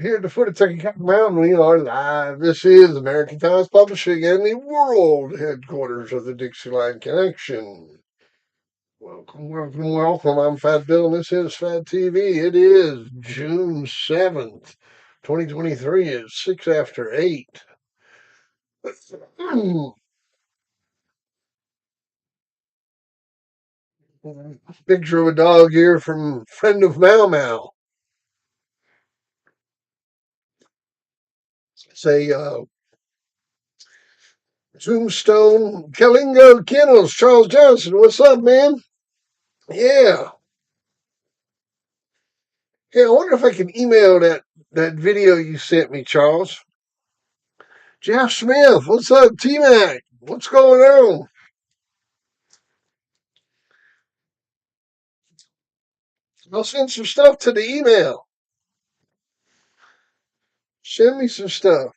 Here at the foot of Turkey Mountain, we are live. This is American Times Publishing and the world headquarters of the Dixieline Connection. Welcome, welcome, welcome. I'm Fat Bill, and this is Fat TV. It is June 7th, 2023. It's 6 after 8. Picture of a dog here from friend of Mau Mau. Say, Tombstone, Kalingo Kennels, Charles Johnson. What's up, man? Yeah. Hey, I wonder if I can email that video you sent me, Charles. Jeff Smith, what's up, T-Mac? What's going on? I'll send some stuff to the email. Send me some stuff.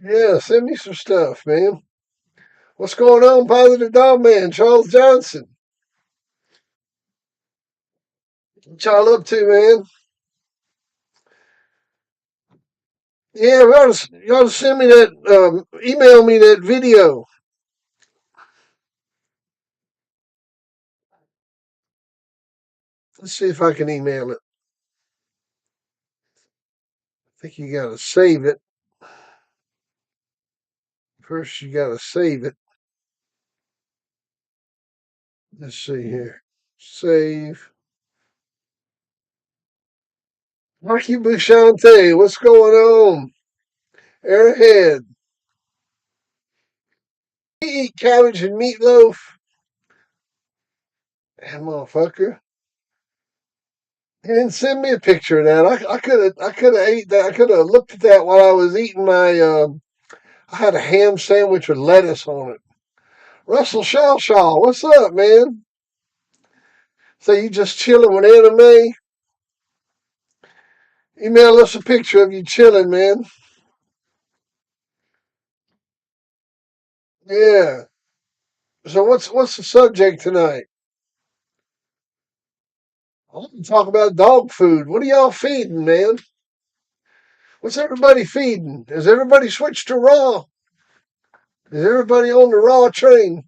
Yeah, send me some stuff, man. What's going on, Positive Dog Man, Charles Johnson? What y'all up to, man? Yeah, you ought to send me that, email me that video. Let's see if I can email it. I think you gotta save it. First, you gotta save it. Let's see here. Save. Marky Bouchante, what's going on? Airhead. He eat cabbage and meatloaf. That motherfucker. He didn't send me a picture of that. I could have ate that. I could have looked at that while I was eating my I had a ham sandwich with lettuce on it. Russell Shawshaw, what's up, man? So you just chilling with anime? Email us a picture of you chilling, man. Yeah. So what's the subject tonight? I want to talk about dog food. What are y'all feeding, man? What's everybody feeding? Has everybody switched to raw? Is everybody on the raw train?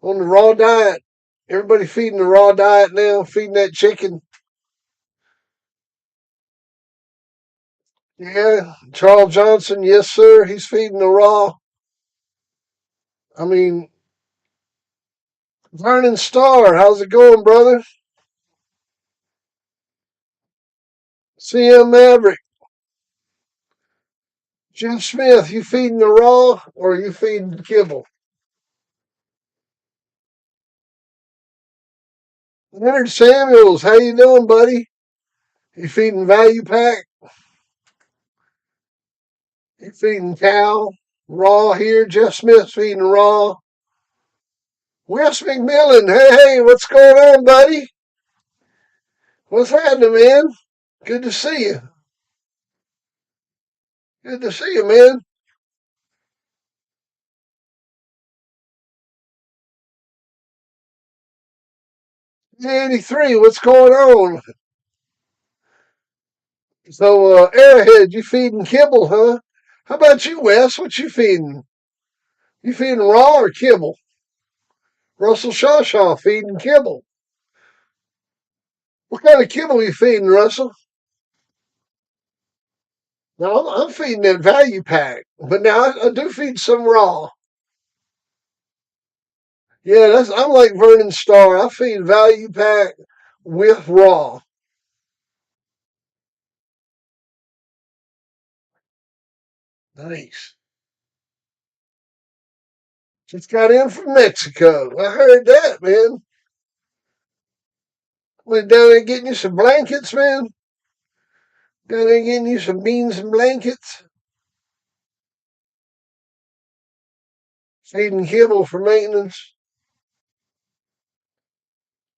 On the raw diet? Everybody feeding the raw diet now? Feeding that chicken? Yeah. Charles Johnson, yes, sir. He's feeding the raw. I mean, Vernon Starr, how's it going, brother? CM Maverick. Jim Smith, you feeding the raw or are you feeding the kibble? Leonard Samuels, how you doing, buddy? You feeding value pack? You feeding cow? Raw here. Jeff Smith feeding raw. Wes McMillan, hey, what's going on, buddy? What's happening, man? Good to see you. Good to see you, man. 83, what's going on? So, Airhead, you feeding kibble, huh? How about you, Wes? What you feeding? You feeding raw or kibble? Russell Shawshaw feeding kibble. What kind of kibble you feeding, Russell? No, I'm feeding that value pack, but now I do feed some raw. Yeah, I'm like Vernon Starr. I feed value pack with raw. Nice. Just got in from Mexico. I heard that, man. Went down there getting you some blankets, man. Down there getting you some beans and blankets. Feeding kibble for maintenance.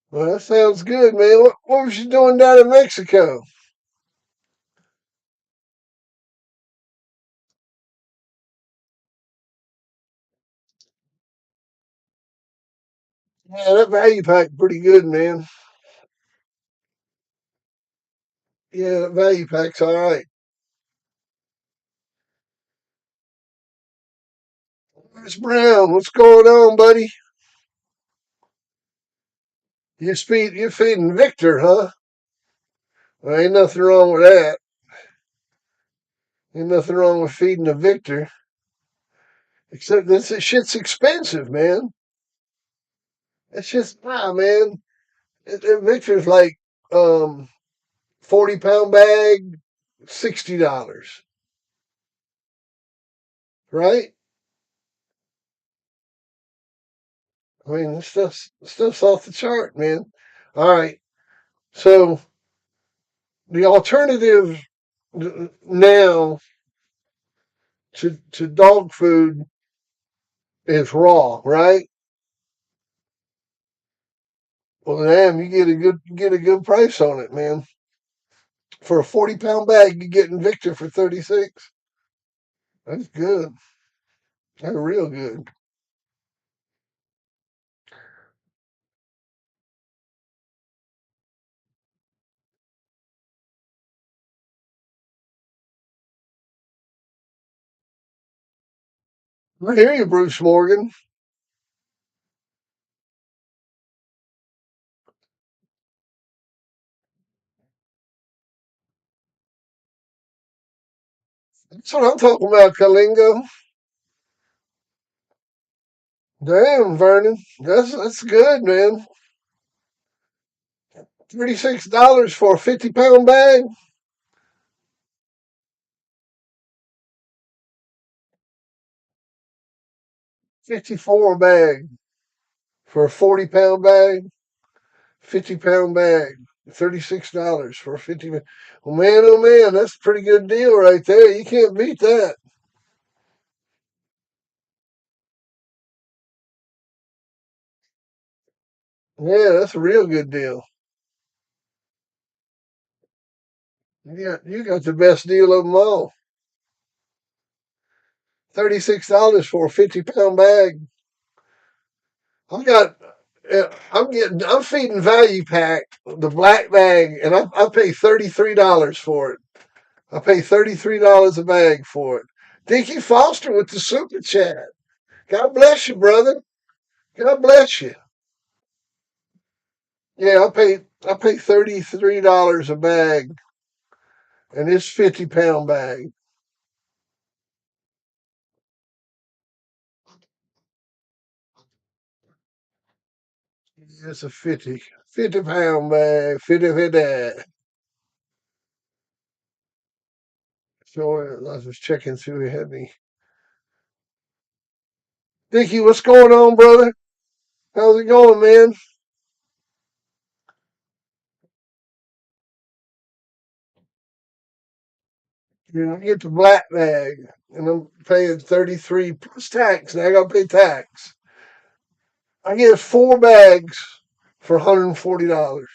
Well, that sounds good, man. What was you doing down in Mexico? Yeah, that value pack pretty good, man. Yeah, that value pack's all right. Chris Brown, what's going on, buddy? You're feeding Victor, huh? Well, ain't nothing wrong with that. Ain't nothing wrong with feeding a Victor. Except this shit's expensive, man. It's just man. Victor's like 40-pound bag, $60, right? I mean, this stuff's off the chart, man. All right, so the alternative now to dog food is raw, right? Well, damn, you get a good price on it, man. For a 40-pound bag, you get Victor for 36. That's good. That's real good. I hear you, Bruce Morgan. That's what I'm talking about, Kalingo. Damn, Vernon. That's good, man. $36 for a 50-pound bag. 54 a bag for a 40-pound bag. 50-pound bag. $36 for a 50. Well, man, oh man, that's a pretty good deal right there. You can't beat that. Yeah, that's a real good deal. Yeah, you got the best deal of them all. $36 for a 50-pound bag. I got. I'm feeding Value Pack the black bag, and I pay $33 for it. I pay $33 a bag for it. Dickie Foster with the super chat. God bless you, brother. God bless you. Yeah, I pay $33 a bag, and it's 50-pound bag. It's a 50-pound bag, 50. So I was checking see if we had any. Dickie, what's going on, brother? How's it going, man? I get the black bag, and I'm paying 33 plus tax. Now I gotta pay tax. I get 4 bags for $140.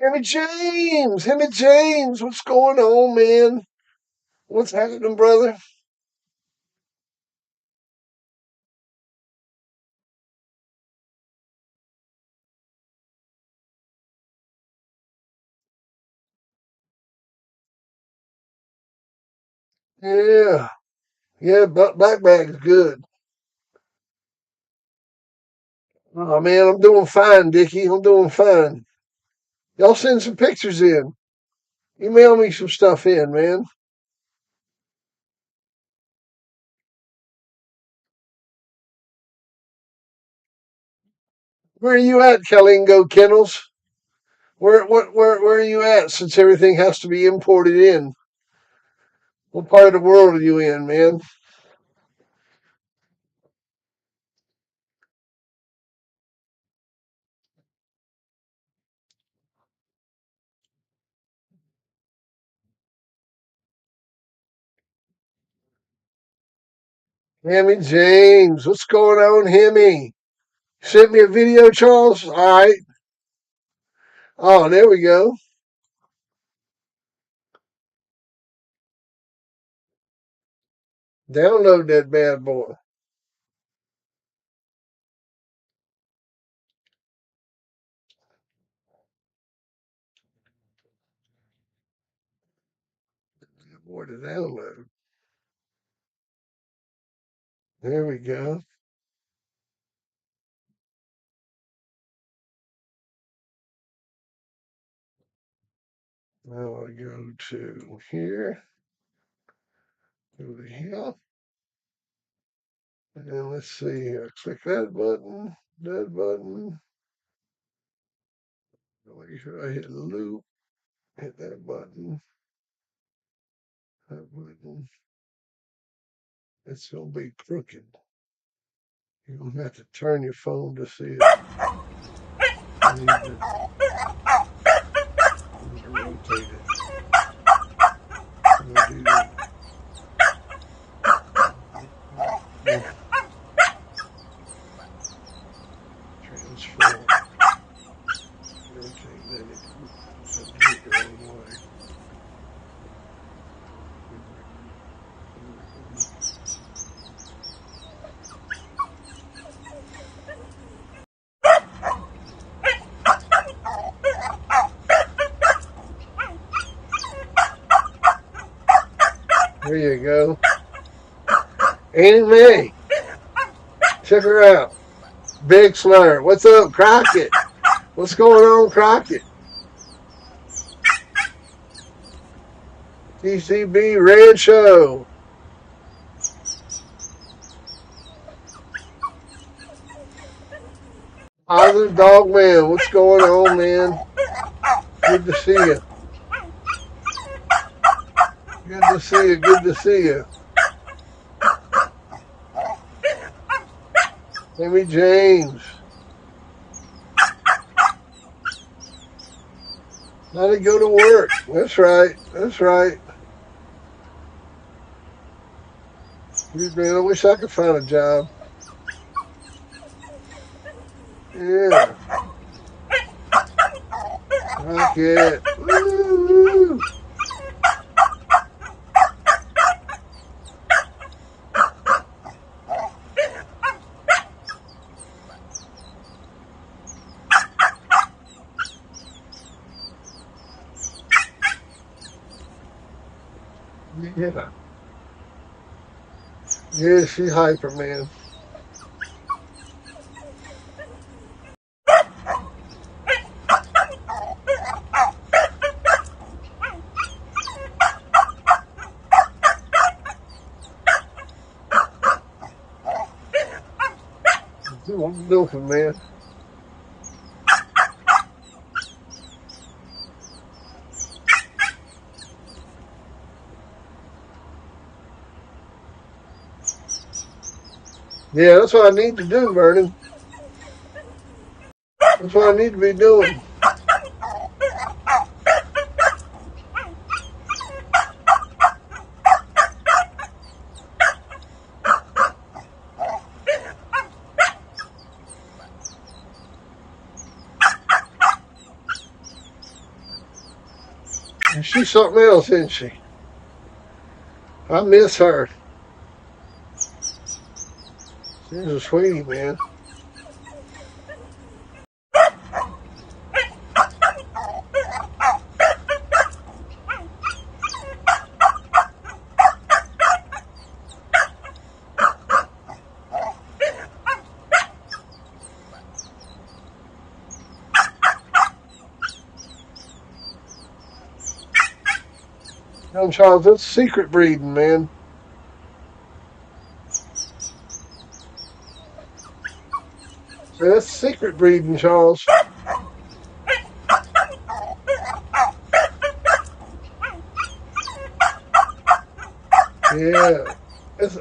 Hemmy James, what's going on, man? What's happening, brother? Yeah, yeah, black bag's good. Oh man, I'm doing fine, Dickie. I'm doing fine. Y'all send some pictures in. Email me some stuff in, man. Where are you at, Kalingo Kennels? Where are you at? Since everything has to be imported in, what part of the world are you in, man? Hemmy James, what's going on, Hemmy? Sent me a video, Charles. All right. Oh, there we go. Download that bad boy. Bad boy to download. There we go. Now I go to here. Go to here. And let's see here. Click that button. That button. Make sure I hit loop. Hit that button. That button. It's going to be crooked. You're going to have to turn your phone to see it. I need to rotate it. I'm going to do that. Transform. Rotate that. I did it the wrong way. There you go. Aunt May. Check her out. Big Slur. What's up, Crockett? What's going on, Crockett? TCB Red Show. Positive Dog Man. What's going on, man? Good to see you. Good to see you. Good to see you. Amy James. Now to go to work. That's right. That's right. Man, I wish I could find a job. Yeah. Rocket. Woo! Yeah. Yeah, she's hyper, man. What you doing, man? Yeah, that's what I need to do, Vernon. That's what I need to be doing. And she's something else, isn't she? I miss her. She's a sweetie, man. Young Charles, that's secret breeding, man. So that's secret breeding, Charles. Yeah, it's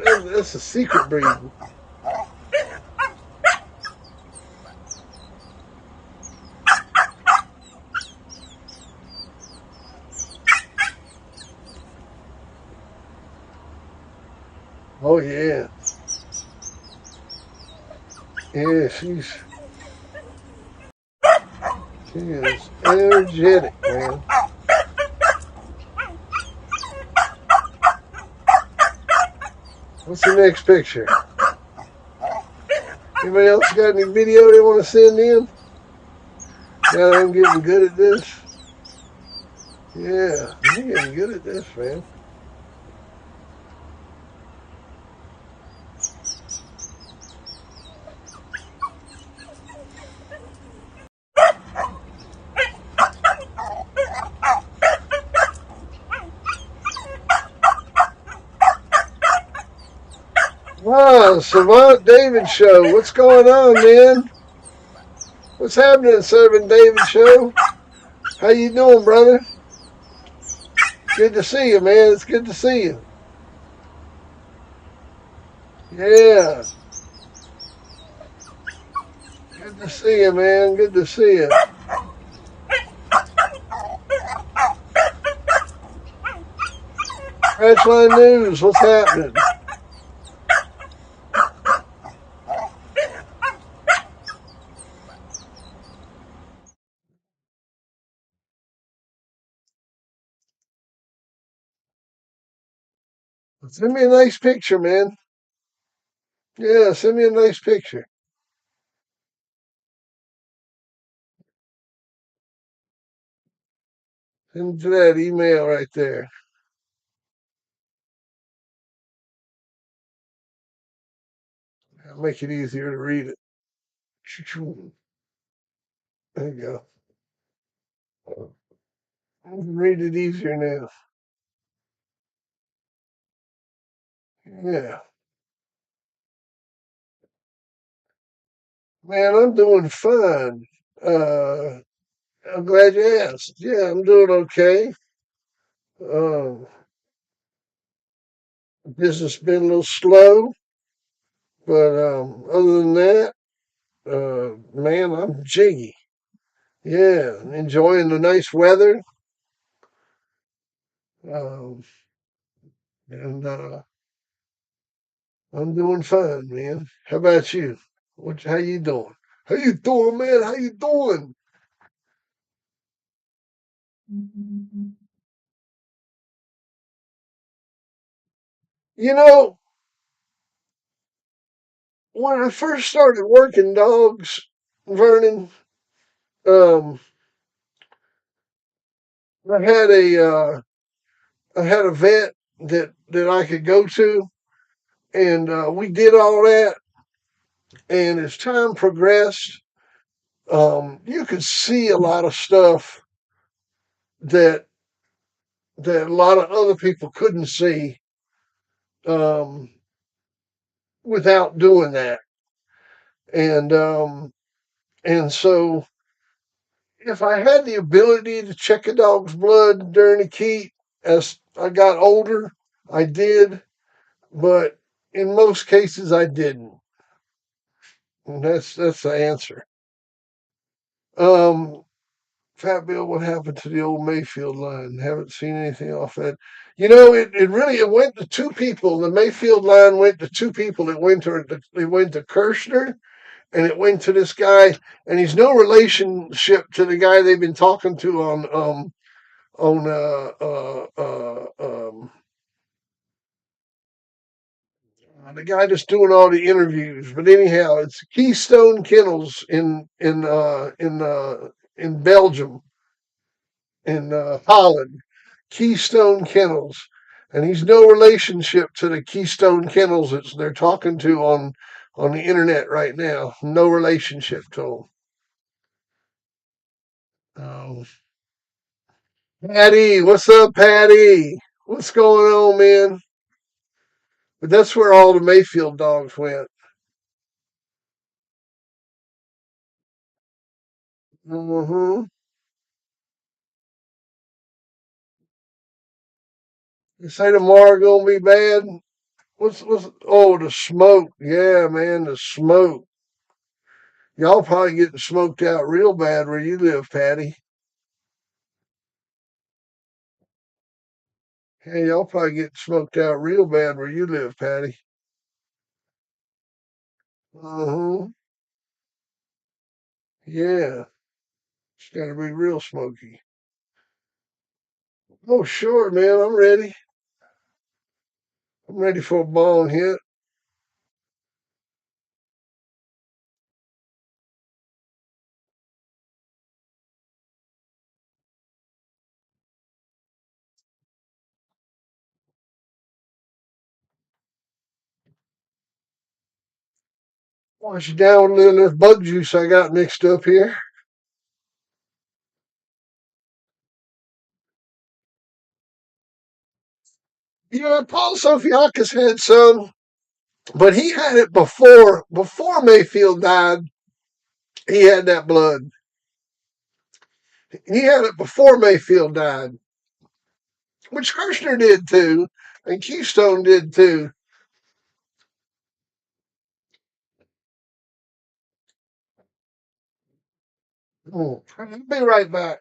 a secret breeding. Oh yeah. Yeah, she is energetic, man. What's the next picture? Anybody else got any video they want to send in? Now that I'm getting good at this. Yeah, I'm getting good at this, man. Wow, Savant David show. What's going on, man? What's happening, Servant David show? How you doing, brother? Good to see you, man. It's good to see you. Yeah, good to see you, man. Good to see you. Ranchline News, what's happening? Send me a nice picture, man. Yeah, send me a nice picture. Send it to that email right there. That'll make it easier to read it. There you go. I can read it easier now. Yeah. Man, I'm doing fine. Uh, I'm glad you asked. Yeah, I'm doing okay. Um, business been a little slow, but other than that, man, I'm jiggy. Yeah, enjoying the nice weather. Um, and I'm doing fine, man. How about you? How you doing? How you doing, man? How you doing? You know, when I first started working dogs, Vernon, um, I had I had a vet that I could go to, and we did all that. And as time progressed, you could see a lot of stuff that that a lot of other people couldn't see um, without doing that. And so if I had the ability to check a dog's blood during the heat as I got older, I did, but in most cases I didn't. And that's the answer. Um, Fat Bill, what happened to the old Mayfield line? Haven't seen anything off that. You know, it went to two people. The Mayfield line went to two people. It went to Kirshner and it went to this guy, and he's no relationship to the guy they've been talking to on the guy that's doing all the interviews. But anyhow, it's Keystone Kennels in Belgium, in Holland. Keystone Kennels, and he's no relationship to the Keystone Kennels that they're talking to on the internet right now. No relationship to them. Patty, what's up, Patty? What's going on, man? But that's where all the Mayfield dogs went. Mm-hmm. You say tomorrow gonna be bad? What's oh, the smoke. Yeah, man, the smoke. Y'all probably getting smoked out real bad where you live, Patty. Hey, y'all probably getting smoked out real bad where you live, Patty. Uh-huh. Yeah. It's gotta be real smoky. Oh, sure, man. I'm ready. I'm ready for a ball hit. Wash it down with a little of this bug juice I got mixed up here. Yeah, Paul Sofiakis had some, but he had it before Mayfield died. He had that blood. He had it before Mayfield died, which Kirshner did too, and Keystone did too. I'll be right back.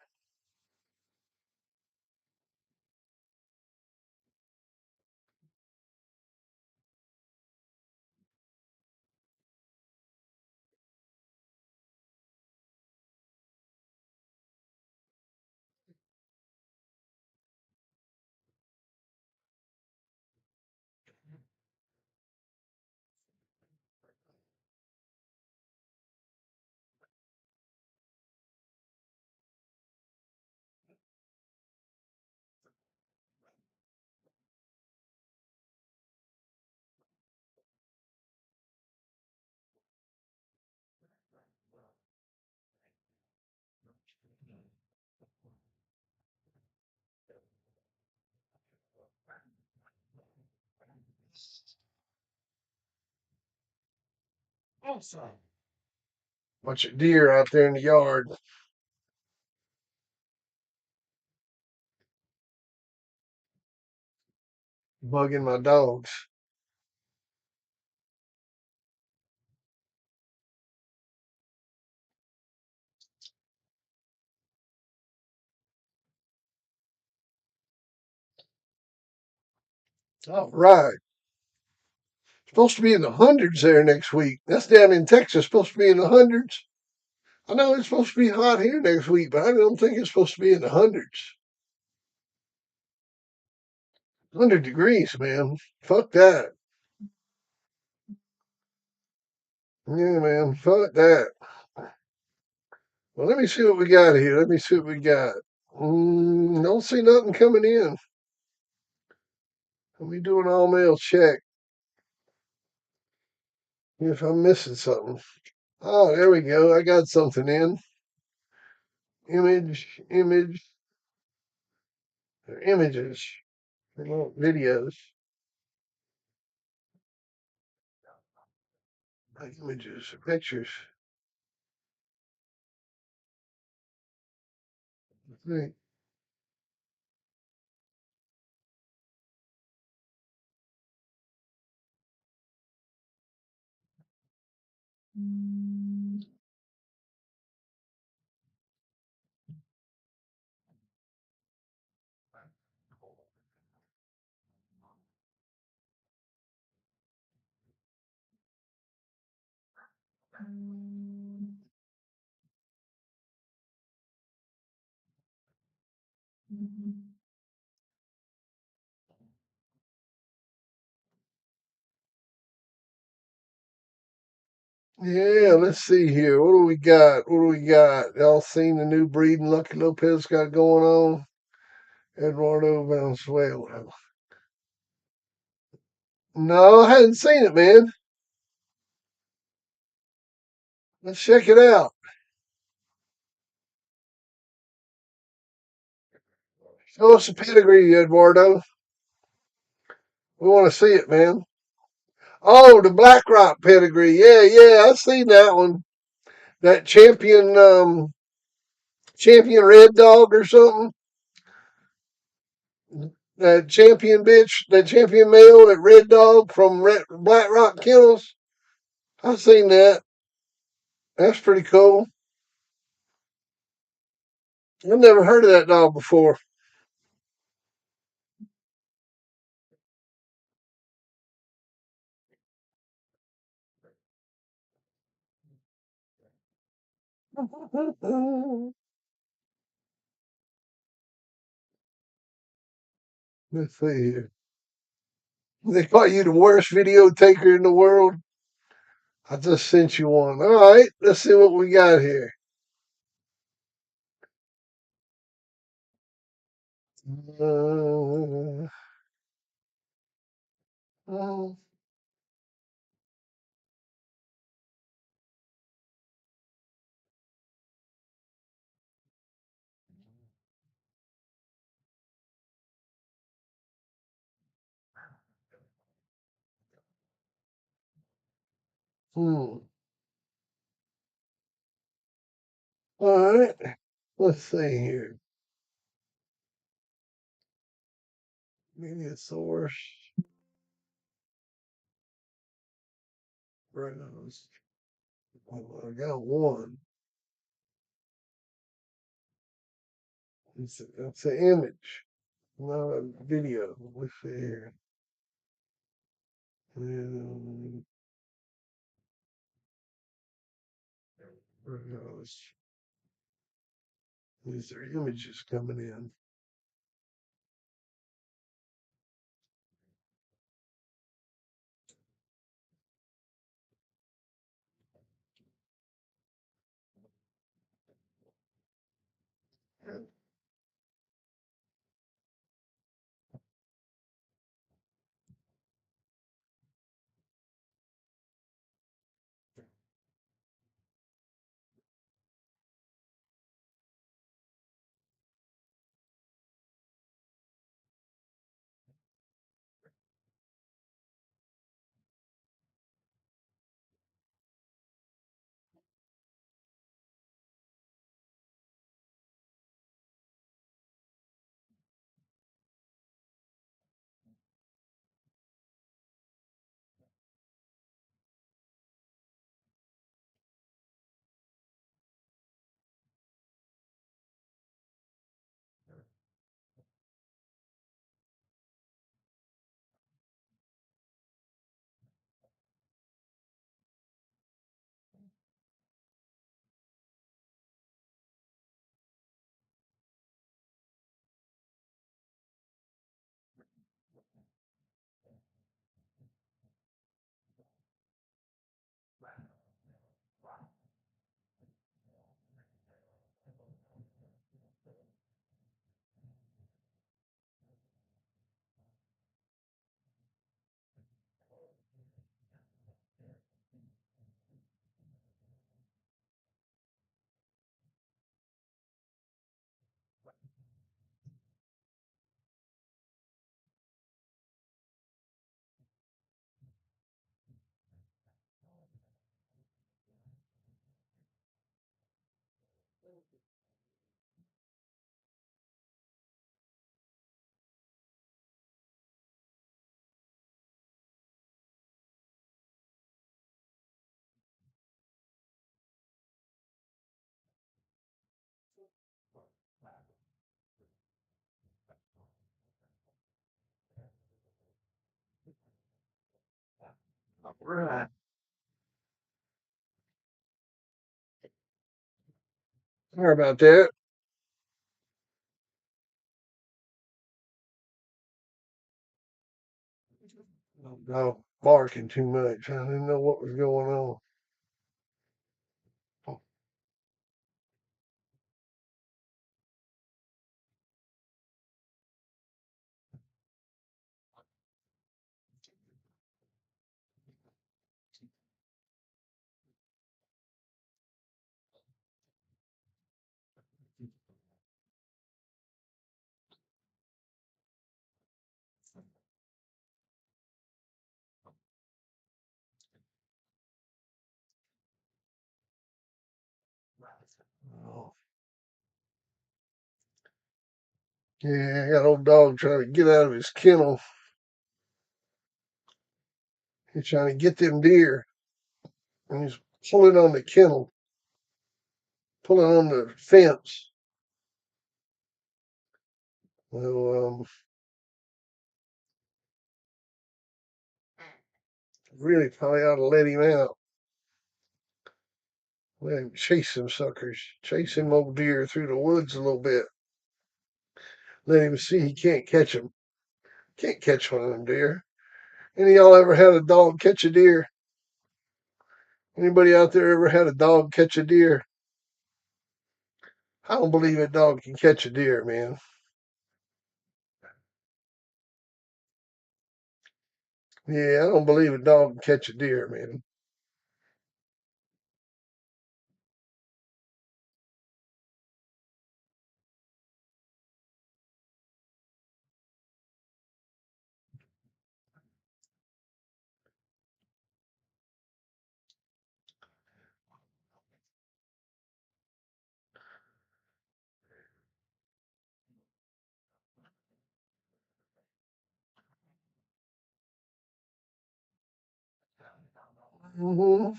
Bunch of deer out there in the yard, bugging my dogs. All right. Supposed to be in the hundreds there next week. That's down in Texas. Supposed to be in the hundreds. I know it's supposed to be hot here next week, but I don't think it's supposed to be in the hundreds. 100 degrees, man. Fuck that. Yeah, man. Fuck that. Well, let me see what we got here. Let me see what we got. Don't see nothing coming in. Let me do an all mail check if I'm missing something. Oh, there we go. I got something in. Image, images, videos, images, pictures. Right. Yeah, let's see here. What do we got? What do we got? Y'all seen the new breeding Lucky Lopez got going on? Eduardo Valenzuela. No, I hadn't seen it, man. Let's check it out. Show us the pedigree, Eduardo. We want to see it, man. Oh, the Black Rock pedigree. Yeah, yeah, I've seen that one. That champion red dog or something. That champion bitch, that champion male, that red dog from Black Rock Kennels. I've seen that. That's pretty cool. I've never heard of that dog before. Let's see here. They call you the worst video taker in the world. I just sent you one. All right, let's see what we got here. Uh, uh, hmm. All right, let's see here. Meteosaurus, rhinos. I got one. It's an image, not a video. Let's see here. Um, rhinos. These are images coming in. All right. Sorry about that. No, barking too much. I didn't know what was going on. Oh. Yeah, I got old dog trying to get out of his kennel. He's trying to get them deer, and he's pulling on the kennel, pulling on the fence. Well, really probably ought to let him out. Let him chase them suckers. Chase him old deer through the woods a little bit. Let him see he can't catch them. Can't catch one of them deer. Any of y'all ever had a dog catch a deer? Anybody out there ever had a dog catch a deer? I don't believe a dog can catch a deer, man. Yeah, I don't believe a dog can catch a deer, man. Hmm.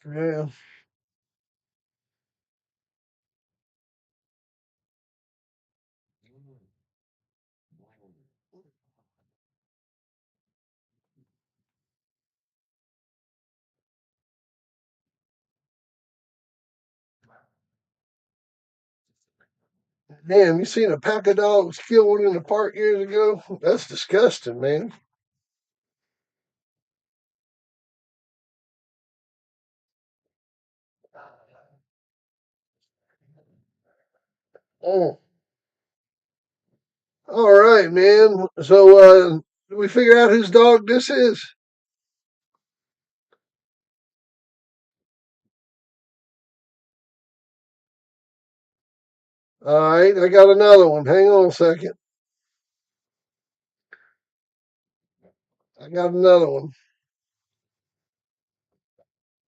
Yeah. Damn, you seen a pack of dogs kill one in the park years ago? That's disgusting, man. Oh, all right, man. So, did we figure out whose dog this is? All right, I got another one. Hang on a second. I got another one.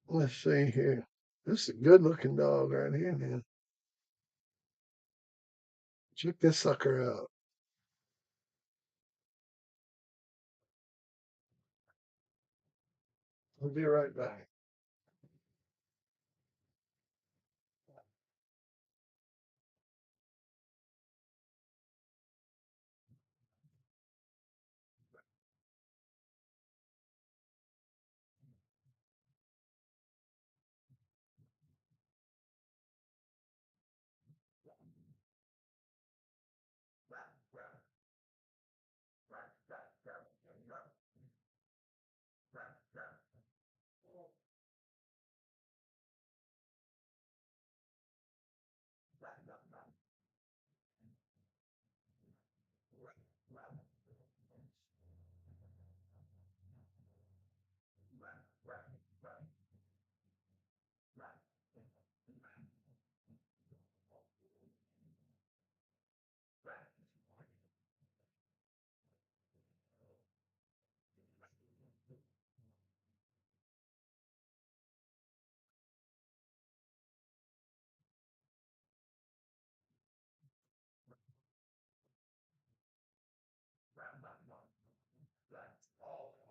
Let's see here. This is a good looking dog right here, man. Check this sucker out. I'll be right back.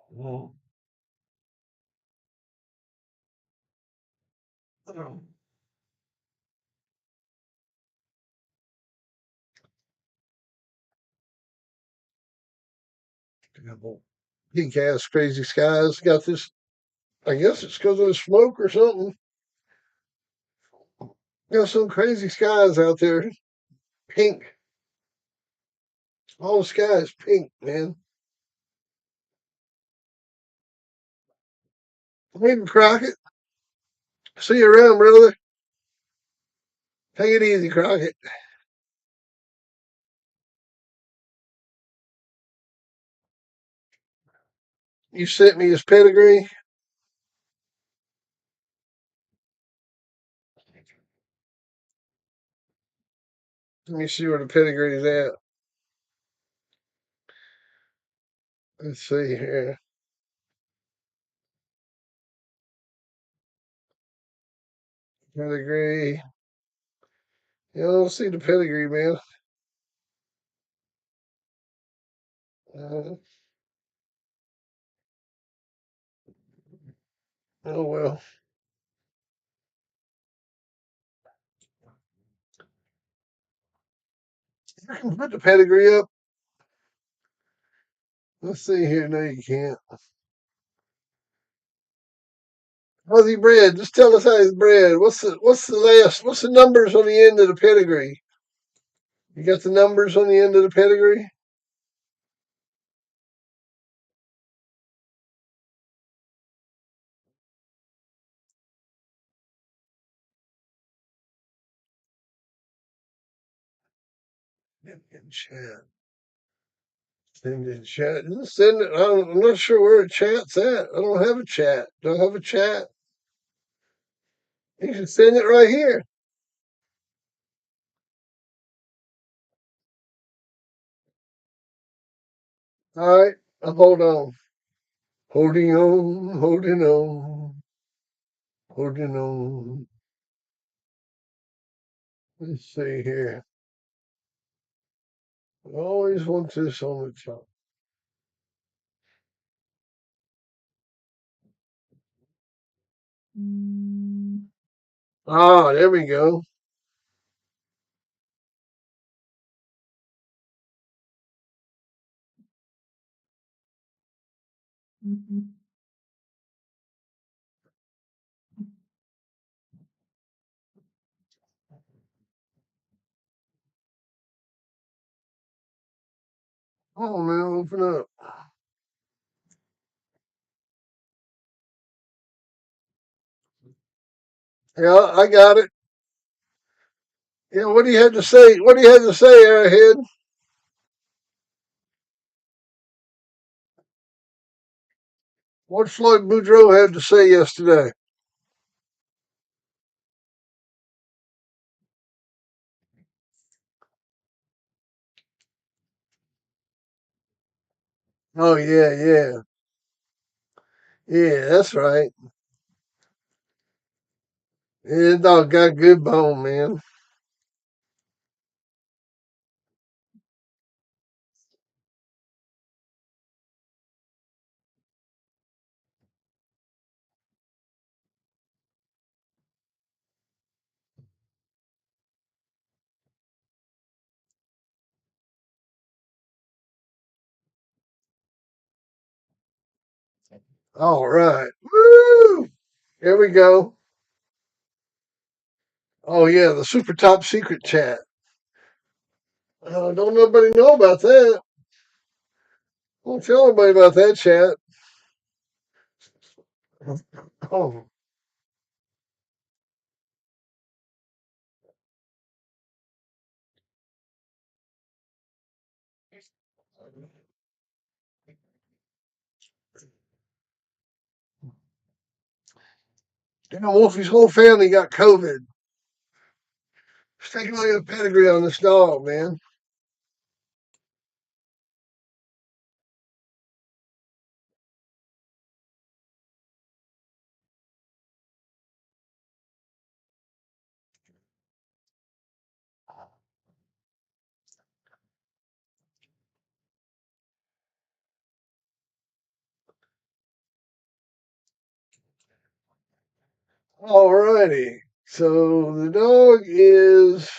Well, Pink ass crazy skies got this. I guess it's because of the smoke or something. Got some crazy skies out there. Pink. All the sky is pink, man. Maybe Crockett. See you around, brother. Take it easy, Crockett. You sent me his pedigree. Let me see where the pedigree is at. Let's see here. Pedigree. You don't see the pedigree, man. Uh, oh well. You can put the pedigree up. Let's see here. No, you can't. How's he bred? Just tell us how he's bred. What's the numbers on the end of the pedigree? You got the numbers on the end of the pedigree? In chat. Send in chat. Just send it. I'm not sure where a chat's at. I don't have a chat. Do I have a chat? You can send it right here. All right. Hold on. Holding on. Holding on. Holding on. Let's see here. I always want this on the top. Ah, there we go. Oh man, open up. Yeah, I got it. Yeah, what do you have to say? What do you have to say, Airhead? What Floyd Boudreaux had to say yesterday? Oh yeah, yeah, yeah. That's right. Yeah, that dog got good bone, man. All right. Woo! Here we go. Oh yeah, the super top secret chat. Don't nobody know about that. Don't tell nobody about that chat. Oh, damn, Wolfie's whole family got COVID. Let's take a look at the pedigree on this dog, man. All righty. So the dog is.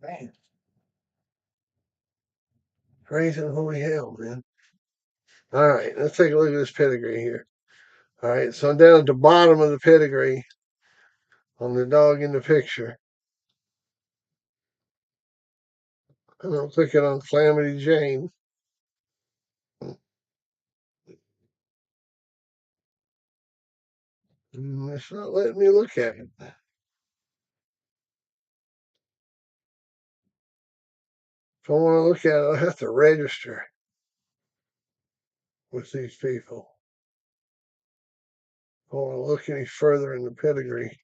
Man, crazy holy hell, man. All right, let's take a look at this pedigree here. All right, so I'm down at the bottom of the pedigree on the dog in the picture. And I'm clicking on Calamity Jane. It's not letting me look at it. If I want to look at it, I have to register with these people. If I want to look any further in the pedigree.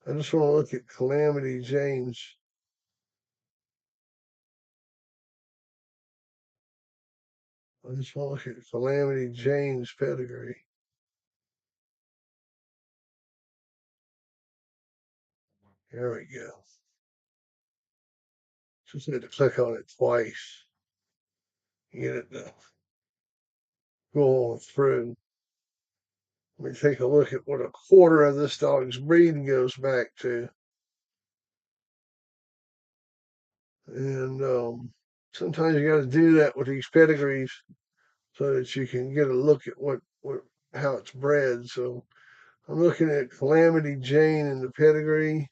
I just want to look at Calamity Jane's. I just want to look at Calamity Jane's pedigree. There we go. Just had to click on it twice. Get it to go on through. Let me take a look at what a quarter of this dog's breed goes back to. And sometimes you got to do that with these pedigrees so that you can get a look at what how it's bred. So I'm looking at Calamity Jane in the pedigree,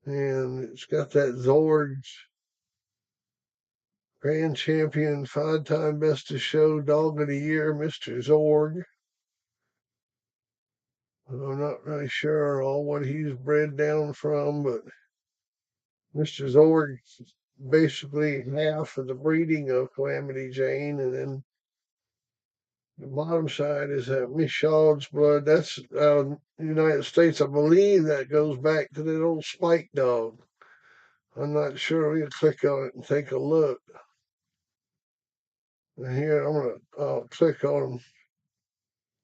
and it's got that Zords Grand Champion, 5-time Best of Show Dog of the Year, Mr. Zorg. I'm not really sure all what he's bred down from, but Mr. Zorg basically half of the breeding of Calamity Jane, and then the bottom side is that Miss Shaw's blood. That's the United States. I believe that goes back to that old Spike dog. I'm not sure. We can click on it and take a look. And here I'm gonna click on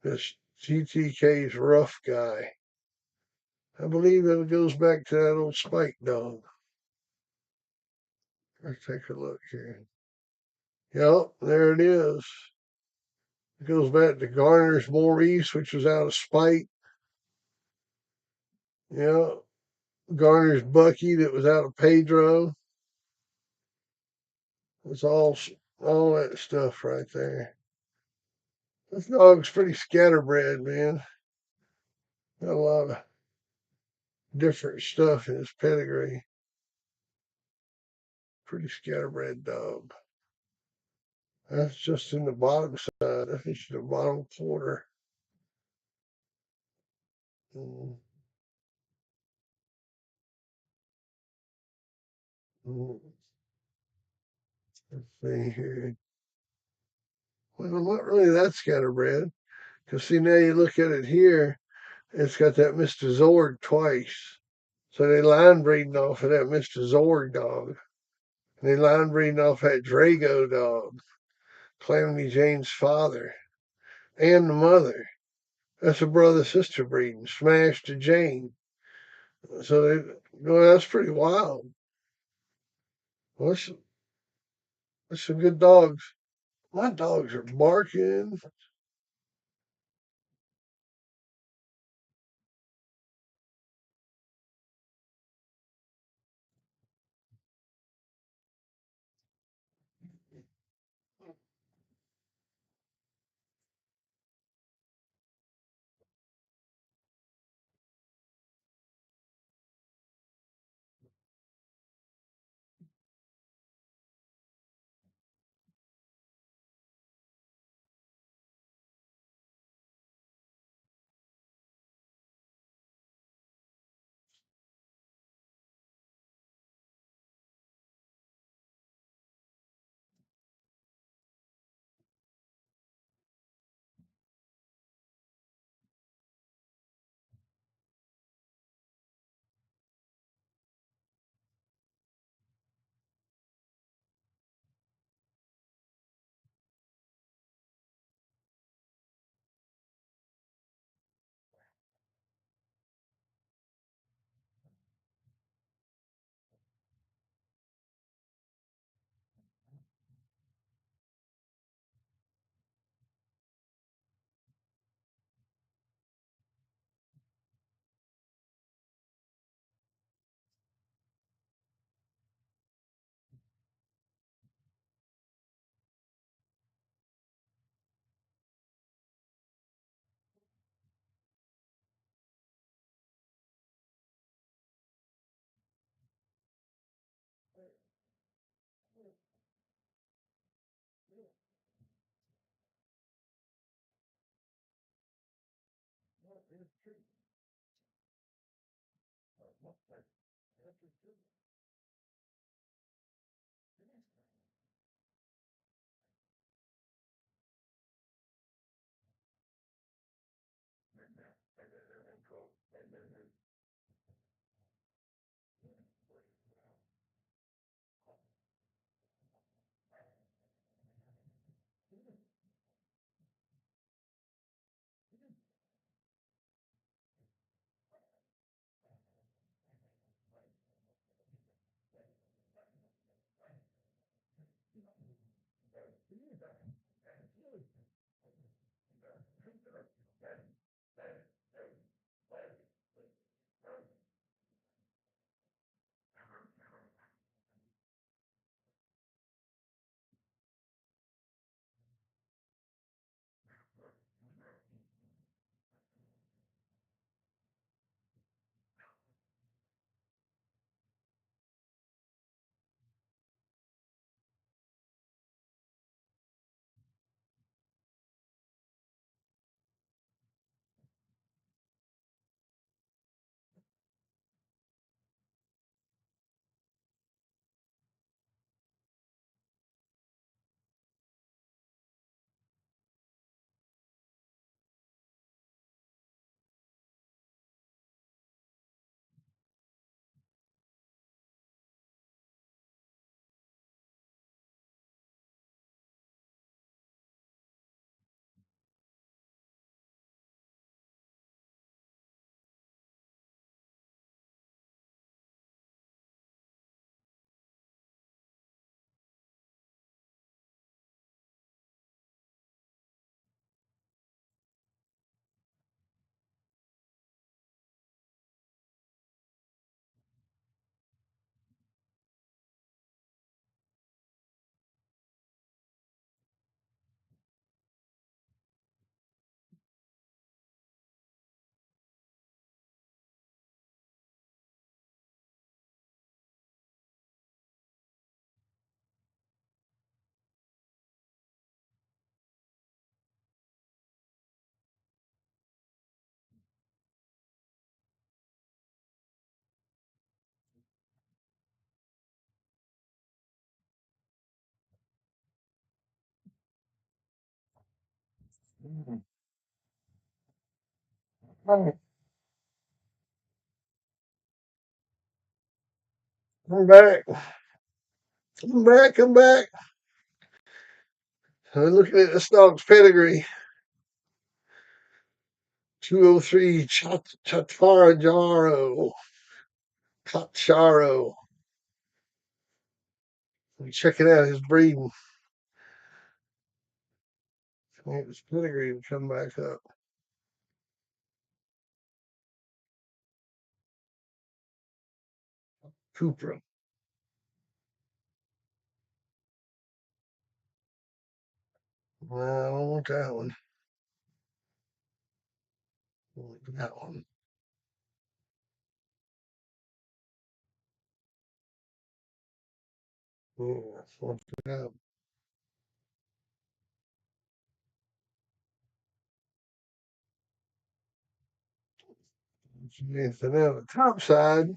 this GTK's rough guy. I believe that it goes back to that old Spike dog. Let's take a look here. Yep, there it is. It goes back to Garner's Maurice, which was out of Spike. Yeah, Garner's Bucky, that was out of Pedro. It's all that stuff right there. This dog's pretty scatterbred, man. Got a lot of different stuff in his pedigree. Pretty scatterbred dog. That's just in the bottom side. That's just the bottom quarter. Mm, mm. Let's see here. Well, I'm not really that scatterbred. Because see, now you look at it here, it's got that Mr. Zorg twice. So they line breeding off of that Mr. Zorg dog. And they line breeding off that Drago dog, Calamity Jane's father, and the mother. That's a brother sister breeding, Smash to Jane. So well, that's pretty wild. Well, that's some good dogs. My dogs are barking. I'm back. I'm back. I'm back. I'm looking at this dog's pedigree. 203 Chatarajaro. Cacharo. Checking out his breeding. His pedigree will come back up. Cooper. Well, I don't want that one. I want that one. Yeah, that's what that. And then the top side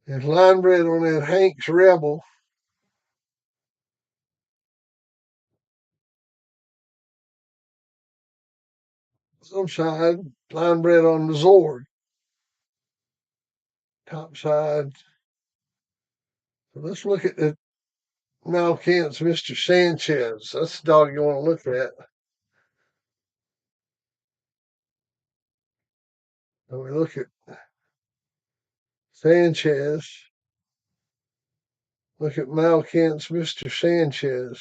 is line bred on that Hank's Rebel. Some side line bred on the Zord. Top side. So let's look at the Malkant's Mr. Sanchez. That's the dog you want to look at. So we look at Sanchez. Look at Malkant's Mr. Sanchez.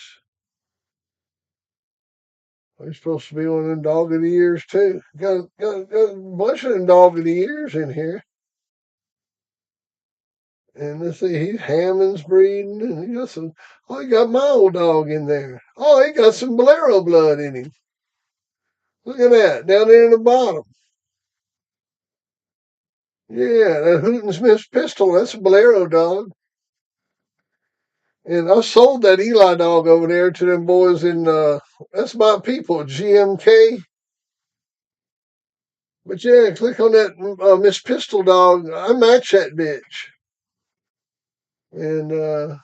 He's supposed to be one of them dog of the years too. Got a bunch of them dog of the years in here. And let's see, he's Hammond's breeding, and he got some. Oh, he got my old dog in there. Oh, he got some Bolero blood in him. Look at that down there in the bottom. Yeah, that Hooten Smith's pistol. That's a Bolero dog. And I sold that Eli dog over there to them boys in, that's my people, GMK. But yeah, click on that Miss Pistol dog. I match that bitch. And uh,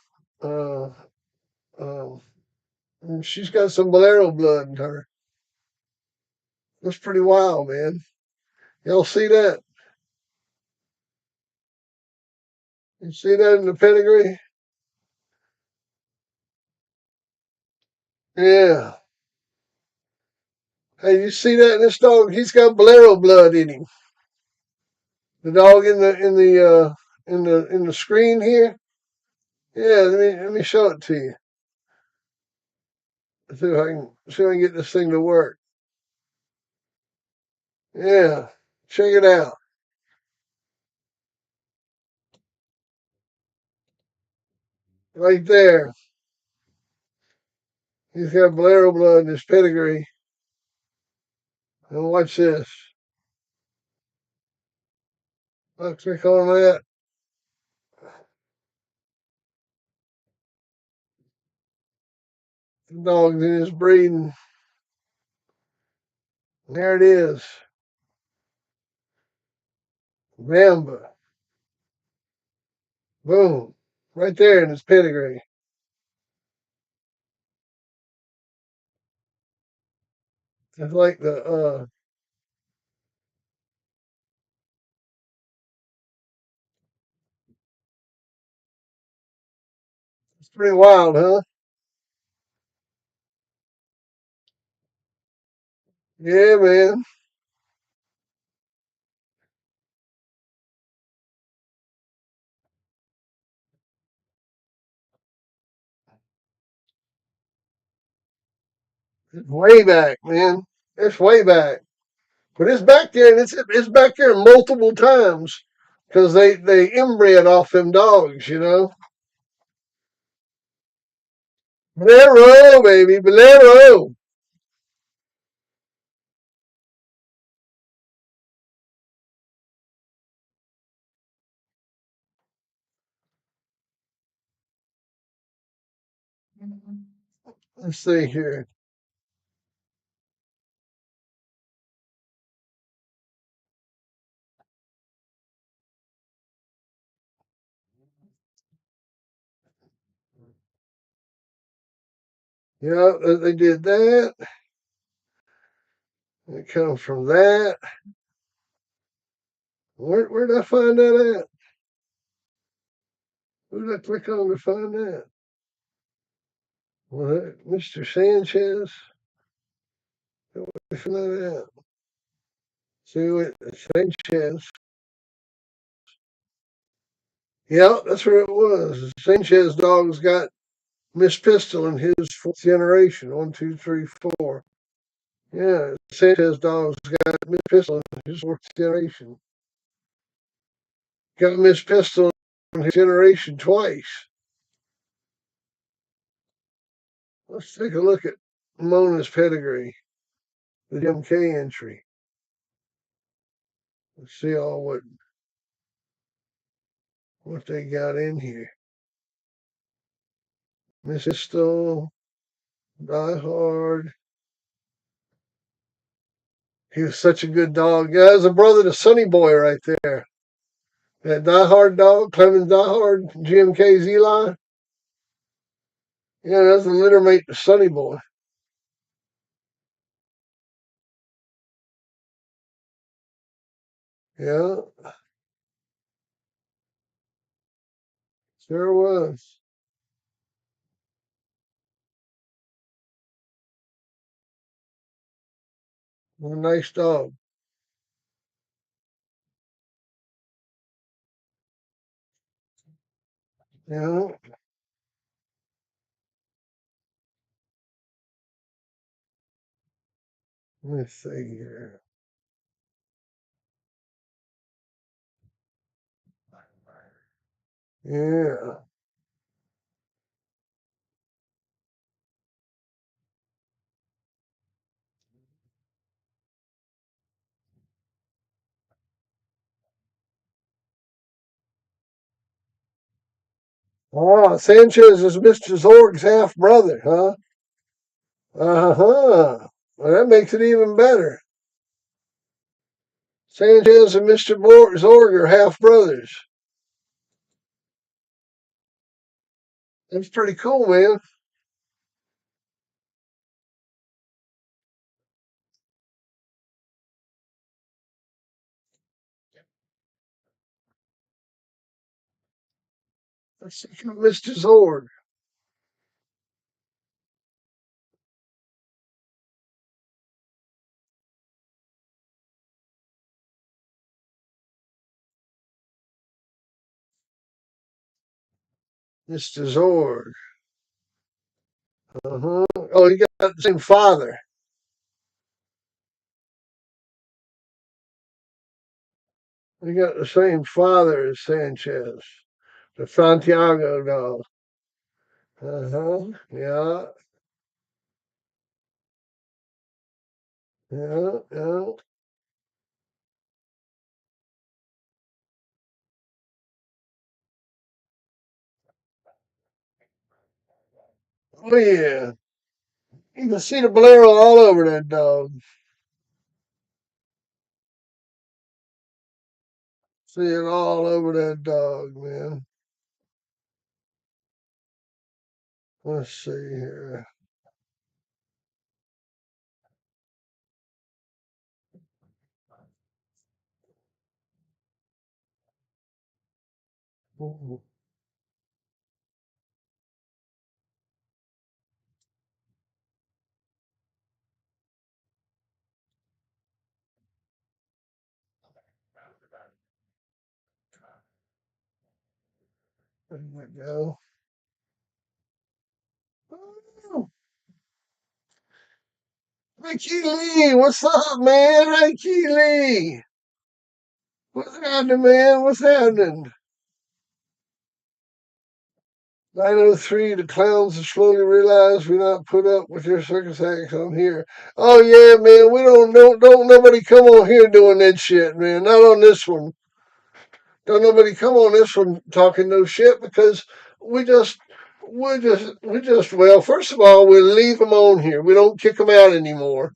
um, she's got some Bolero blood in her. That's pretty wild, man. Y'all see that? You see that in the pedigree? Yeah. Hey, you see that in this dog? He's got Bolero blood in him. The dog in the screen here. Yeah, let me show it to you. See if I can get this thing to work. Yeah, check it out. Right there. He's got Bolero blood in his pedigree. And watch this. I'll click on that. The dog's in his breeding. There it is. Bamba. Boom. Right there in his pedigree. It's like it's pretty wild, huh? Yeah, man. It's way back, man. It's way back. But it's back there, and it's back there multiple times because they inbred off them dogs, you know. Bolero, baby, Bolero. Let's see here. Yeah, they did that. It comes from that. Where did I find that at? Who did I click on to find that? Well, Mr. Sanchez. Where that at? See what Sanchez. Yeah, that's where it was. Sanchez dog's got Miss Pistol in his fourth generation. One, two, three, four. Yeah, Sanchez dog's got Miss Pistol in his fourth generation. Got Miss Pistol in his generation twice. Let's take a look at Mona's pedigree, the MK entry. Let's see all what they got in here. Miss Pistol, Die Hard. He was such a good dog. Yeah, as a brother to Sonny Boy right there. That Die Hard dog, Clemens Die Hard, GMK's Eli. Yeah, that's the litter mate to Sonny Boy. Yeah, sure was. What a nice dog. Yeah, let me see here. Yeah, Ah, Sanchez is Mr. Zorg's half brother, huh? Uh huh. Well, that makes it even better. Sanchez and Mr. Zorg are half brothers. That's pretty cool, man. Let's see, Mr. Zorg. Mr. Zorg. Uh huh. Oh, you got the same father. You got the same father as Sanchez, the Santiago dog. Uh huh. Yeah. Yeah. Yeah. Oh yeah. You can see the Bolero all over that dog. See it all over that dog, man. Let's see here. Ooh, there we go. Oh, hey, Keely, what's up, man? Hey, Keely. What's happening, man? What's happening? 903, the clowns have slowly realized we not put up with your circus acts on here. Oh yeah, man, we don't nobody come on here doing that shit, man. Not on this one. Don't nobody come on this one talking no shit because we just we just well, first of all, we leave them on here. We don't kick them out anymore.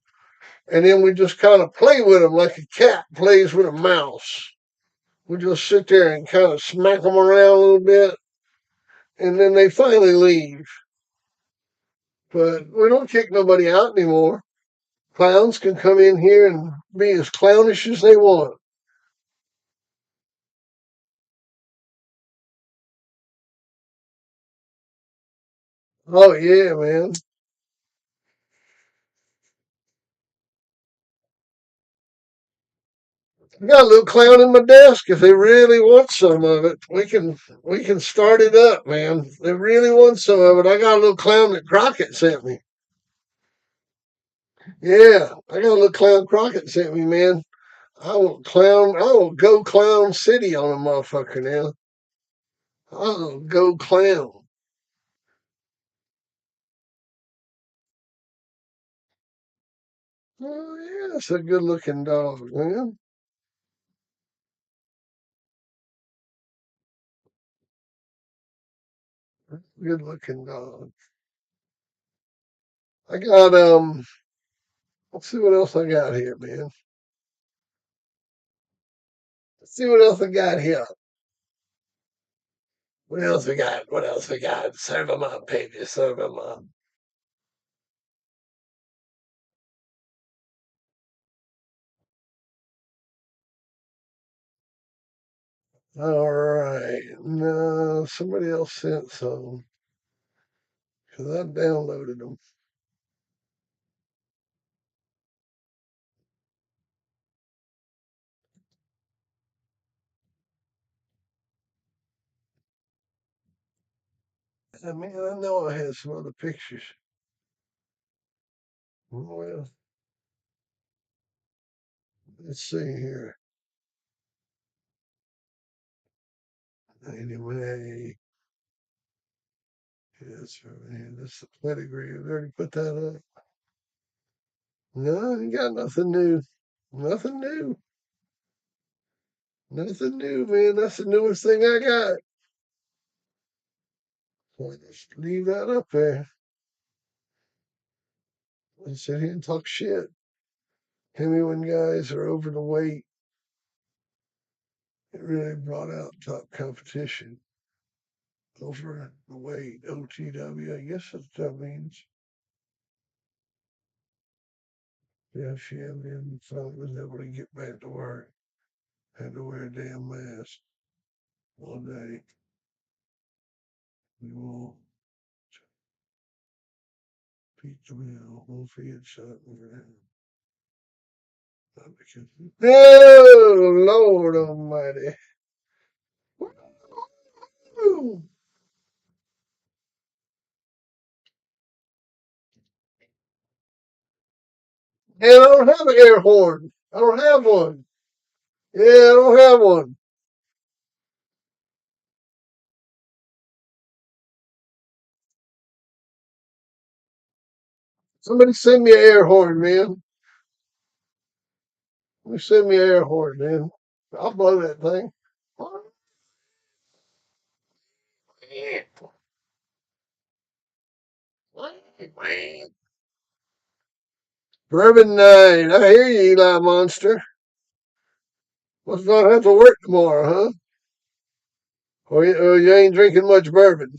And then we just kind of play with them like a cat plays with a mouse. We just sit there and kind of smack them around a little bit, and then they finally leave. But we don't kick nobody out anymore. Clowns can come in here and be as clownish as they want. Oh yeah, man. I got a little clown in my desk. If they really want some of it, we can start it up, man. If they really want some of it, I got a little clown that Crockett sent me. Yeah, I got a little clown Crockett sent me, man. I will go clown city on a motherfucker now. I'll go clown. Oh yeah, it's a good looking dog, man. Good looking dog. I got let's see what else I got here, man. Let's see what else I got here. What else we got? What else we got? Serve 'em up, baby. Serve 'em up. All right. No, somebody else sent some because I downloaded them. I mean, I know I had some other pictures. Well, let's see here. Anyway, yes, right here. This is the pedigree. I've already put that up. No, you got nothing new. Nothing new. Nothing new, man. That's the newest thing I got. Just leave that up there and sit here and talk shit. Tell me when guys are over the weight, it really brought out top competition. Over the weight, OTW, I guess that's what that means. Yeah, she had been felt was able to get back to work. Had to wear a damn mask all day. We will beat the mill. We'll feed something. Oh, Lord Almighty. Woo! And I don't have an air horn. I don't have one. Yeah, I don't have one. Somebody send me an air horn, man. Send me an air horn, man. I'll blow that thing. Bourbon night. I hear you, Eli Monster. Must not have to work tomorrow, huh? Or you ain't drinking much bourbon.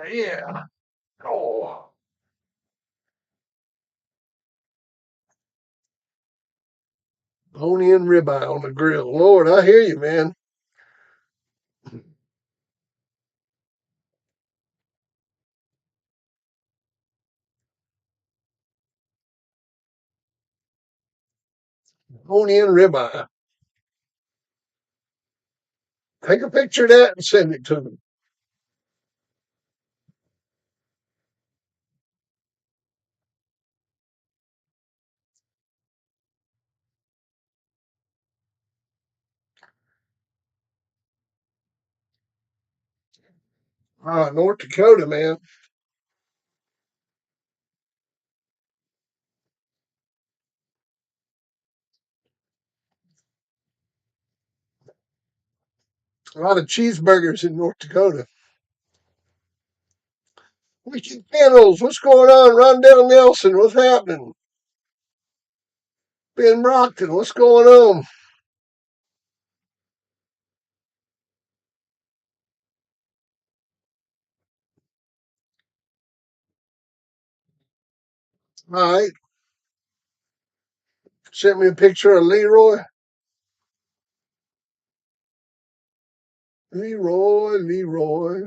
Yeah. Oh. Pony and ribeye on the grill. Lord, I hear you, man. Pony and ribeye. Take a picture of that and send it to me. North Dakota, man. A lot of cheeseburgers in North Dakota. Wicked Kennels, what's going on? Rondell Nelson, what's happening? Ben Brockton, what's going on? All right. Sent me a picture of Leroy. Leroy, Leroy.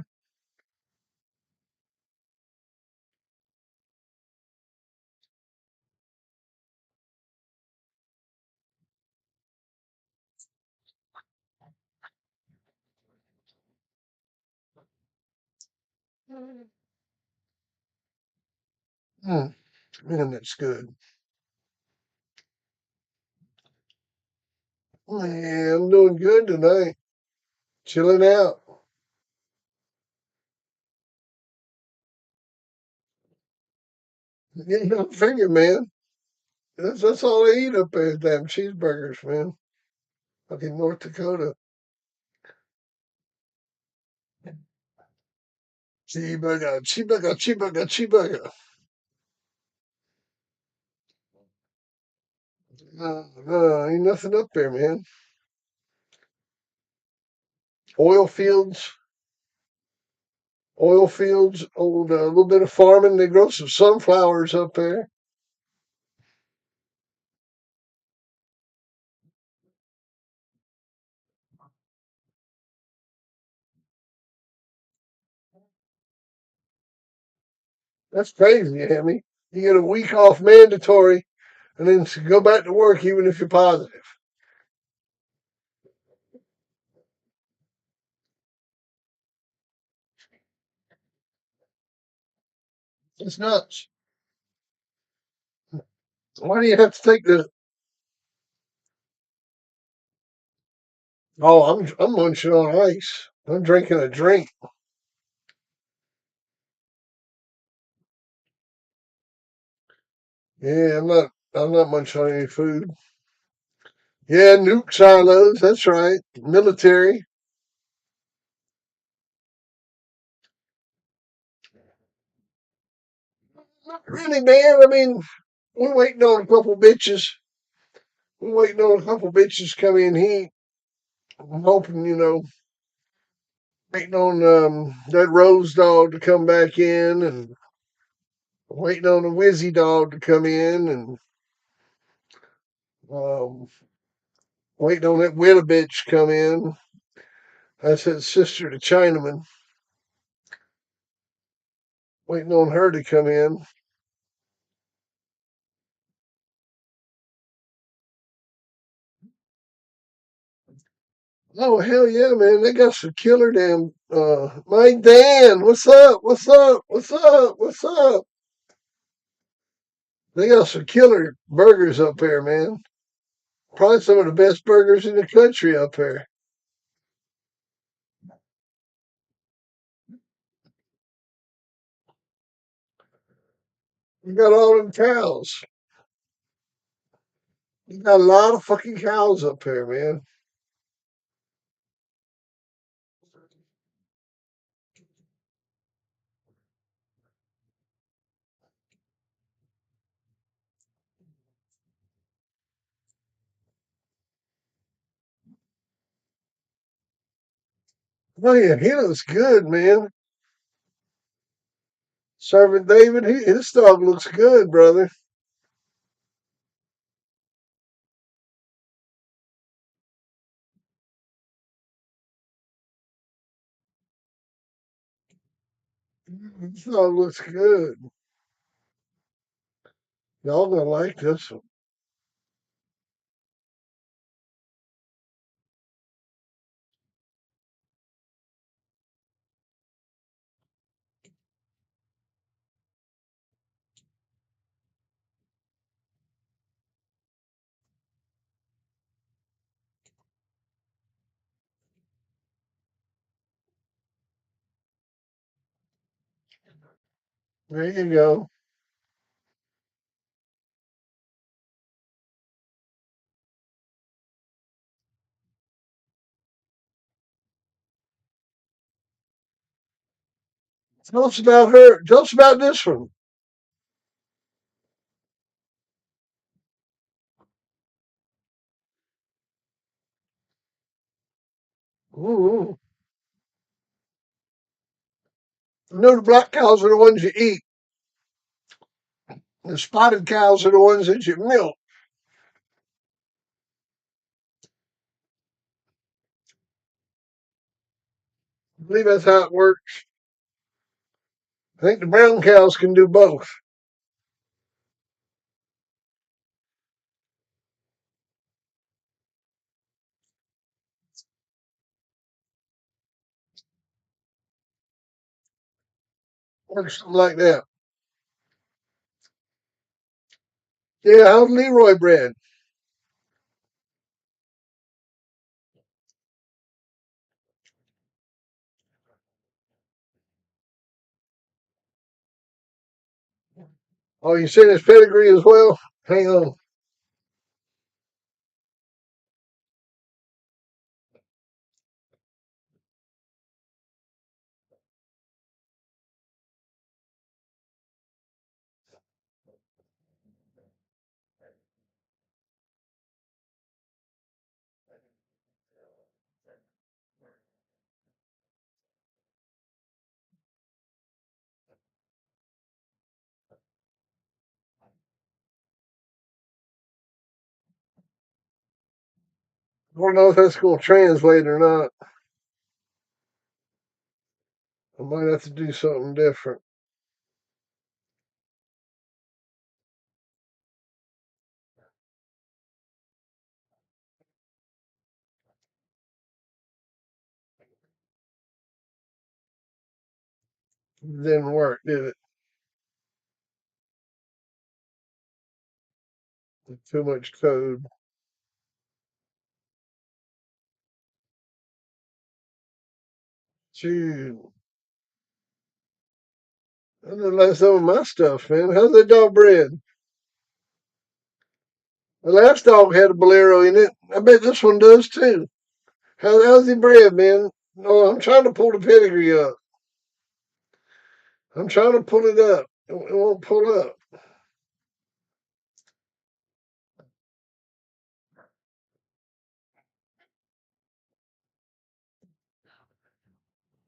Mm, man, that's good. Man, I'm doing good tonight. Chilling out. Yeah, go figure, man. That's all they eat up there, damn cheeseburgers, man. Fucking North Dakota. Cheeseburger, cheeseburger, cheeseburger, cheeseburger. No, ain't nothing up there, man. Oil fields, oil fields, old a little bit of farming. They grow some sunflowers up there. That's crazy, Hammy. You get a week off mandatory and then go back to work even if you're positive. It's nuts. Why do you have to take the? Oh, I'm munching on ice. I'm drinking a drink. Yeah, I'm not munching on any food. Yeah, nuke silos. That's right. Military. Not really, man. I mean, we're waiting on a couple bitches. We're waiting on a couple bitches to come in heat. I'm hoping, waiting on that Rose dog to come back in and waiting on the Wizzy dog to come in and um, waiting on that Witta bitch to come in. That's his sister to Chinaman. Waiting on her to come in. Oh hell yeah, man! They got some killer damn. Mike Dan, what's up? What's up? What's up? What's up? They got some killer burgers up there, man. Probably some of the best burgers in the country up there. You got all them cows. You got a lot of fucking cows up there, man. Oh yeah, he looks good, man. Servant David, his dog looks good, brother. His dog looks good. Y'all gonna like this one. There you go. Tell us about her. Tell us about this one. Ooh. You know the black cows are the ones you eat. The spotted cows are the ones that you milk. I believe that's how it works. I think the brown cows can do both. Or something like that. Yeah, how's Leroy bred? Oh, you said his pedigree as well? Hang on. I don't know if that's going to translate or not. I might have to do something different. It didn't work, did it? Too much code. Shoot. I done like some of my stuff, man. How's that dog bred? The last dog had a bolero in it. I bet this one does too. How's he bred, man? No, I'm trying to pull the pedigree up. I'm trying to pull it up. It won't pull up.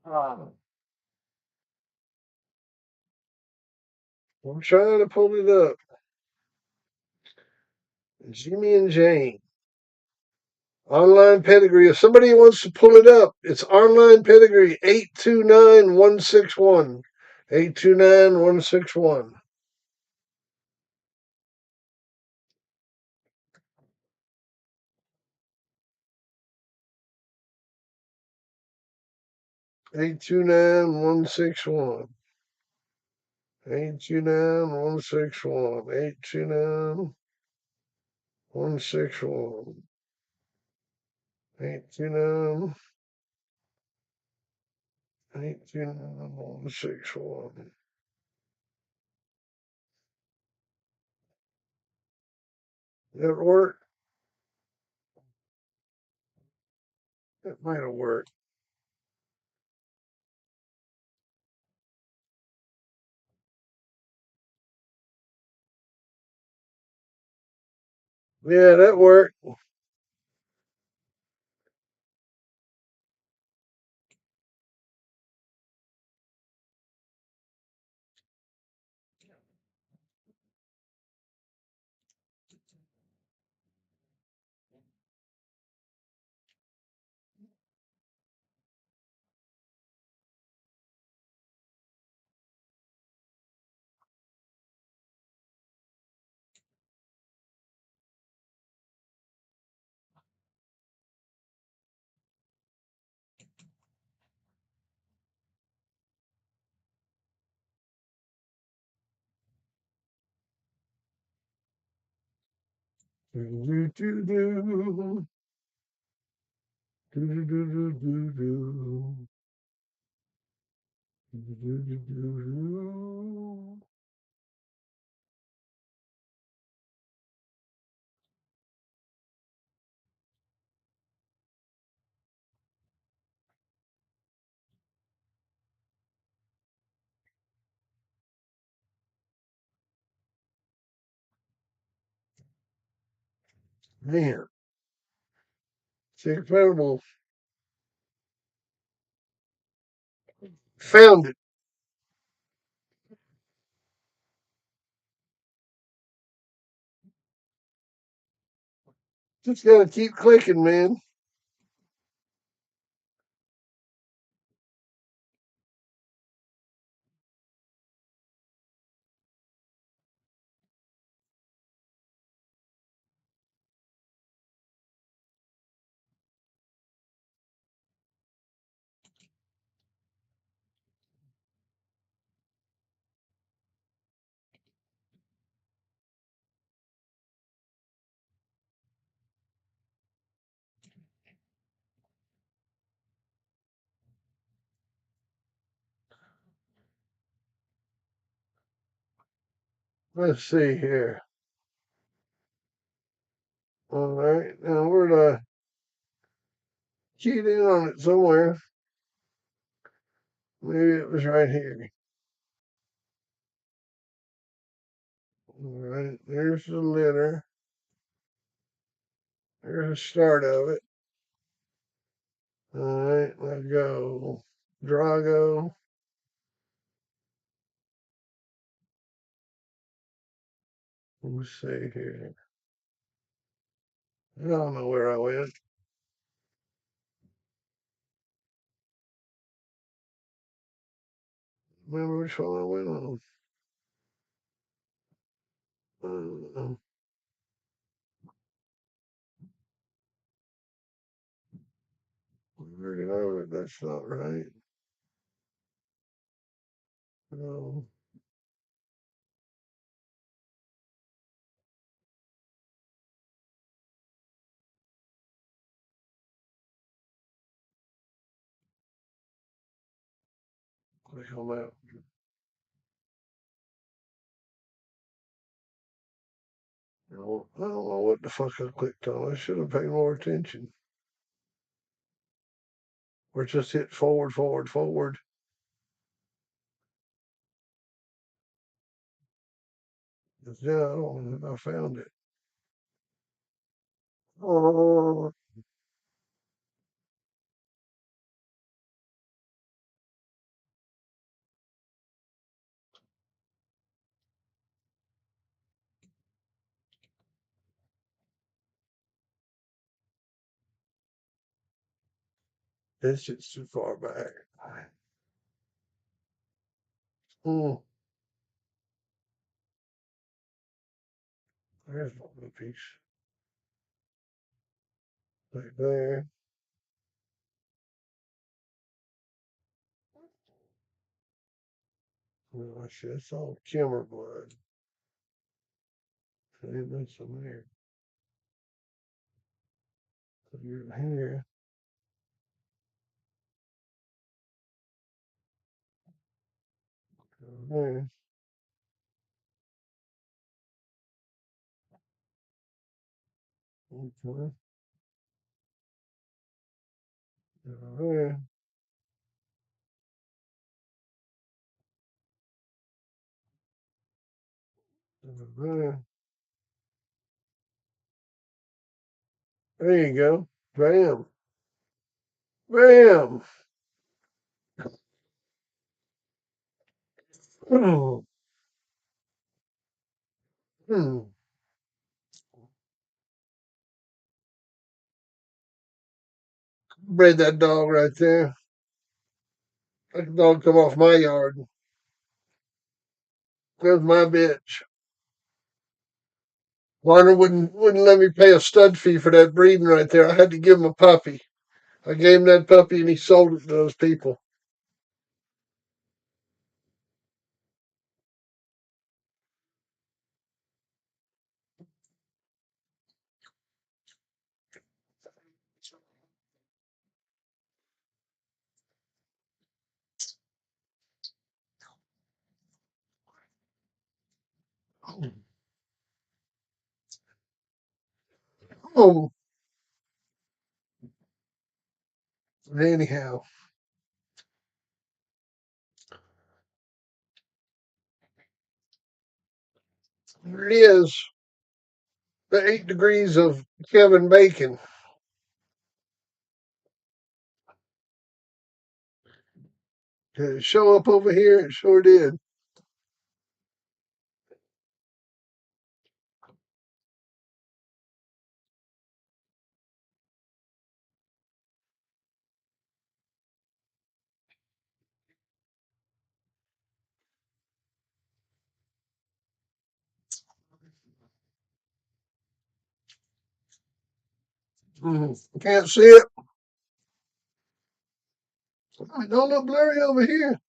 Ah. I'm trying to pull it up. Jimmy and Jane. Online pedigree. If somebody wants to pull it up, it's online pedigree 829-161. 829-161. 829-161. 829-161. 829-161. 829. 829-161. That work? That might have worked. Yeah, that worked. Do, do, do, do, do, do, do, do, do. Do, do, do, do, do. Man, it's incredible. Found it. Just gotta keep clicking, man. Let's see here. All right, now where did I keyed in on it somewhere? Maybe it was right here. All right, there's the litter. There's the start of it. All right, let's go. Drago. Let's see here. I don't know where I went. Remember which one I went on? Uh, where did I went? That's not right. No. Click on that. No, I don't know what the fuck I clicked on. I should have paid more attention. Or just hit forward, forward, forward. Yeah, I don't know if I found it. Oh, this shit's too far back. Hmm. There's one piece right there. Oh shit, it's all Kimmer blood. Ain't that some there? So you're here. There. Okay. There. There. There you go. Bam. Bam. Hmm. Hmm. Bred that dog right there. That dog come off my yard. That's my bitch. Warner wouldn't let me pay a stud fee for that breeding right there. I had to give him a puppy. I gave him that puppy and he sold it to those people. Oh, anyhow, there it is. The 8 degrees of Kevin Bacon. Did it show up over here? It sure did. Can't see it. It don't look blurry over here.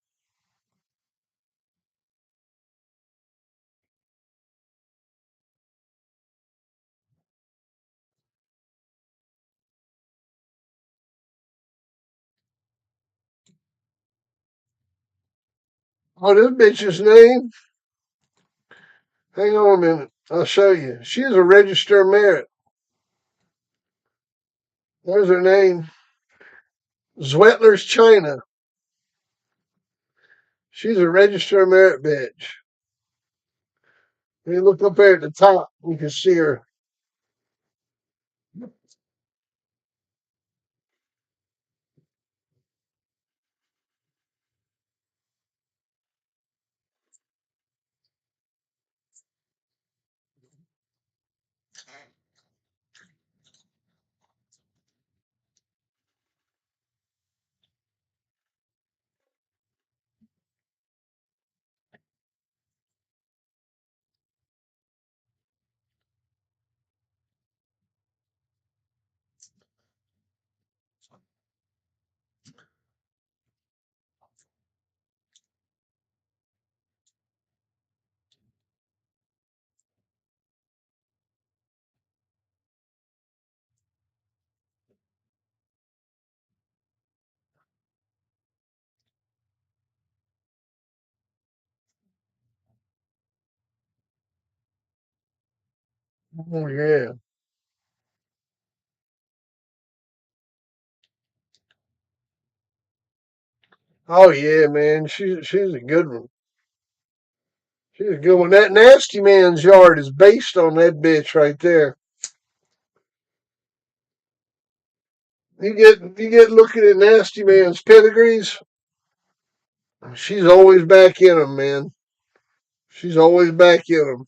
Oh, this bitch's name. Hang on a minute. I'll show you. She's a register of merit. There's her name. Zwetler's China. She's a register of merit bitch. You look up there at the top, you can see her. Oh yeah. Oh yeah, man. She's a good one. She's a good one. That nasty man's yard is based on that bitch right there. You get looking at nasty man's pedigrees. She's always back in them, man. She's always back in them.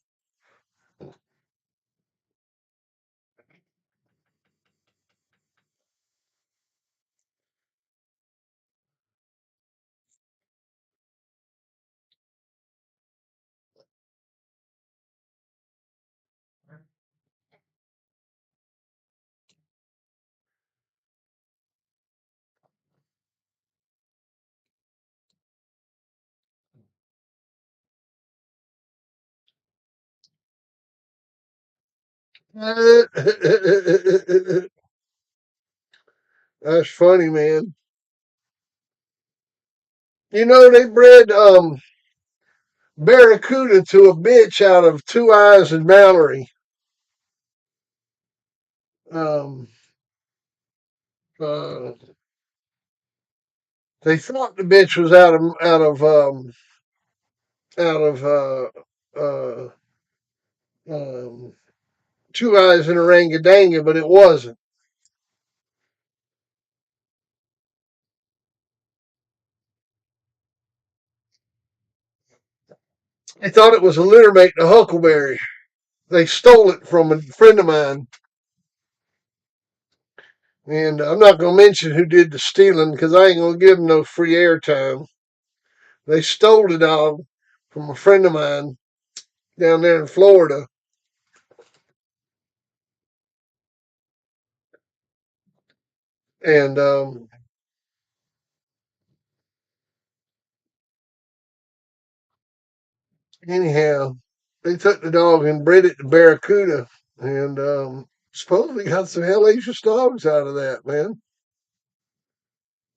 That's funny, man. You know they bred Barracuda to a bitch out of Two Eyes and Mallory. Um, uh, they thought the bitch was out of uh, um, Two Eyes and Orangutanga, but it wasn't. They thought it was a littermate to Huckleberry. They stole it from a friend of mine, and I'm not going to mention who did the stealing because I ain't going to give them no free airtime. They stole the dog from a friend of mine down there in Florida, and anyhow, they took the dog and bred it to Barracuda, and supposedly got some hellacious dogs out of that, man.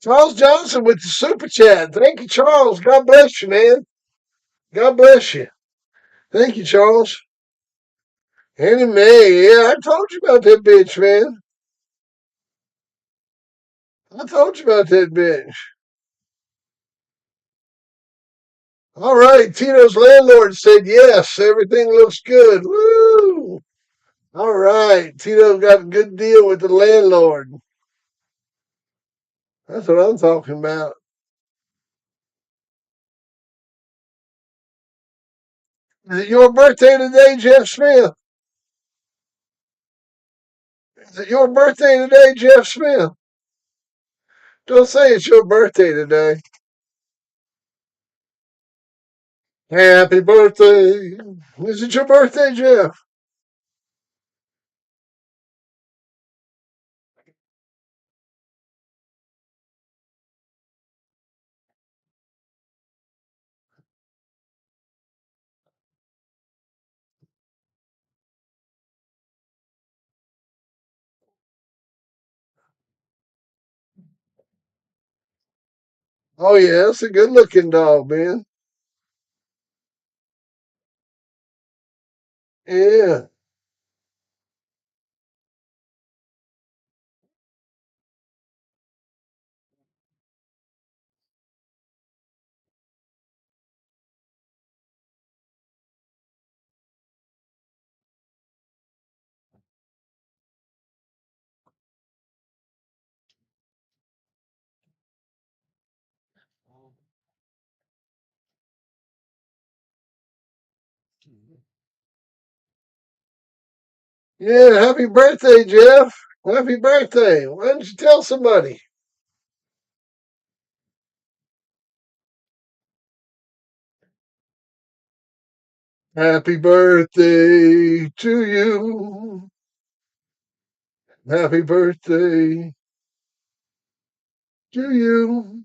Charles Johnson with the super chat. Thank you, Charles. God bless you, man. God bless you. Thank you, Charles. Annie Mae, yeah, I told you about that bitch, man. I told you about that bitch. All right, Tito's landlord said yes. Everything looks good. Woo! All right, Tito got a good deal with the landlord. That's what I'm talking about. Is it your birthday today, Jeff Smith? Is it your birthday today, Jeff Smith? Don't say it's your birthday today. Happy birthday. Is it your birthday, Jeff? Oh, yeah, it's a good looking dog, man. Yeah. Yeah. Happy birthday, Jeff. Happy birthday. Why don't you tell somebody? Happy birthday to you. Happy birthday to you.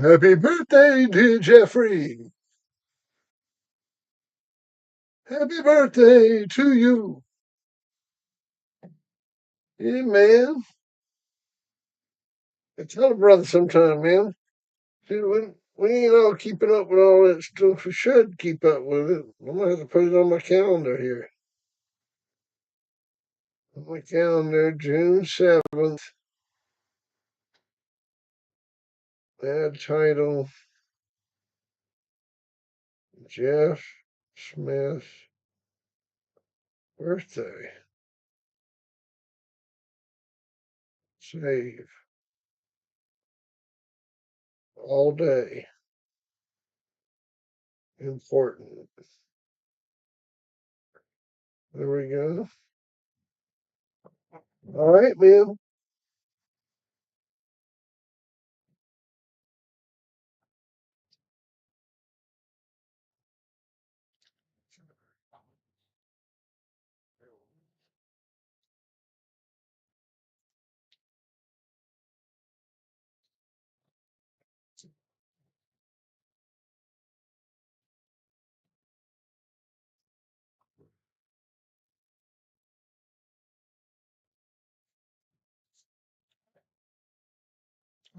Happy birthday, dear Jeffrey. Happy birthday to you. Yeah, man. Tell a brother sometime, man. See, we ain't all keeping up with all that stuff. We should keep up with it. I'm gonna have to put it on my calendar here. On my calendar, June 7th. Add title Jeff Smith birthday. Save all day. Important. There we go. All right, man.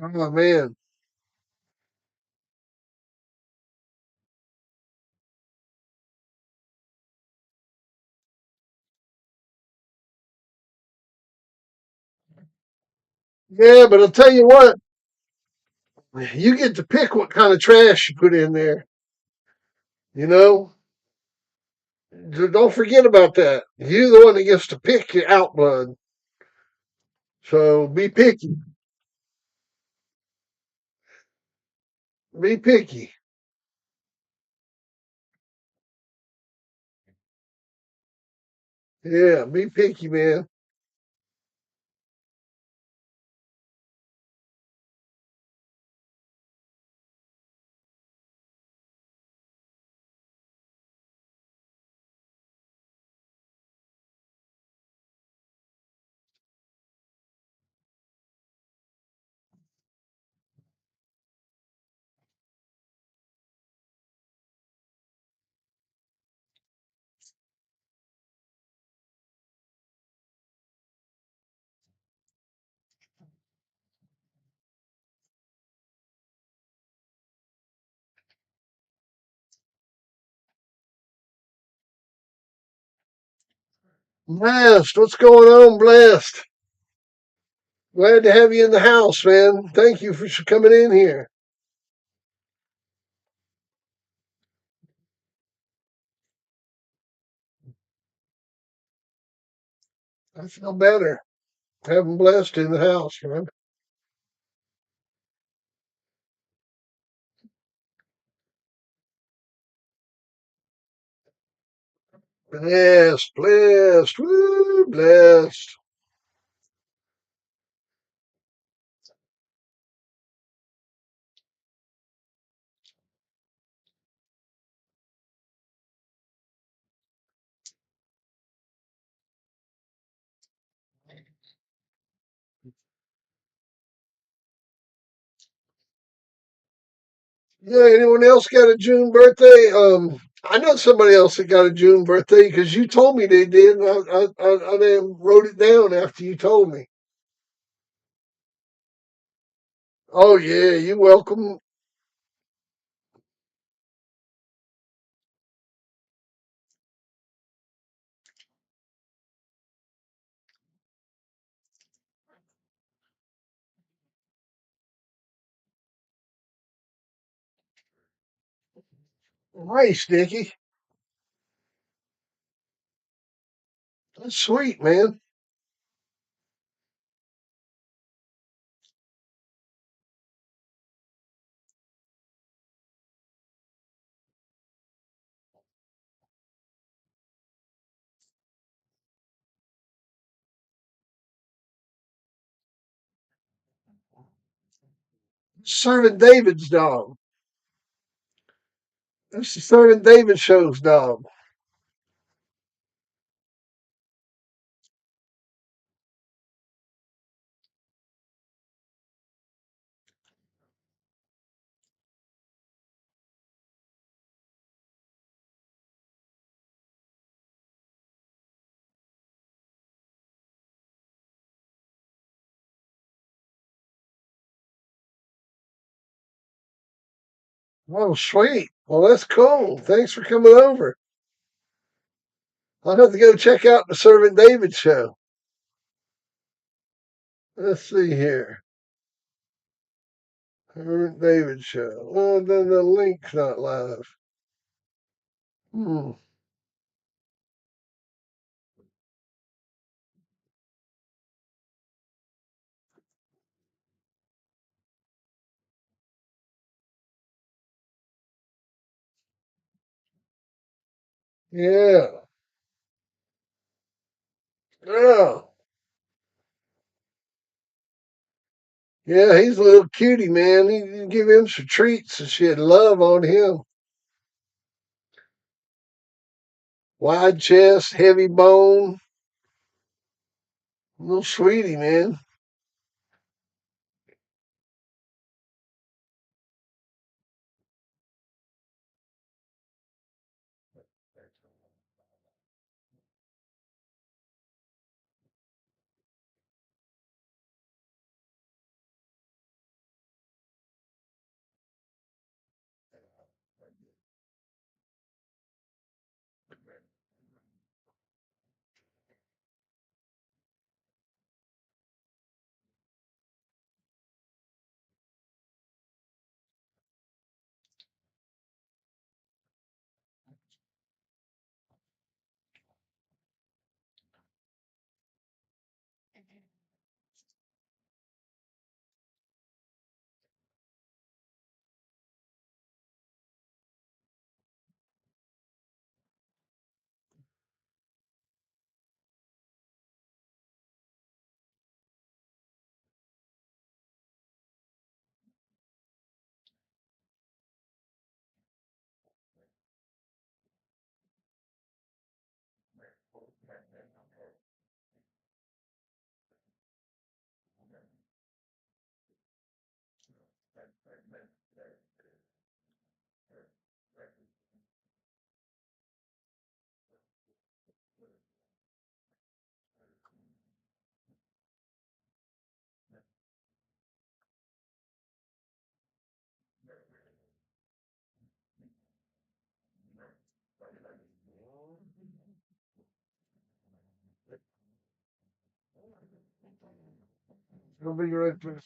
Oh man. Yeah, but I'll tell you what, you get to pick what kind of trash you put in there. You know, don't forget about that. You're the one that gets to pick your out blood. So be picky. Be picky. Yeah, be picky, man. Blessed, what's going on, Blessed? Glad to have you in the house, man. Thank you for coming in here. I feel better having Blessed in the house, man. Blessed, blessed, woo, blessed. Yeah, anyone else got a June birthday? I know somebody else that got a June birthday because you told me they did, and I then wrote it down after you told me. Oh yeah, you welcome. Nice, Dickie. That's sweet, man. Servant David's dog. That's the Servant David show's dog. Oh, sweet. Well, that's cool. Thanks for coming over. I'll have to go check out the Servant David show. Let's see here. Servant David show. Well, then the link's not live. Hmm. Yeah. Yeah. Yeah, he's a little cutie, man. You give him some treats and shit. Love on him. Wide chest, heavy bone. Little sweetie, man. He'll be right back.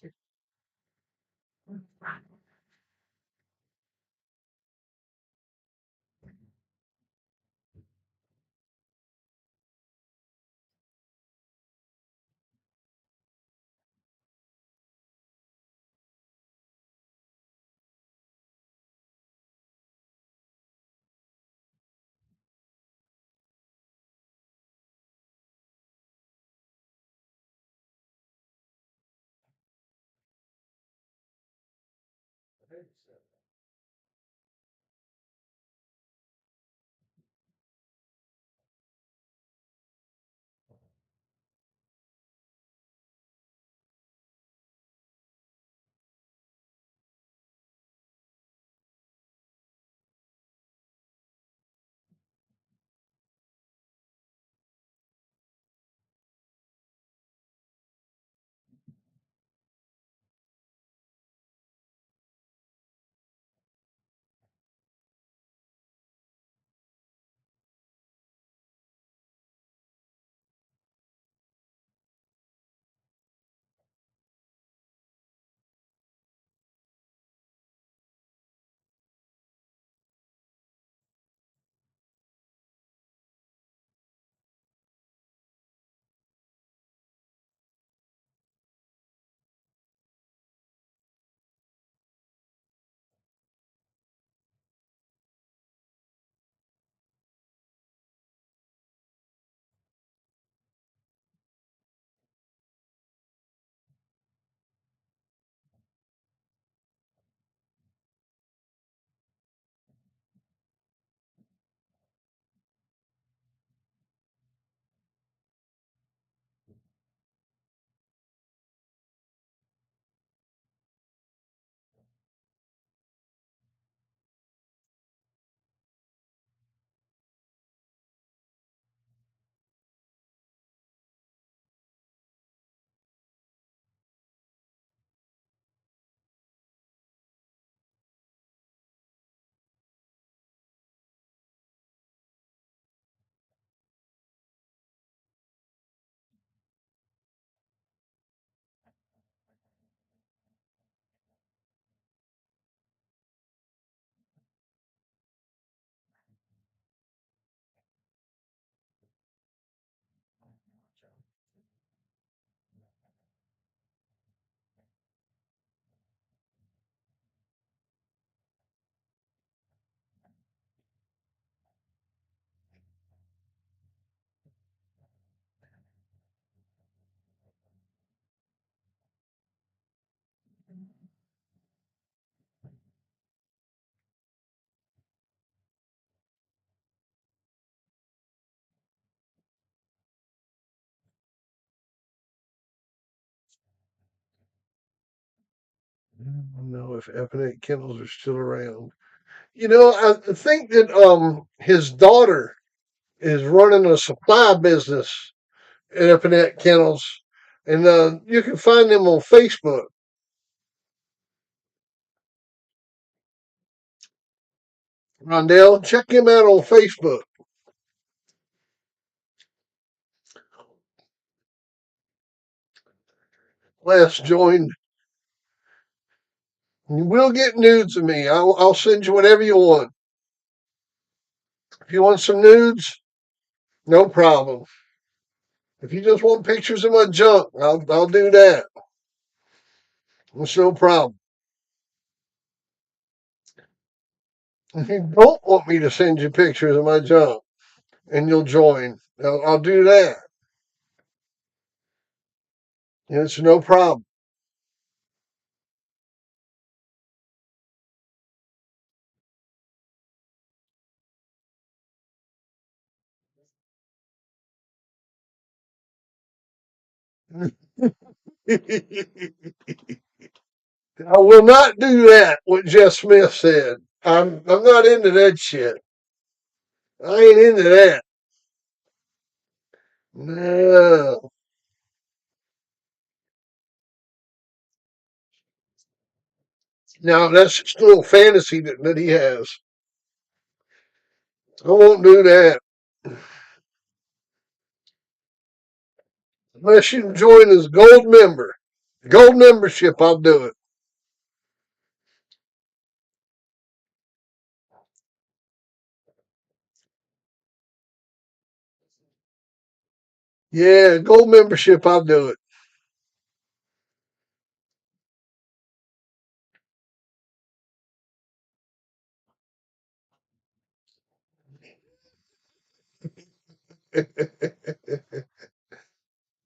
I don't know if Epinette kennels are still around. I think that his daughter is running a supply business at Epinette Kennels, and you can find them on Facebook. Rondell, check him out on Facebook. Les joined. You will get nudes of me. I'll send you whatever you want. If you want some nudes, no problem. If you just want pictures of my junk, I'll do that. It's no problem. If you don't want me to send you pictures of my junk and you'll join, I'll do that. It's no problem. I will not do that. What Jeff Smith said. I'm not into that shit. I ain't into that. No. Now that's just a little fantasy that he has. I won't do that unless you join as gold member. Gold membership, I'll do it. Yeah, gold membership, I'll do it.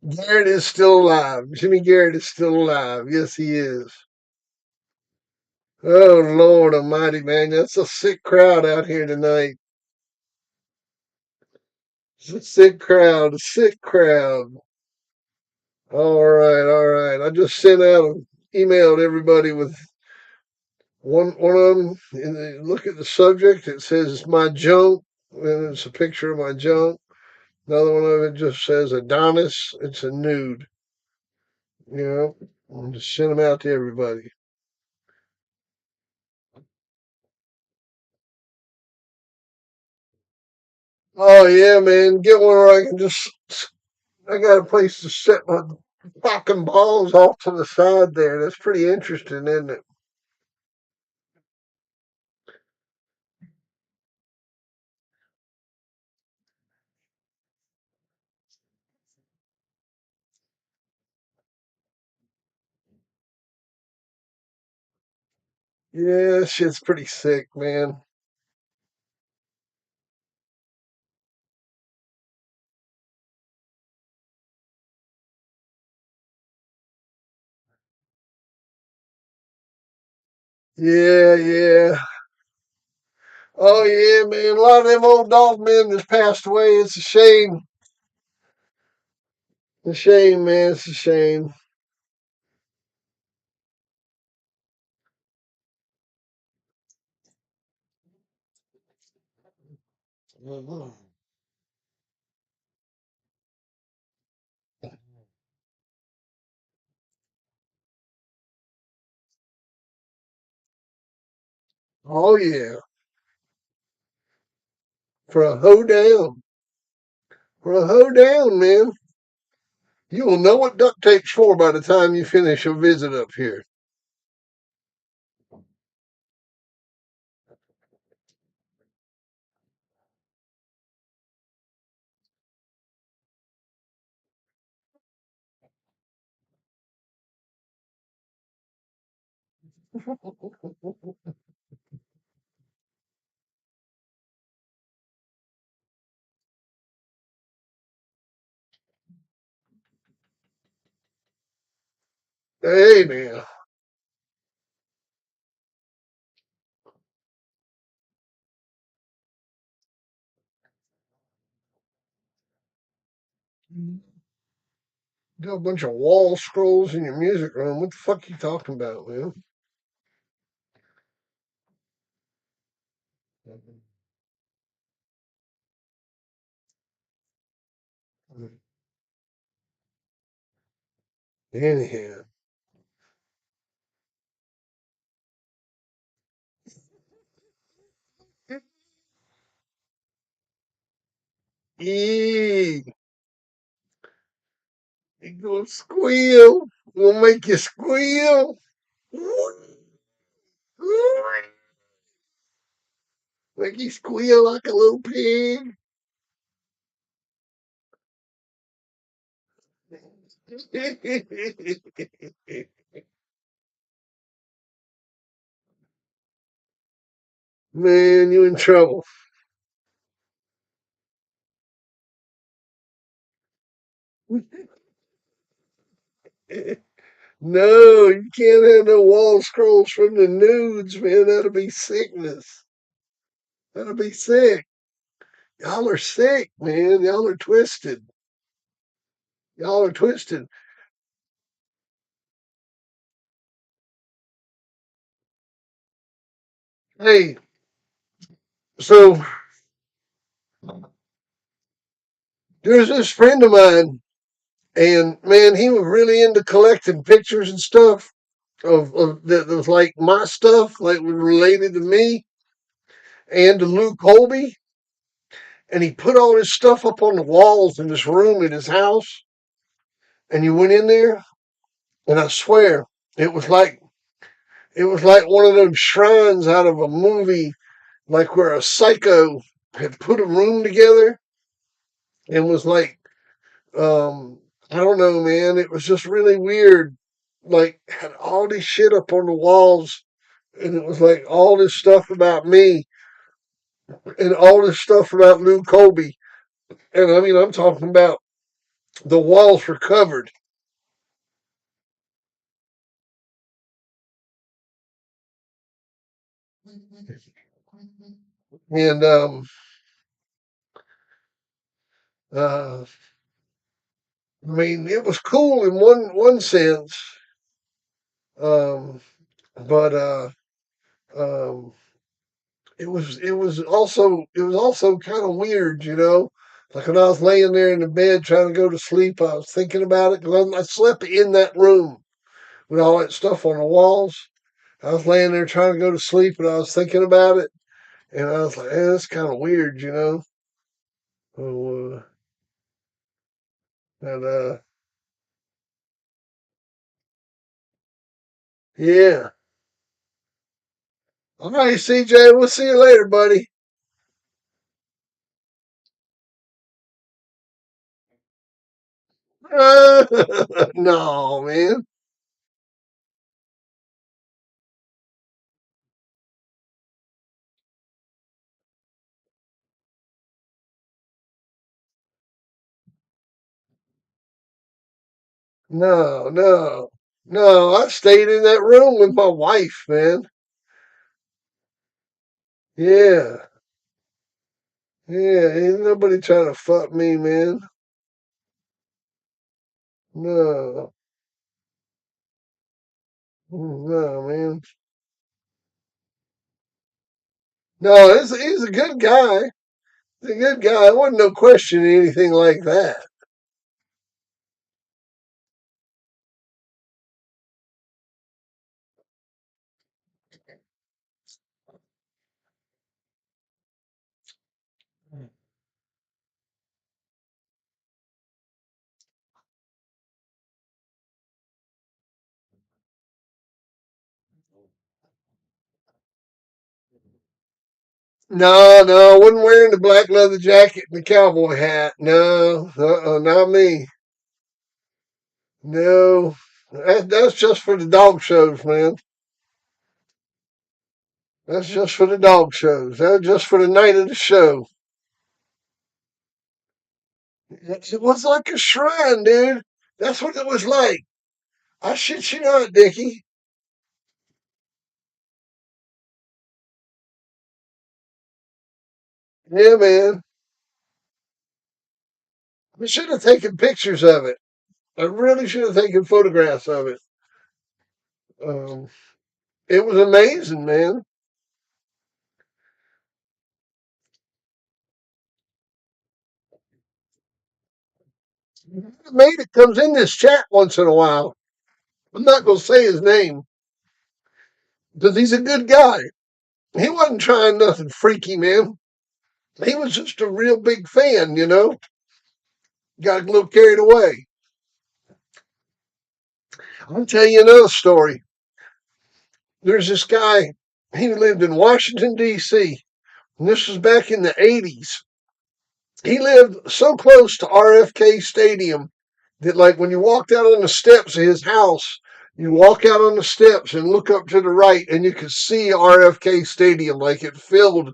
Garrett is still alive. Jimmy Garrett is still alive. Yes, he is. Oh Lord Almighty, man, that's a sick crowd out here tonight. It's a sick crowd, a sick crowd. All right. I just sent out an email to everybody with one of them. Look at the subject. It says my junk, and it's a picture of my junk. Another one of it just says Adonis. It's a nude. And just send them out to everybody. Oh yeah, man, get one where I can just. I got a place to set my fucking balls off to the side there. That's pretty interesting, isn't it? Yeah, shit's pretty sick, man. Yeah. Oh yeah, man. A lot of them old dog men that's passed away. It's a shame. It's a shame, man. It's a shame. Mhm. Oh yeah. For a hoedown. For a hoedown, man. You will know what duct tape's for by the time you finish your visit up here. Hey man. Got a bunch of wall scrolls in your music room. What the fuck you talking about, man? Anyhow, yee, you gonna squeal. Gonna make you squeal. Make you squeal like a little pig. Man, you in trouble. No, you can't have no wall scrolls from the nudes, man. That'll be sickness. That'll be sick. Y'all are sick, man. Y'all are twisted. Y'all are twisted. Hey, so there's this friend of mine, and man, he was really into collecting pictures and stuff of that was like my stuff, like was related to me and to Luke Colby. And he put all his stuff up on the walls in his room in his house. And you went in there, and I swear it was like it was like one of those shrines out of a movie, like where a psycho had put a room together and was like, I don't know, man. It was just really weird. Like had all this shit up on the walls, and it was like all this stuff about me and all this stuff about Lou Colby. And I mean, I'm talking about the walls were covered. And uh, I mean, it was cool in one sense, um, but um, it was also kind of weird, you know. Like when I was laying there in the bed trying to go to sleep, I was thinking about it because I slept in that room with all that stuff on the walls. I was laying there trying to go to sleep, and I was thinking about it, and I was like, that's kind of weird, you know. So, and yeah. All right, CJ, we'll see you later, buddy. No, man. No, no, no. I stayed in that room with my wife, man. Yeah, yeah. Ain't nobody trying to fuck me, man. No, no, man. No, he's a good guy. He's a good guy. I wasn't no question anything like that. No, no, I wasn't wearing the black leather jacket and the cowboy hat. No, not me. No, that's just for the dog shows, man. That's just for the dog shows. That's just for the night of the show. It was like a shrine, dude. That's what it was like. I shit you not, Dickie. Yeah, man. I should have taken pictures of it. I really should have taken photographs of it. Um, it was amazing, man. The mate that comes in this chat once in a while. I'm not gonna say his name because he's a good guy. He wasn't trying nothing freaky, man. He was just a real big fan, you know. Got a little carried away. I'll tell you another story. There's this guy. He lived in Washington D.C. And this was back in the '80s. He lived so close to RFK Stadium that, like, when you walked out on the steps of his house, you walk out on the steps and look up to the right, and you could see RFK Stadium, like it filled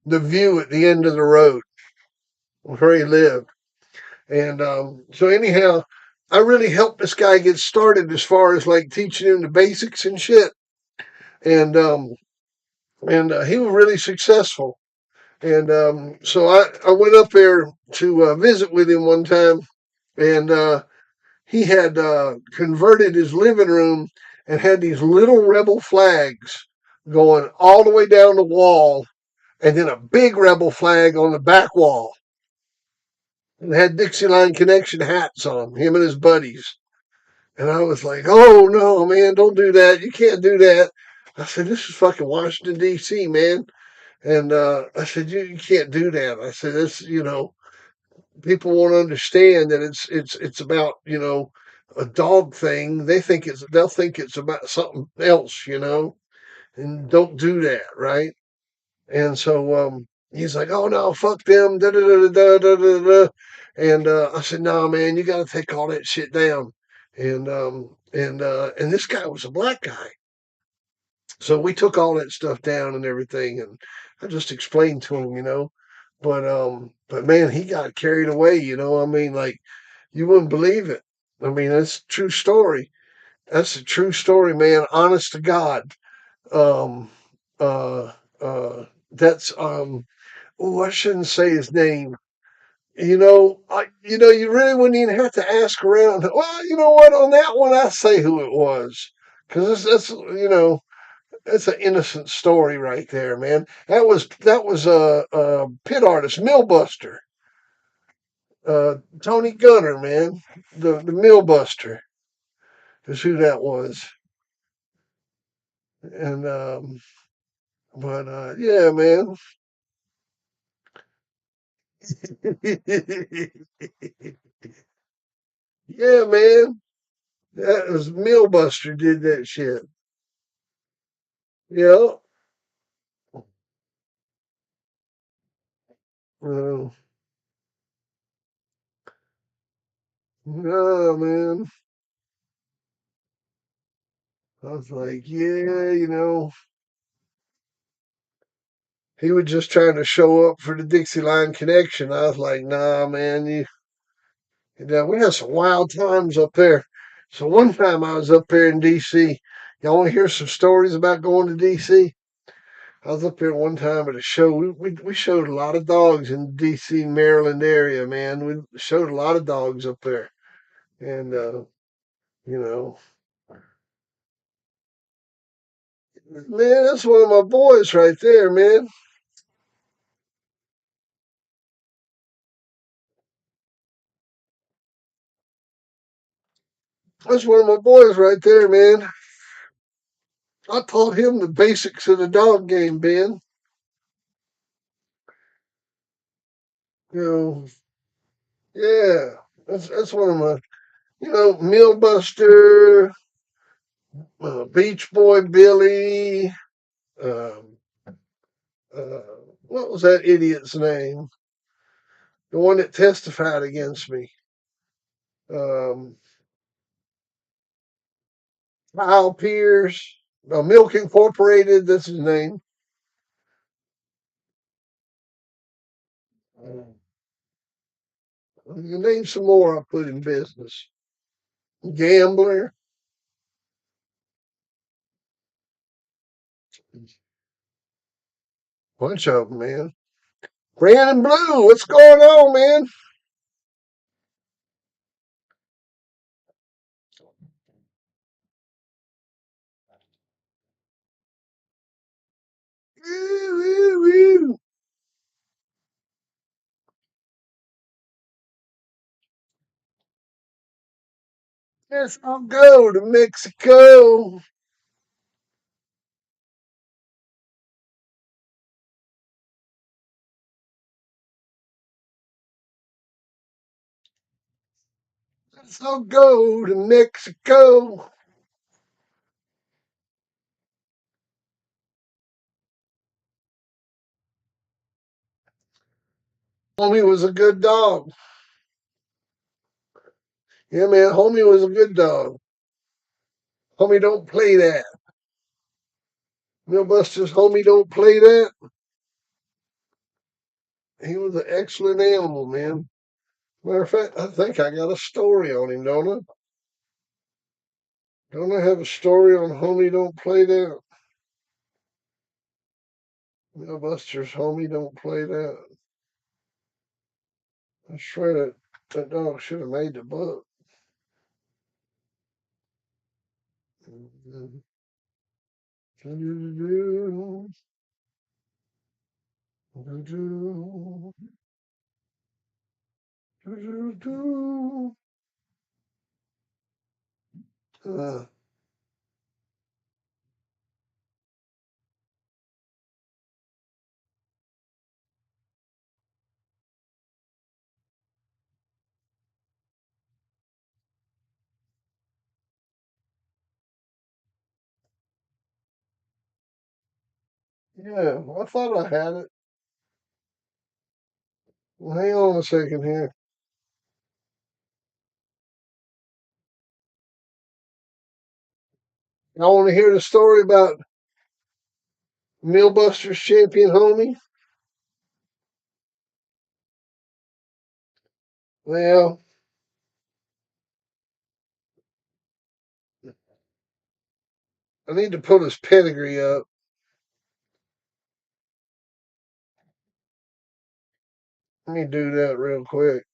the view at the end of the road where he lived. And so, anyhow, I really helped this guy get started as far as like teaching him the basics and shit. And he was really successful. And so I went up there to visit with him one time, and he had converted his living room and had these little rebel flags going all the way down the wall, and then a big rebel flag on the back wall. And had Dixieline Connection hats on, him and his buddies. And I was like, oh no, man, don't do that. You can't do that. I said, this is fucking Washington, D.C., man. And I said, you can't do that. I said, this, people won't understand that it's about, a dog thing. They'll think it's about something else, and don't do that, right? And so he's like, oh no, fuck them, da da da da da da da. And I said, no, man, you got to take all that shit down. And this guy was a black guy, so we took all that stuff down and everything, and I just explained to him, but man, he got carried away, I mean, like you wouldn't believe it. I mean, that's a true story. That's a true story, man. Honest to God. Um, uh, that's oh, I shouldn't say his name. You really wouldn't even have to ask around. Well, you know what? On that one, I say who it was, because that's an innocent story right there, man. That was a pit artist, Millbuster, Tony Gunner, man. The Millbuster is who that was, and but yeah, man. Yeah, man. That was Millbuster did that shit. Yeah. Uh, no, man. I was like, yeah, he was just trying to show up for the Dixieline connection. I was like, nah, man, we had some wild times up there. So one time I was up there in DC. Y'all want to hear some stories about going to DC? I was up there one time at a show. We showed a lot of dogs in the DC, Maryland area, man. We showed a lot of dogs up there. And, you know, man, that's one of my boys right there, man. That's one of my boys right there, man. I taught him the basics of the dog game, Ben. You know, yeah, that's one of my, Millbuster, Beach Boy Billy. Um, uh, what was that idiot's name? The one that testified against me. Um, Kyle Pierce, Milk Incorporated. That's his name. You name some more I put in business. Gambler, bunch of them, man. Brandon Blue, what's going on, man? Woo, woo, woo. Let's all go to Mexico. Let's all go to Mexico. Homie was a good dog. Yeah, man, Homie was a good dog. Homie don't play that. Millbuster's Homie don't play that. He was an excellent animal, man. Matter of fact, I think I got a story on him, don't I? Don't I have a story on Homie don't play that? Millbuster's Homie don't play that. I swear that dog should have made the book. Uh, yeah, I thought I had it. Well, hang on a second here. I want to hear the story about Millbuster's champion homie. Well, I need to put his pedigree up. Let me do that real quick.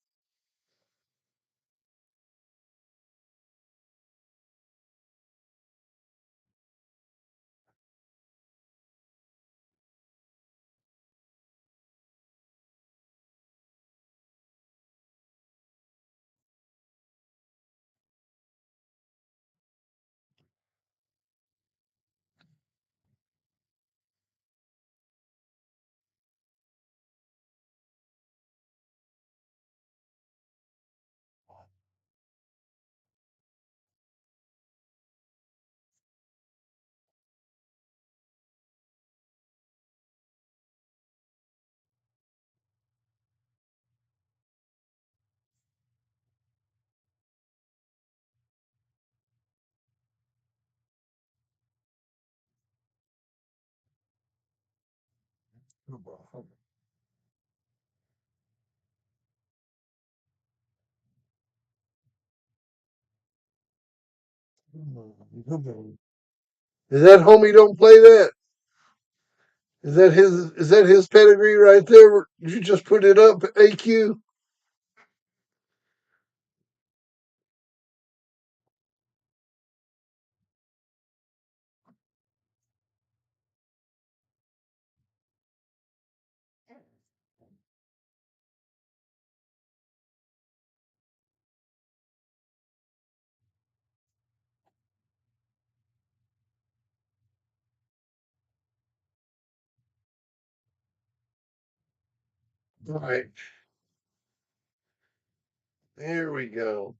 Is that homie don't play that? Is that his pedigree right there? Did you just put it up, AQ? All right, here we go.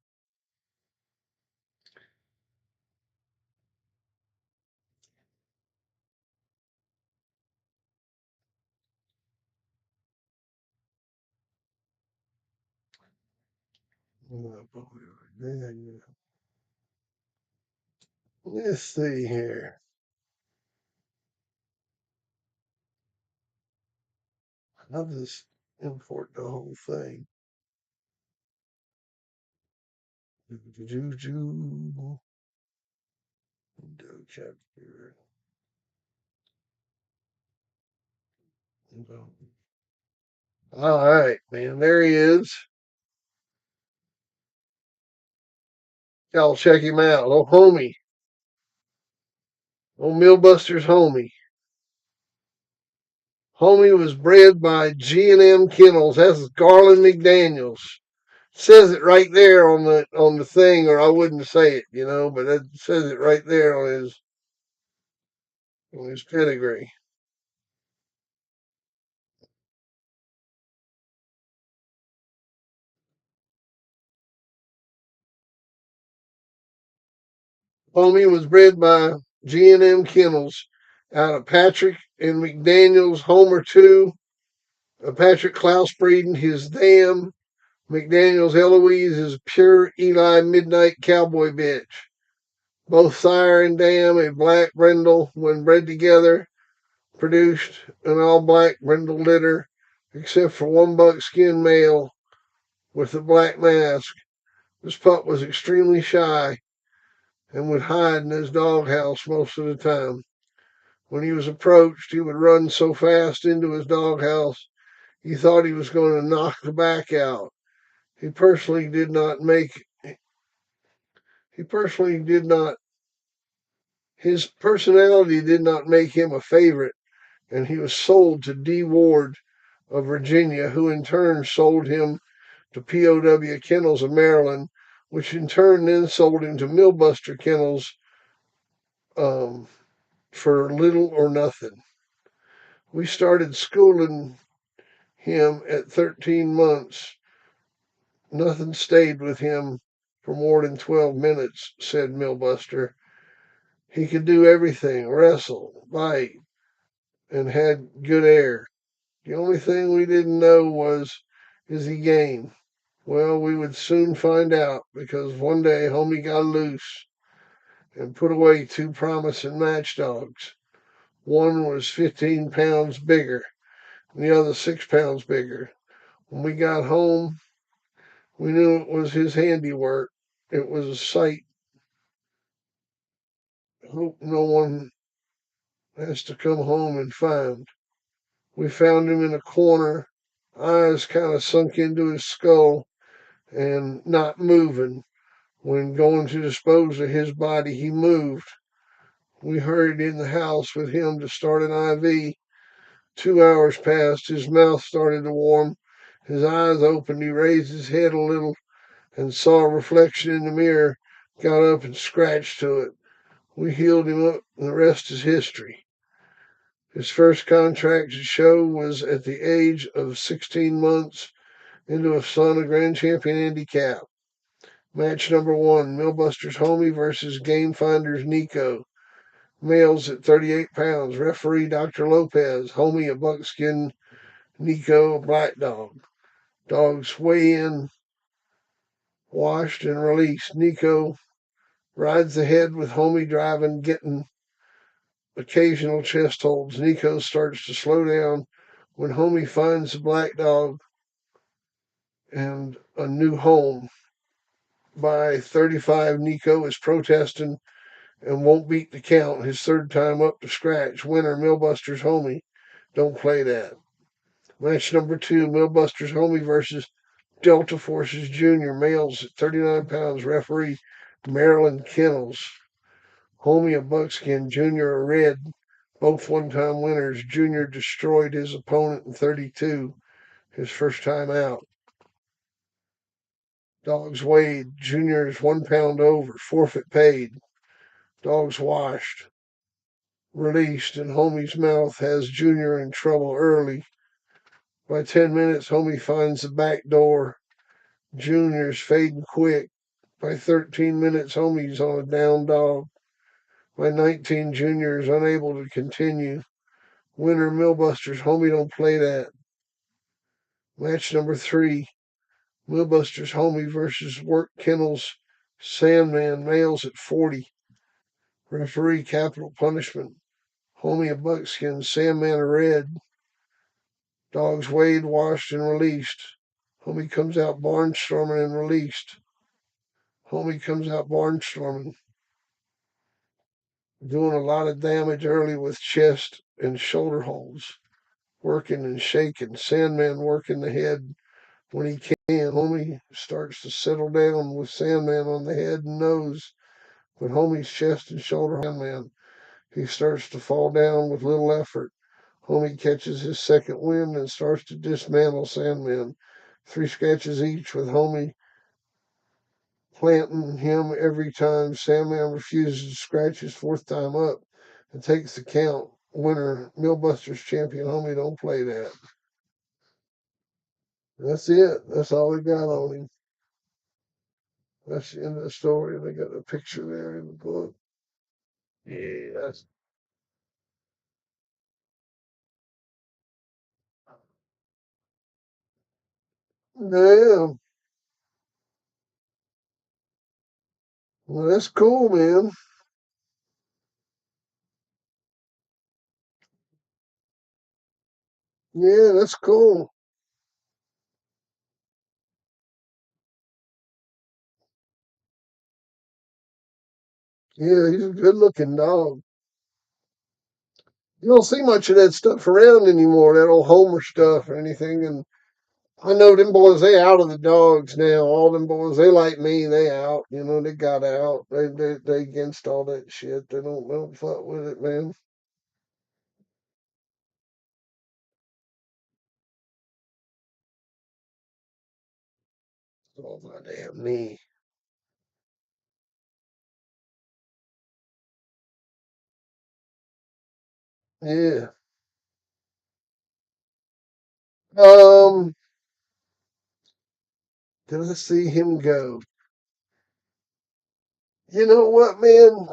Let's see here. I'll just import the whole thing. Juju. Chapter. All right, man. There he is. Y'all check him out. Oh, homie. Oh, Millbuster's homie. Homie was bred by G&M Kennels. That's Garland McDaniels. says it right there on the thing, or I wouldn't say it, but it says it right there on his pedigree. Homie was bred by G&M Kennels out of Patrick and McDaniel's Homer 2, Patrick Klaus breeding his dam. McDaniel's Eloise is pure Eli Midnight Cowboy bitch. Both sire and dam a black brindle when bred together, produced an all black brindle litter, except for one buckskin male with a black mask. This pup was extremely shy and would hide in his doghouse most of the time. When he was approached, he would run so fast into his doghouse he thought he was going to knock the back out. He personally did not make he personally did not his personality did not make him a favorite, and he was sold to D. Ward of Virginia, who in turn sold him to POW Kennels of Maryland, which in turn then sold him to Millbuster Kennels um, for little or nothing. We started schooling him at 13 months. Nothing stayed with him for more than 12 minutes, said Millbuster. He could do everything, wrestle, bite, and had good air. The only thing we didn't know was, is he game? Well, we would soon find out, because one day homie got loose and put away two promising match dogs. One was 15 pounds bigger, and the other 6 pounds bigger. When we got home, we knew it was his handiwork. It was a sight. Hope no one has to come home and find. We found him in a corner, eyes kind of sunk into his skull and not moving. When going to dispose of his body, he moved. We hurried in the house with him to start an IV. 2 hours passed. His mouth started to warm. His eyes opened. He raised his head a little and saw a reflection in the mirror. Got up and scratched to it. We healed him up, and the rest is history. His first contract to show was at the age of 16 months into a son of Grand Champion Handicap. Match number one, Millbuster's Homie versus Game Finder's Nico. Males at 38 pounds. Referee Dr. Lopez. Homie a buckskin. Nico a black dog. Dogs weigh in, washed, and released. Nico rides ahead with Homie driving, getting occasional chest holds. Nico starts to slow down when Homie finds the black dog and a new home. By 35, Nico is protesting and won't beat the count. His third time up to scratch. Winner, Millbuster's Homie. Don't play that. Match number two, Millbuster's Homie versus Delta Forces Junior. Males at 39 pounds. Referee, Maryland Kennels. Homie a buckskin, Junior a red. Both one-time winners. Junior destroyed his opponent in 32, his first time out. Dogs weighed. Junior is 1 pound over. Forfeit paid. Dogs washed. Released, and Homie's mouth has Junior in trouble early. By 10 minutes, Homie finds the back door. Junior's fading quick. By 13 minutes, Homie's on a down dog. By 19, Junior is unable to continue. Winner, Millbuster's Homie, don't play that. Match number three, Millbuster's Homie versus Work Kennels Sandman, males at 40. Referee, capital punishment. Homie a buckskin, Sandman a red. Dogs weighed, washed, and released. Homie comes out barnstorming and released. Homie comes out barnstorming, doing a lot of damage early with chest and shoulder holds, working and shaking. Sandman working the head when he can. Homie starts to settle down with Sandman on the head and nose. But Homie's chest and shoulder Sandman, he starts to fall down with little effort. Homie catches his second wind and starts to dismantle Sandman. 3 sketches each with Homie planting him every time Sandman refuses to scratch his fourth time up and takes the count. Winner, Millbuster's champion. Homie, don't play that. That's it. That's all they got on him. That's the end of the story. They got a picture there in the book. Yeah, that's yeah. Well, that's cool, man. Yeah, that's cool. Yeah, he's a good looking dog. You don't see much of that stuff around anymore, that old Homer stuff or anything. And I know them boys, they out of the dogs now. All them boys, they like me, they out. You know, they got out. They against all that shit. They don't fuck with it, man. Oh my damn knee. Yeah. Um, did I see him go? You know what, man?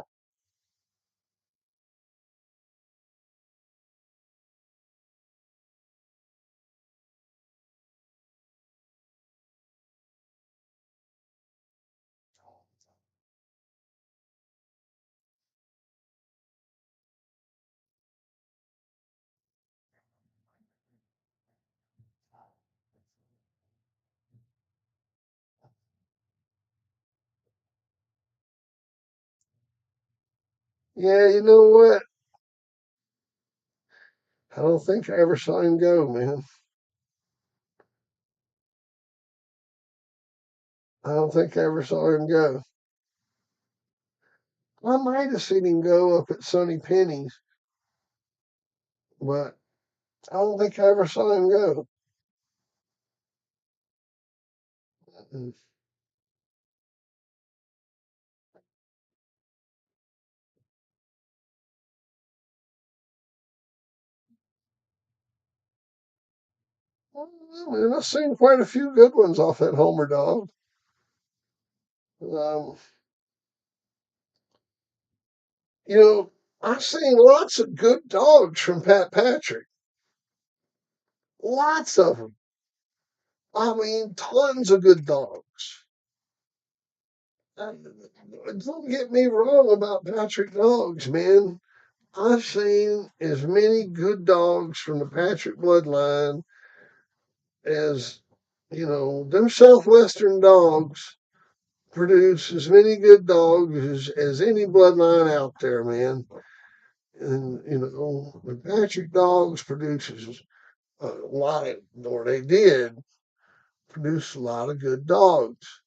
Yeah, you know what? I don't think I ever saw him go, man. I don't think I ever saw him go. I might have seen him go up at Sonny Penny's, but I don't think I ever saw him go. Mm. I mean, I've seen quite a few good ones off that Homer dog. Um, you know, I've seen lots of good dogs from Pat Patrick. Lots of them. I mean, tons of good dogs. Uh, Don't get me wrong about Patrick dogs, man. I've seen as many good dogs from the Patrick bloodline as, them Southwestern dogs produce as many good dogs as any bloodline out there, man. And, the Patrick dogs produces a lot of, or they did produce a lot of good dogs.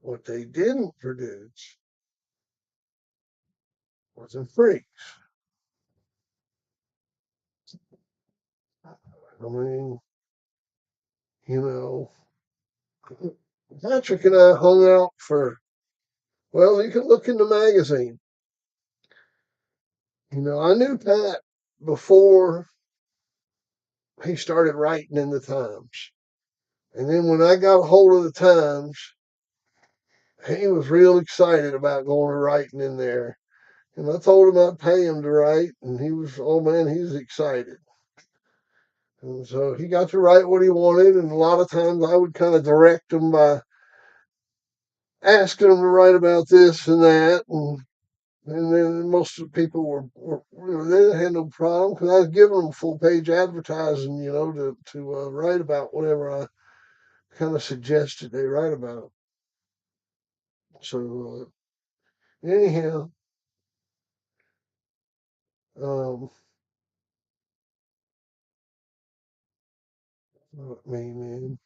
What they didn't produce was a freak. I mean, you know, Patrick and I hung out for, well, you can look in the magazine. I knew Pat before he started writing in the Times. And then when I got a hold of the Times, he was real excited about going to writing in there. And I told him I'd pay him to write, and he was, oh man, he was excited. And so he got to write what he wanted, and a lot of times I would kind of direct him by asking him to write about this and that, and then most of the people they had no problem because I was giving them full page advertising, to write about whatever I kind of suggested they write about. So anyhow, um, me man,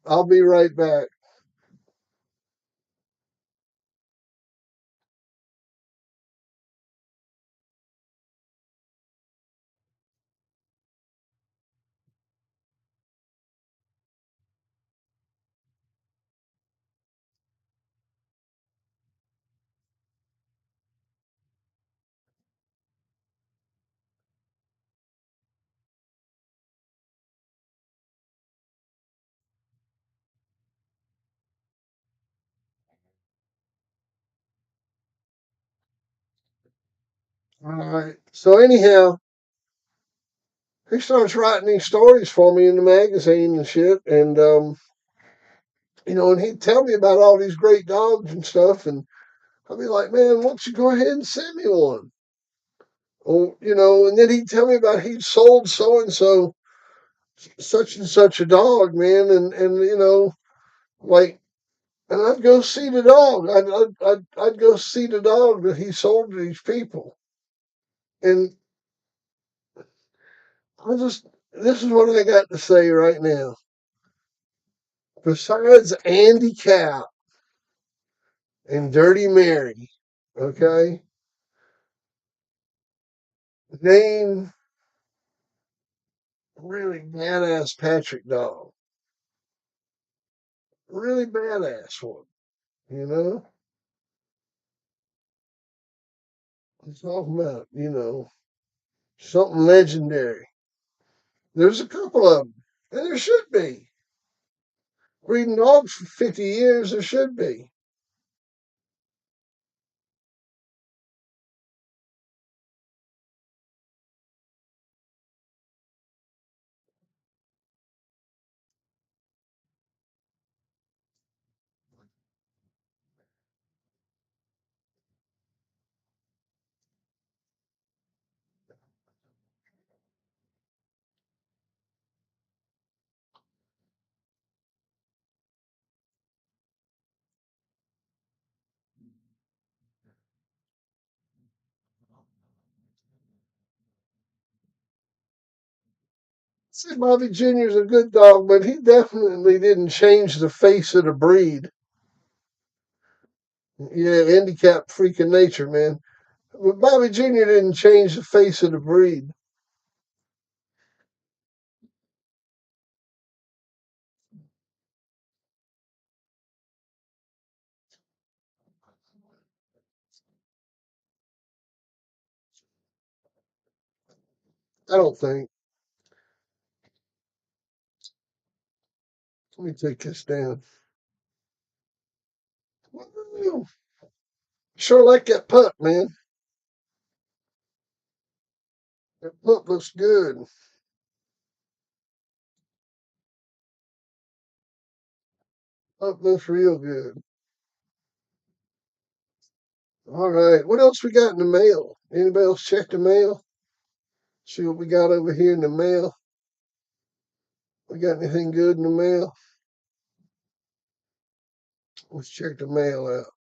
I'll be right back. All right. So anyhow, he starts writing these stories for me in the magazine and shit, and and he'd tell me about all these great dogs and stuff, and I'd be like, man, why don't you go ahead and send me one? Oh, and then he'd tell me about he'd sold so and so such and such a dog, man, and like, and I'd go see the dog. I'd go see the dog that he sold to these people, and this is what I got to say right now. Besides Andy Cap and Dirty Mary, okay, name really badass Patrick dog, really badass one. You know, I'm talking about something legendary. There's a couple of them, and there should be. Breeding dogs for 50 years, there should be. See, Bobby Jr.'s a good dog, but he definitely didn't change the face of the breed. Yeah, handicap freaking nature, man. But Bobby Jr. didn't change the face of the breed. I don't think. Let me take this down. Woo! Sure like that pup, man. That pup looks good. Pup looks real good. All right. What else we got in the mail? Anybody else check the mail? See what we got over here in the mail. We got anything good in the mail? Let's check the mail out.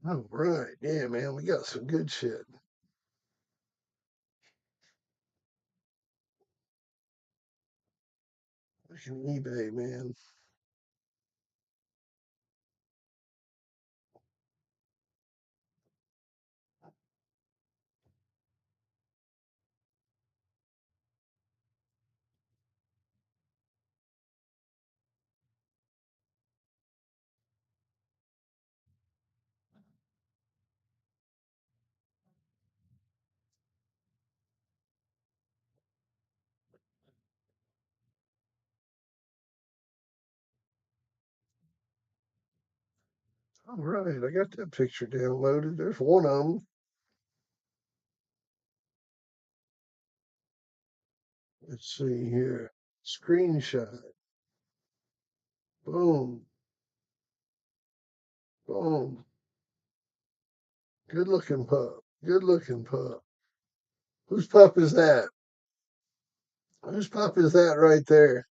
All right. Yeah, man. We got some good shit. Look at eBay, man. All right. I got that picture downloaded. There's one of them. Let's see here. Screenshot. Boom. Boom. Good looking pup. Good looking pup. Whose pup is that? Whose pup is that right there?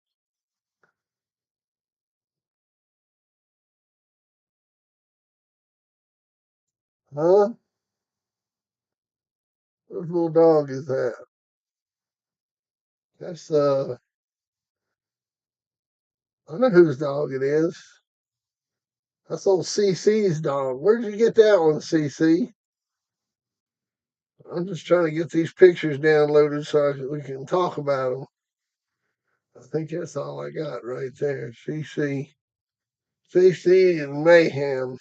Huh? Whose little dog is that? That's I know whose dog it is. That's old CC's dog. Where'd you get that one, CC? I'm just trying to get these pictures downloaded so we can talk about them. I think that's all I got right there. CC. CC and Mayhem.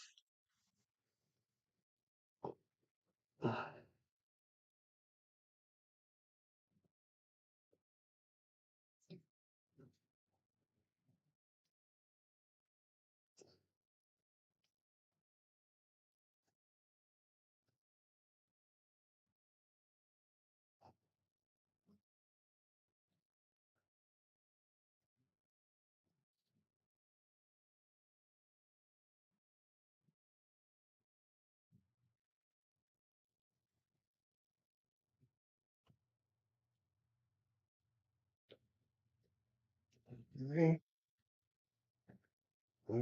I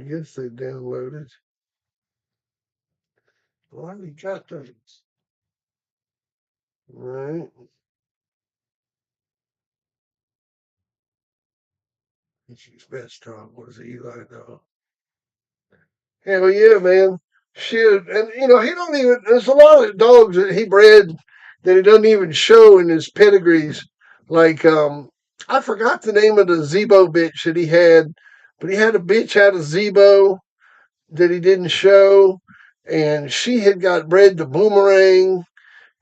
guess they downloaded. Well, we got those. Right. His best dog was Eli, though. Hell yeah, man. Shit. And, he don't even, there's a lot of dogs that he bred that he doesn't even show in his pedigrees. Like, I forgot the name of the Zebo bitch that he had, but he had a bitch out of Zebo that he didn't show. And she had got bred to Boomerang,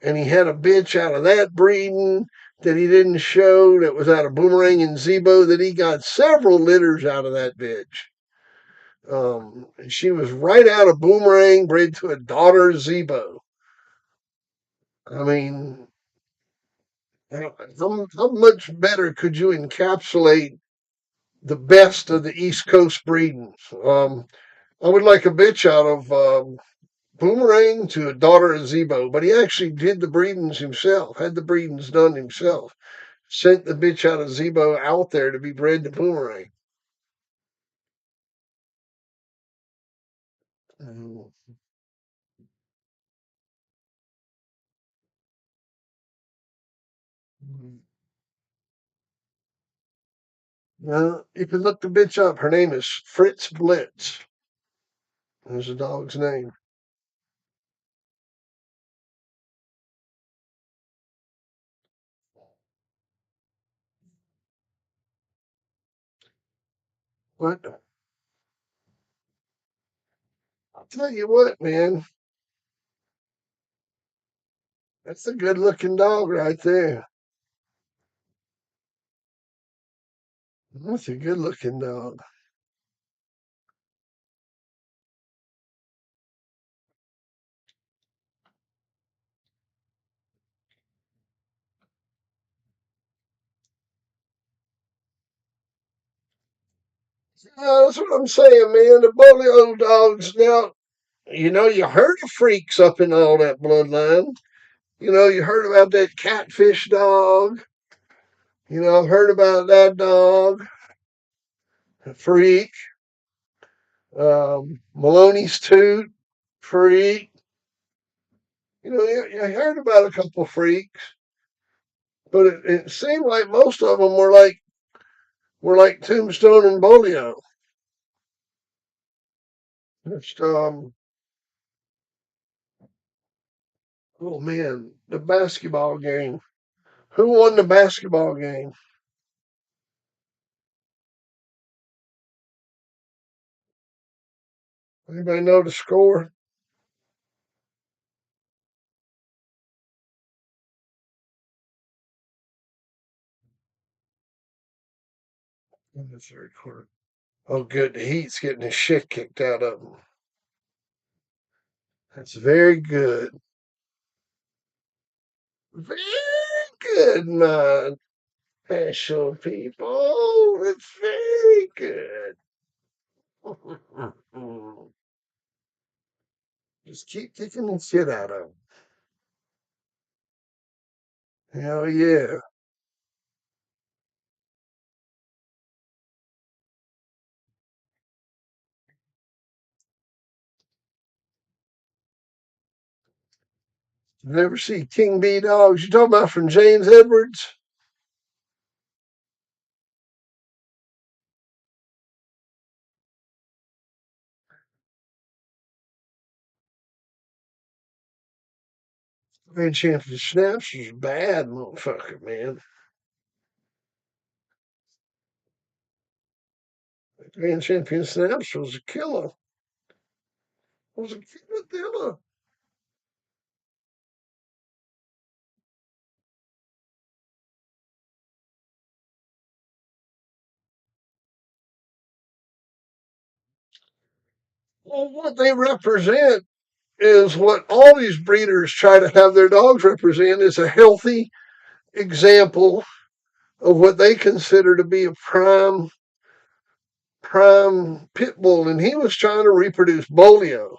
and he had a bitch out of that breeding that he didn't show that was out of Boomerang and Zebo that he got several litters out of that bitch. And she was right out of Boomerang, bred to a daughter Zebo. I mean, how much better could you encapsulate the best of the East Coast breedings? I would like a bitch out of Boomerang to a daughter of Zebo, but he actually did the breedings himself, had the breedings done himself. Sent the bitch out of Zebo out there to be bred to Boomerang. Mm. You can look the bitch up. Her name is Fritz Blitz. There's the dog's name. But I'll tell you what, man, that's a good looking dog right there. That's a good looking dog. That's what I'm saying, man. The Bolio dogs now, you heard of freaks up in all that bloodline. You heard about that catfish dog. I've heard about that dog, freak. Maloney's Toot, freak. You heard about a couple freaks, but it seemed like most of them were like Tombstone and Bolio. Just oh man, the basketball game. Who won the basketball game? Anybody know the score? In the third quarter. Oh, good. The Heat's getting the shit kicked out of them. That's very good. Very good, my special people. It's very good. Just keep kicking the shit out of them. Hell yeah. You never see King Bee dogs? You talking about from James Edwards? Grand Champion Snaps is bad, motherfucker, man. Grand Champion Snaps was a killer. Was a killer. Well, what they represent is what all these breeders try to have their dogs represent is a healthy example of what they consider to be a prime pit bull, and he was trying to reproduce Bolio.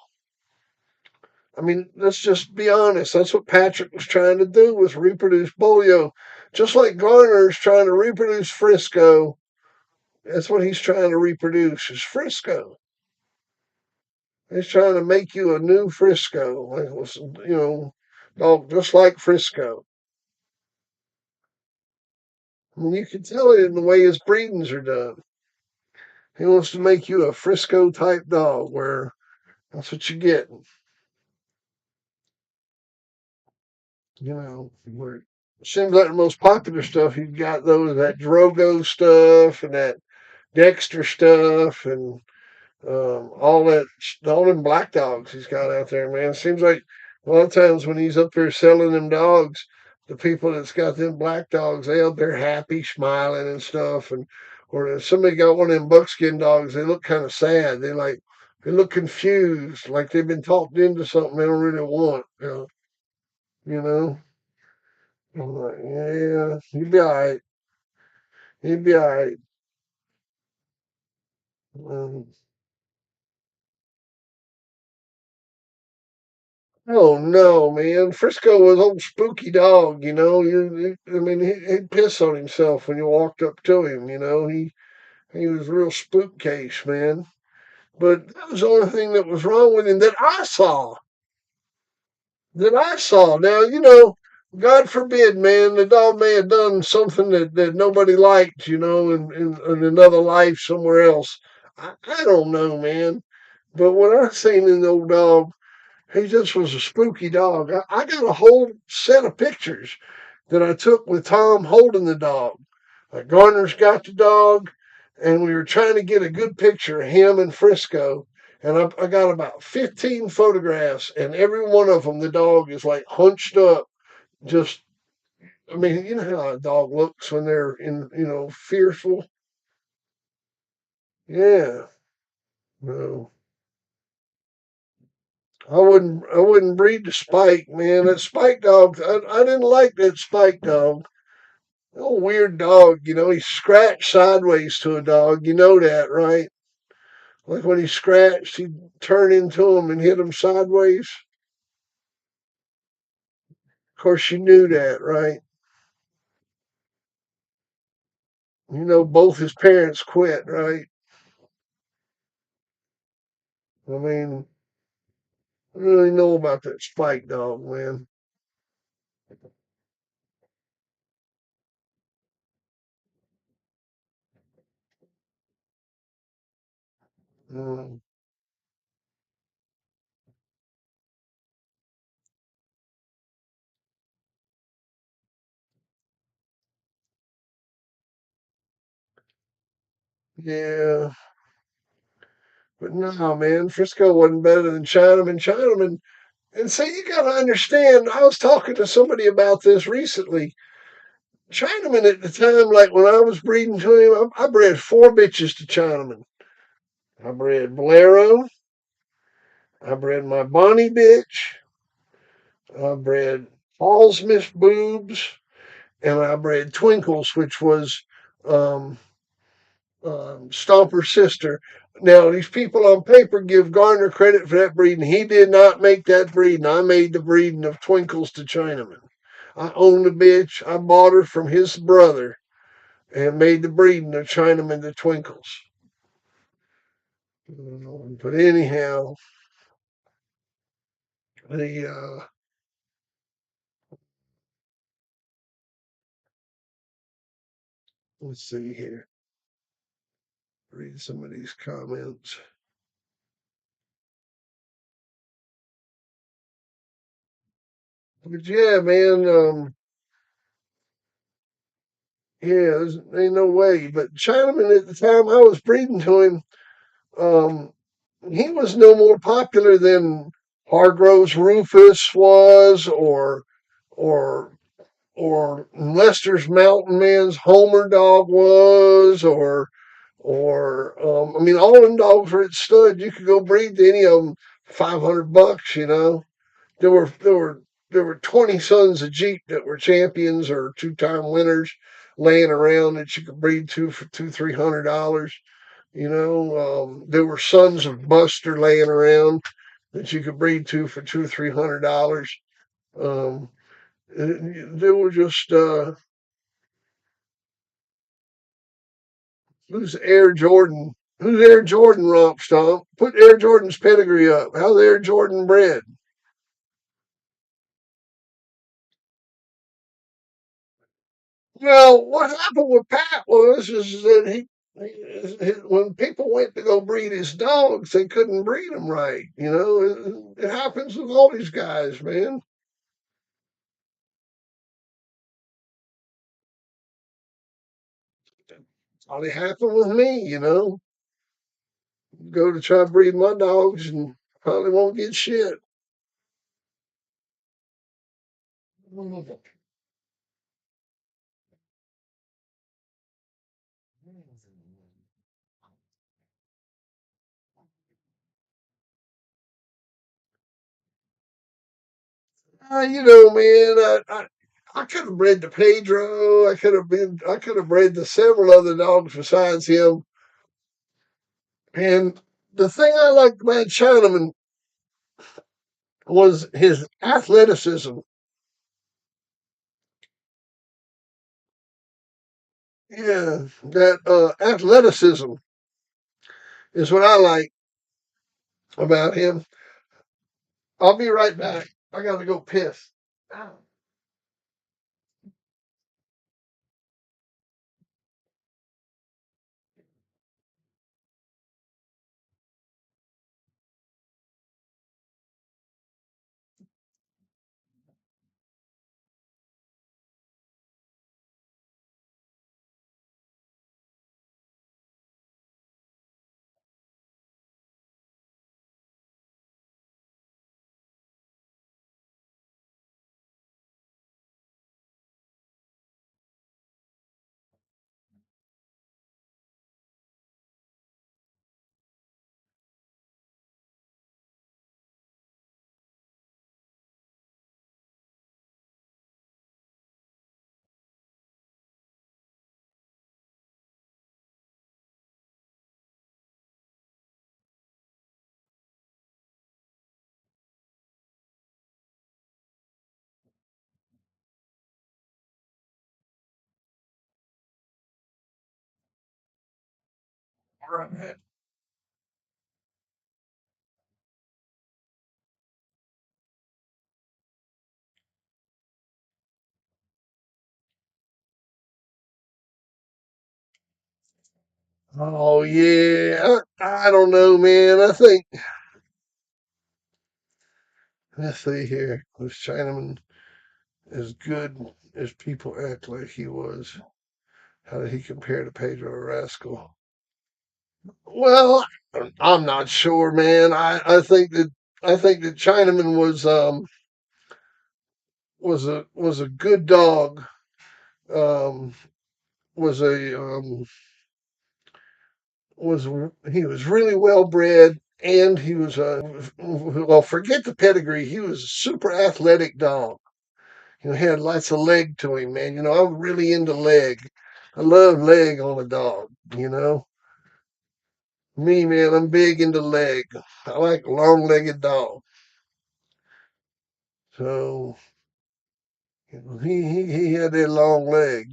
I mean, let's just be honest. That's what Patrick was trying to do was reproduce Bolio, just like Garner's trying to reproduce Frisco That's what he's trying to reproduce is Frisco. He's trying to make you a new Frisco, dog just like Frisco. I mean, you can tell it in the way his breedings are done. He wants to make you a Frisco type dog, where that's what you get. Where it seems like the most popular stuff you've got those that Drogo stuff and that Dexter stuff and all them black dogs he's got out there, man. Seems like a lot of times when he's up there selling them dogs, the people that's got them black dogs, they up there happy, smiling and stuff. And or if somebody got one of them buckskin dogs, they look kind of sad. They look confused, like they've been talked into something they don't really want. You know. I'm like, yeah, you'll be all right. You'll be all right. Um, Oh no, man! Frisco was old spooky dog. I mean, he'd piss on himself when you walked up to him. He was a real spook case, man. But that was the only thing that was wrong with him that I saw. That I saw. Now, God forbid, man, the dog may have done something that nobody liked. In another life somewhere else. I don't know, man. But what I seen in the old dog. He just was a spooky dog. I got a whole set of pictures that I took with Tom holding the dog. Garner's got the dog, and we were trying to get a good picture of him and Frisco. And I got about 15 photographs, and every one of them, the dog is like hunched up. Just, I mean, you know how a dog looks when they're fearful. Yeah. No, I wouldn't breed the Spike, man. That Spike dog, I didn't like that Spike dog. Oh, weird dog, he scratched sideways to a dog. You know that, right? Like when he scratched, he'd turn into him and hit him sideways. Of course, you knew that, right? Both his parents quit, right? I mean, I don't really know about that Spike dog, man. Mm, yeah, but no, man, Frisco wasn't better than Chinaman. Chinaman, and see, you got to understand. I was talking to somebody about this recently. Chinaman at the time, like when I was breeding to him, I bred four bitches to Chinaman. I bred Bolero, I bred my Bonnie bitch, I bred Paul's Miss Boobs, and I bred Twinkles, which was um, Stomper's sister. Now, these people on paper give Garner credit for that breeding. He did not make that breeding. I made the breeding of Twinkles to Chinaman. I own the bitch. I bought her from his brother and made the breeding of Chinaman to Twinkles. But anyhow, the let's see here. Read some of these comments. But yeah, man, yeah, there's ain't no way. But Chinaman at the time I was breeding to him, um, he was no more popular than Hargrove's Rufus was, or or Lester's Mountain Man's Homer dog was, or I mean, all them dogs were at stud. You could go breed to any of them, $500. There were 20 sons of Jeep that were champions or two-time winners laying around that you could breed to for $300. There were sons of Buster laying around that you could breed to for $300. Um, they were just Who's Air Jordan? Who's Air Jordan, Romp Stomp? Put Air Jordan's pedigree up. How's Air Jordan bred? Well, what happened with Pat was is that when people went to go breed his dogs, they couldn't breed them right. You know, it happens with all these guys, man. Probably happened with me. You know, go to try to breed my dogs and probably won't get shit. You know, man, I could have bred the Pedro. I could have bred the several other dogs besides him. And the thing I liked about Chinaman was his athleticism. Yeah, that athleticism is what I like about him. I'll be right back. I got to go piss. All right. Oh yeah, I don't know, man. I think let's see here. Was Chinaman as good as people act like he was? How did he compare to Pedro Rascal? Well, I'm not sure, man. I think that Chinaman was a good dog. Um, was a was he was really well bred, and he was well. Forget the pedigree. He was a super athletic dog. You know, he had lots of leg to him, man. You know, I'm really into leg. I love leg on a dog. You know, me, man, I'm big into leg. I like long-legged dog. So you know, he had that long leg.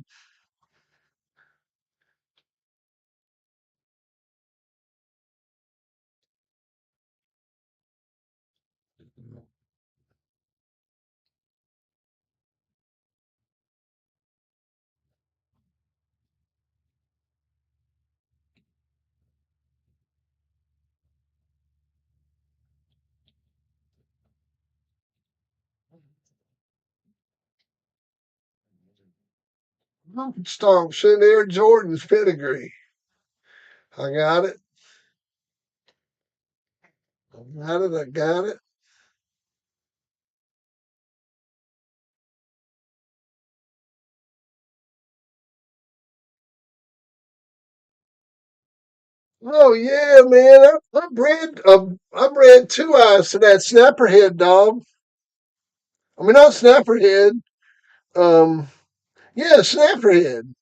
Stomp, send Air Jordan's pedigree. I got it. I got it. I got it. Oh yeah, man. I bred two eyes to that snapperhead dog. I mean, not snapperhead. Um, yeah, snapperhead.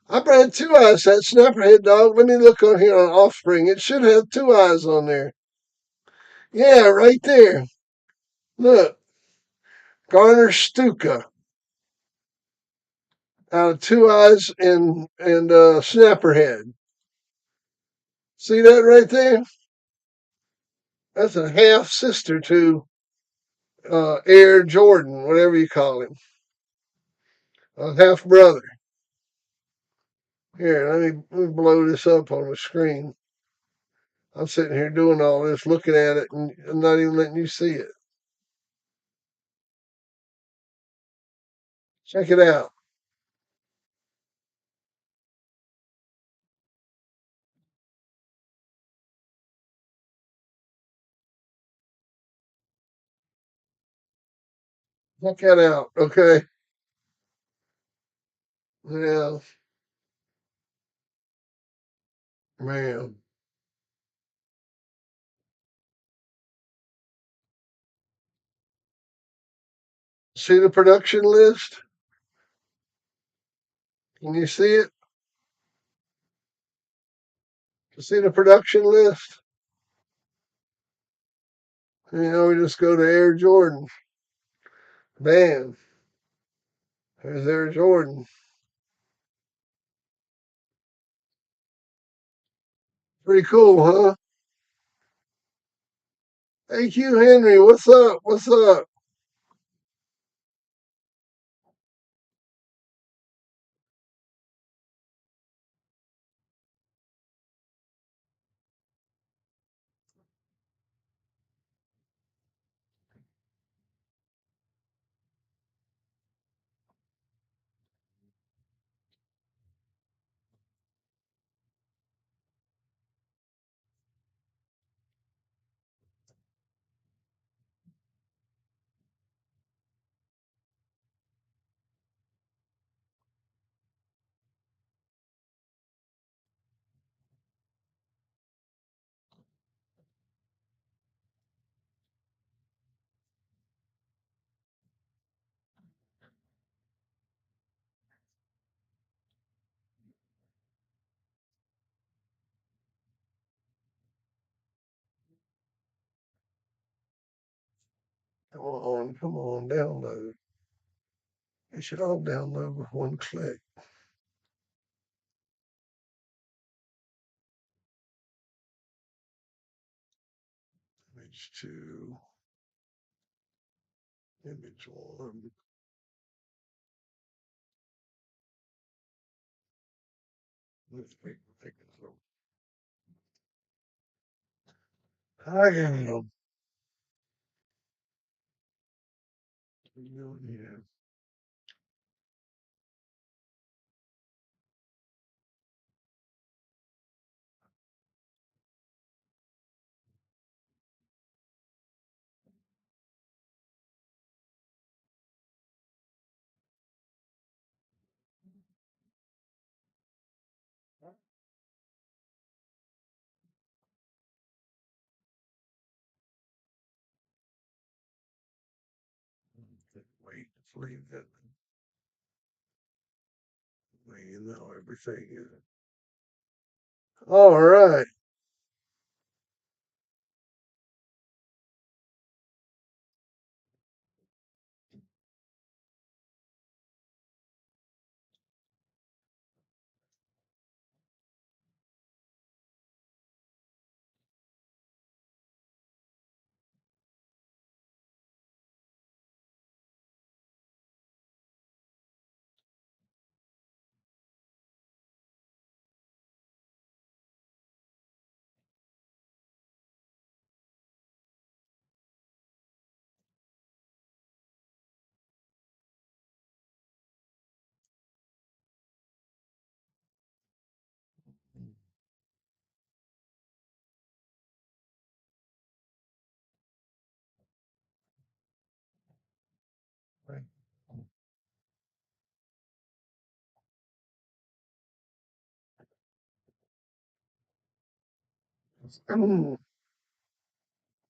I bred two eyes to that snapperhead dog. Let me look on here on offspring. It should have two eyes on there. Yeah, right there. Look, Garner Stuka out of two eyes and snapperhead. See that right there? That's a half sister to Air Jordan, whatever you call him, a half brother. Here, let me blow this up on the screen. I'm sitting here doing all this, looking at it, and I'm not even letting you see it. Check it out. Check that out. Okay. Yeah, man. See the production list? Can you see it? See the production list? We just go to Air Jordan. Bam. There's Air Jordan. Pretty cool, huh? Hey, Q Henry, what's up? What's up? Come on, download. It should all download with one click. Image two, image one. Let's make it so. I am. Yeah. Wait, leave that. Everything is. All right.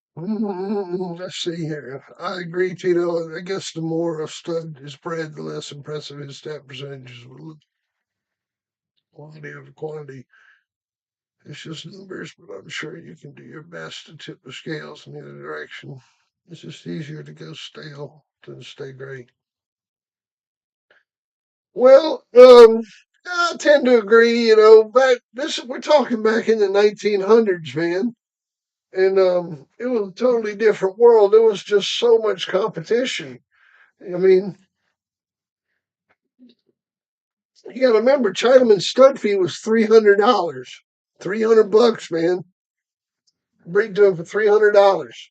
Let's see here. I agree, Tito. I guess the more a stud is bred, the less impressive his stat percentages will look. Quality over quantity. It's just numbers, but I'm sure you can do your best to tip the scales in either direction. It's just easier to go stale than stay great. Well, I tend to agree. You know, back this we're talking back in the 1900s, man, and it was a totally different world. There was just so much competition. I mean, you got to remember, Chinaman's stud fee was $300, $300, man. Breed to him for $300.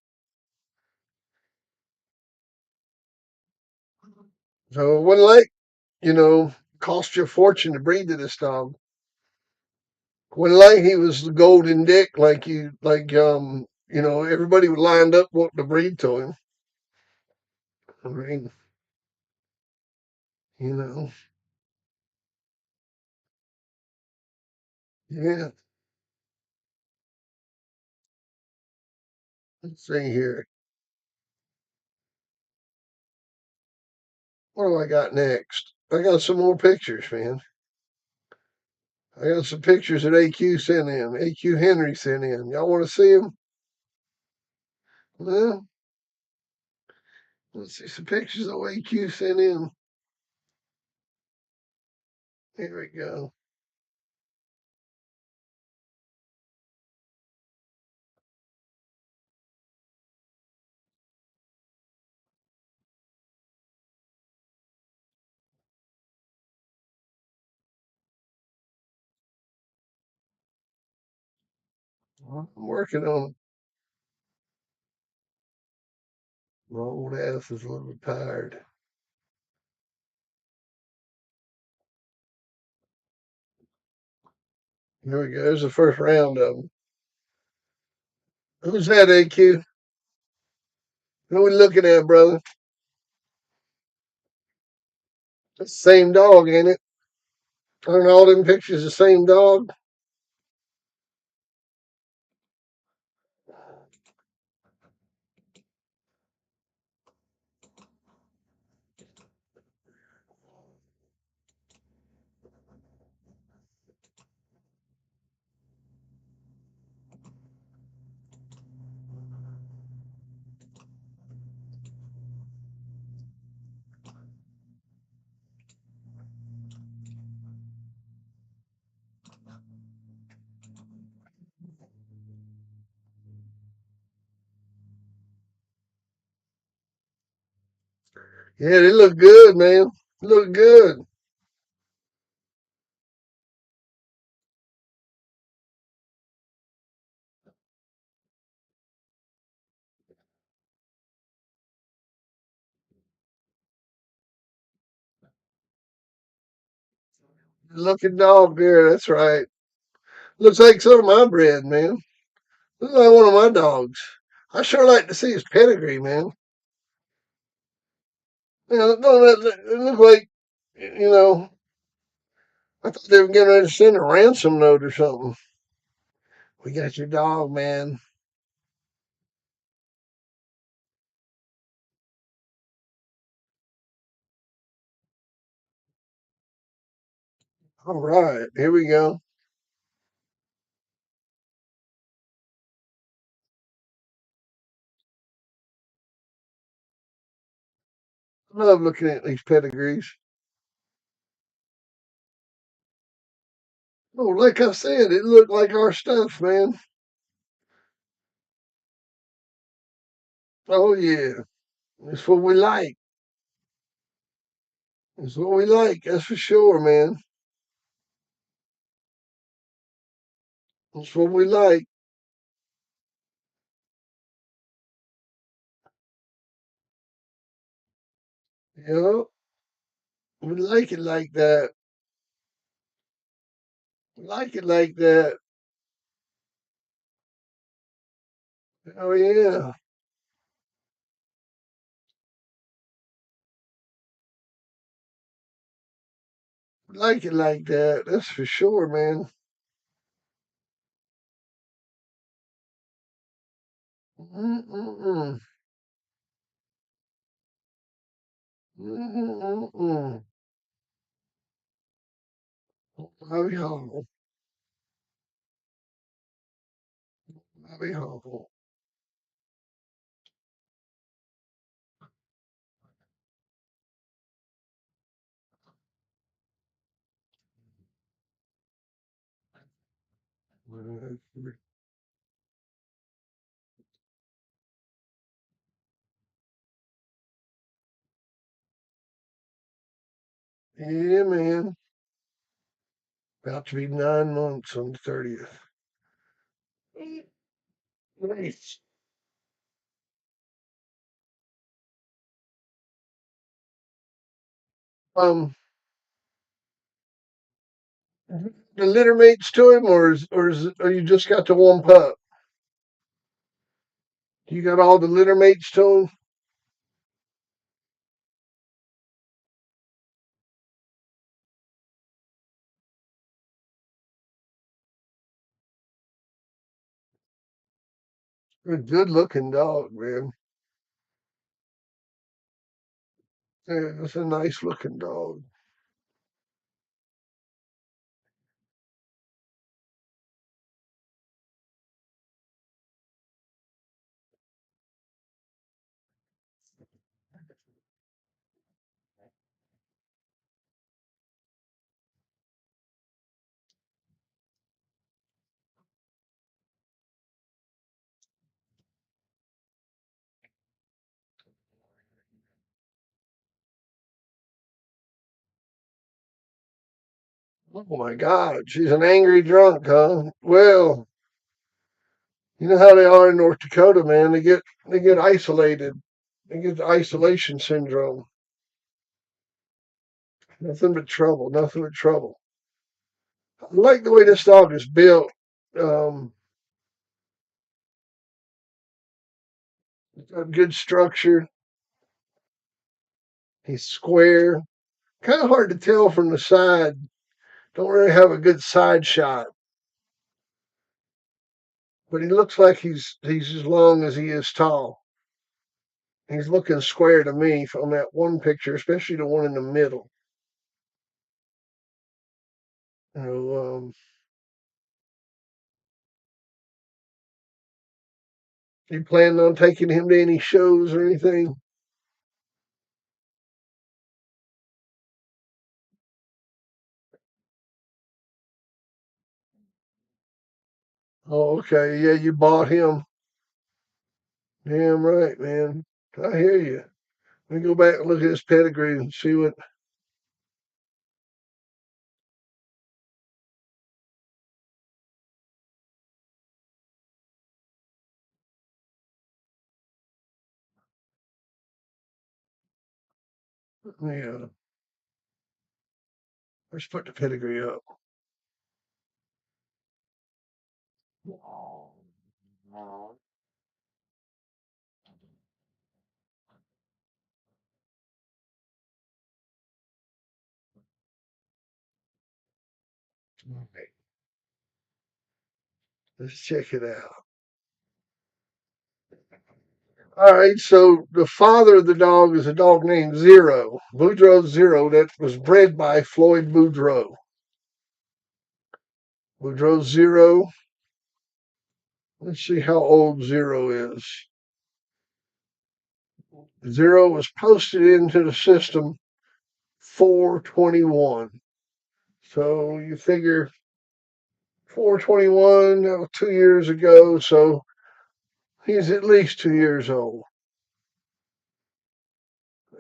So it wasn't like, cost you a fortune to breed to this dog. Wasn't like he was the golden dick everybody was lined up wanting to breed to him. I mean, you know, yeah. Let's see here. What do I got next? I got some more pictures, man. I got some pictures that AQ sent in. AQ Henry sent in. Y'all want to see them? Well, let's see some pictures that AQ sent in. Here we go. I'm working on it. My old ass is a little tired. Here we go. There's the first round of them. Who's that, AQ? Who we looking at, brother? It's the same dog, ain't it? Aren't all them pictures the same dog? Yeah, they look good, man. Look good. Looking dog there. That's right. Looks like some of my bread, man. Looks like one of my dogs. I sure like to see his pedigree, man. No, it looked like, you know, I thought they were getting ready to send a ransom note or something. We got your dog, man. All right, here we go. I love looking at these pedigrees. Oh, like I said, it looked like our stuff, man. Oh yeah, it's what we like. It's what we like. That's for sure, man. It's what we like. You know, we like it like that. We like it like that. Oh yeah, we like it like that. That's for sure, man. Mm-mm-mm. Mm-mm-mm. Bobby Hall. Bobby Hall. Yeah, man. About to be 9 months on the 30th. Nice. Um, the litter mates to him, or you just got the one pup? You got all the litter mates to him? A good looking dog, man. Yeah, it's a nice looking dog. Oh my God, she's an angry drunk, huh? Well, you know how they are in North Dakota, man. They get isolated. They get the isolation syndrome. Nothing but trouble. Nothing but trouble. I like the way this dog is built. Um, it's got good structure. He's square. Kind of hard to tell from the side. Don't really have a good side shot, but he looks like he's as long as he is tall. He's looking square to me from that one picture, especially the one in the middle. You know, you planning on taking him to any shows or anything? Oh, okay. Yeah, you bought him. Damn right, man. I hear you. Let me go back and look at his pedigree and see what. Yeah, let's put the pedigree up. Okay, let's check it out. All right, so the father of the dog is a dog named Zero, Boudreaux Zero, that was bred by Floyd Boudreaux. Boudreaux Zero. Let's see how old Zero is. Zero was posted into the system 421. So you figure 421, that was 2 years ago. So he's at least 2 years old.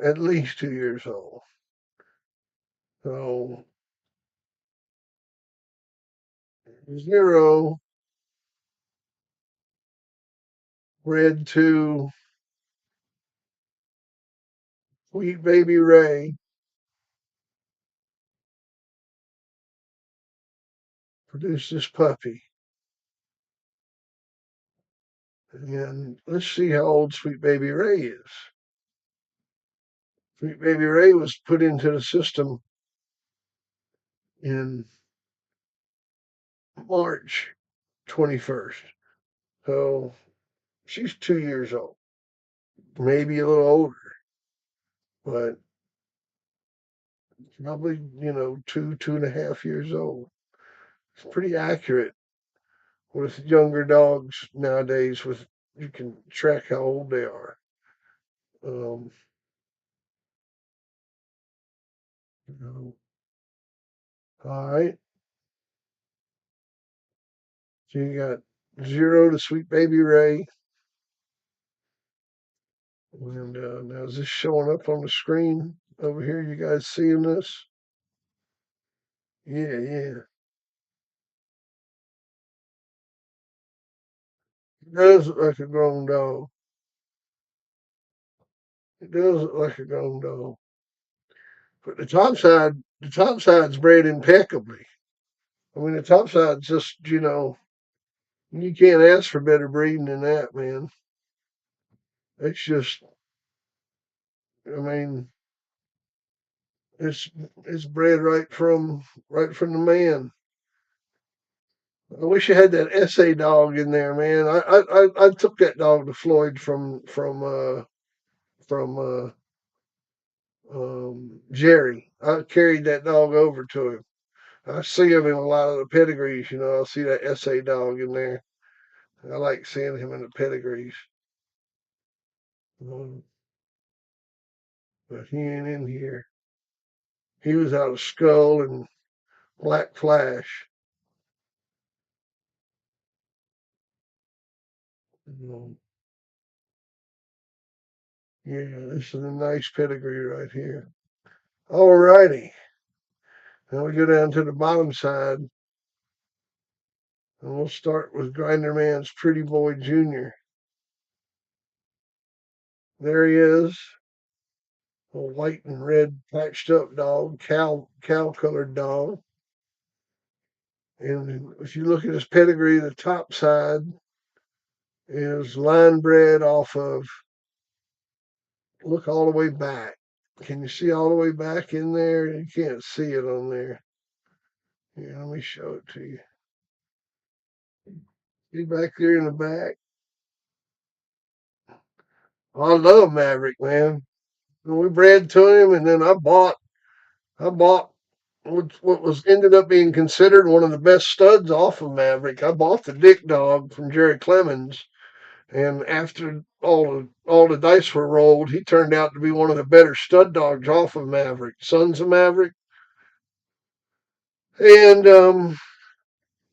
At least 2 years old. So Zero bred to Sweet Baby Ray, produced this puppy. And let's see how old Sweet Baby Ray is. Sweet Baby Ray was put into the system in March 21st. So she's 2 years old, maybe a little older, but probably, 2.5 years old. It's pretty accurate with younger dogs nowadays. With you can track how old they are. Um, you know, all right. So you got Zero to Sweet Baby Ray. And now is this showing up on the screen over here? You guys seeing this? Yeah, yeah. It does look like a grown dog. It does look like a grown dog. But the top side's bred impeccably. I mean, the top side's just, you can't ask for better breeding than that, man. It's just, I mean, it's it's bred right from the man. I wish you had that SA dog in there, man. I took that dog to Floyd from Jerry. I carried that dog over to him. I see him in a lot of the pedigrees. I'll see that SA dog in there. I like seeing him in the pedigrees. Um, but he ain't in here. He was out of Skull and Black Flash. Um, yeah, this is a nice pedigree right here. All righty. Now we go down to the bottom side, and we'll start with Grinder Man's Pretty Boy Jr. There he is, a white and red patched up dog, cow colored dog. And if you look at his pedigree, the top side is line bred off of, look all the way back. Can you see all the way back in there? You can't see it on there. Here, let me show it to you. See back there in the back? I love Maverick, man. And we bred to him, and then I bought what was ended up being considered one of the best studs off of Maverick. I bought the Dick Dog from Jerry Clemens, and after all the dice were rolled, he turned out to be one of the better stud dogs off of Maverick, Sons of Maverick. And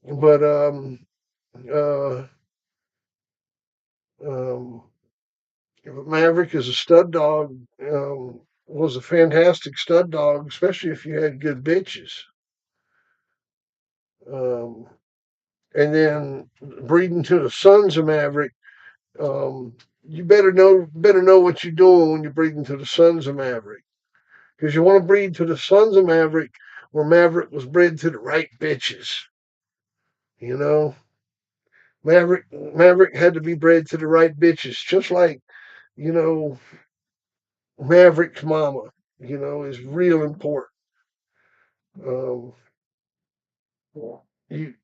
but uh, um, Maverick is a stud dog. Was a fantastic stud dog, especially if you had good bitches. Um, and then breeding to the Sons of Maverick. You better know what you're doing when you're breeding to the Sons of Maverick, because you want to breed to the Sons of Maverick where Maverick was bred to the right bitches. You know, Maverick had to be bred to the right bitches, just like you know Maverick's mama. Is real important. Um, you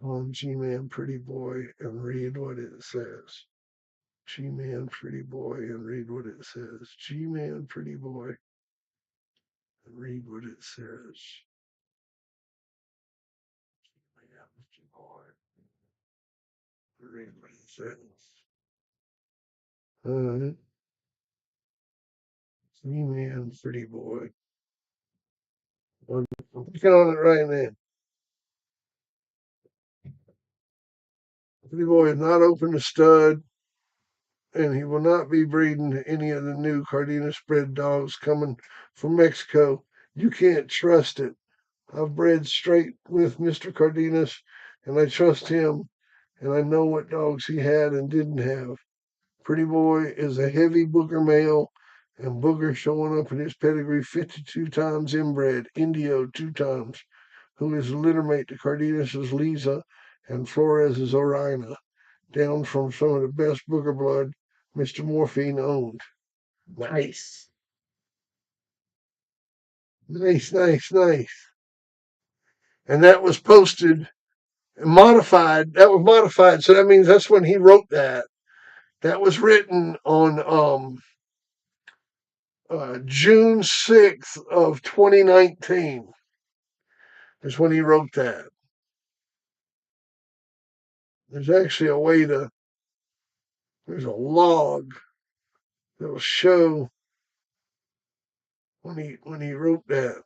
on G-Man Pretty Boy and read what it says. G-Man Pretty Boy and read what it says. G-Man Pretty Boy and read what it says. G-Man Pretty Boy and read what it says. Uh, G-Man Pretty Boy. I'm clicking on it right now. Pretty Boy is not open to stud, and he will not be breeding any of the new Cardenas bred dogs coming from Mexico. You can't trust it. I've bred straight with Mr. Cardenas, and I trust him, and I know what dogs he had and didn't have. Pretty Boy is a heavy booger male, and booger showing up in his pedigree 52 times inbred, Indio 2 times, who is a littermate to Cardenas's Lisa and Flores's Orina, down from some of the best booger blood Mr. Morphine owned. Nice. Nice, nice, nice. And that was posted modified. That was modified. So that means that's when he wrote that. That was written on June 6th of 2019 is when he wrote that. There's actually there's a log that will show when he wrote that.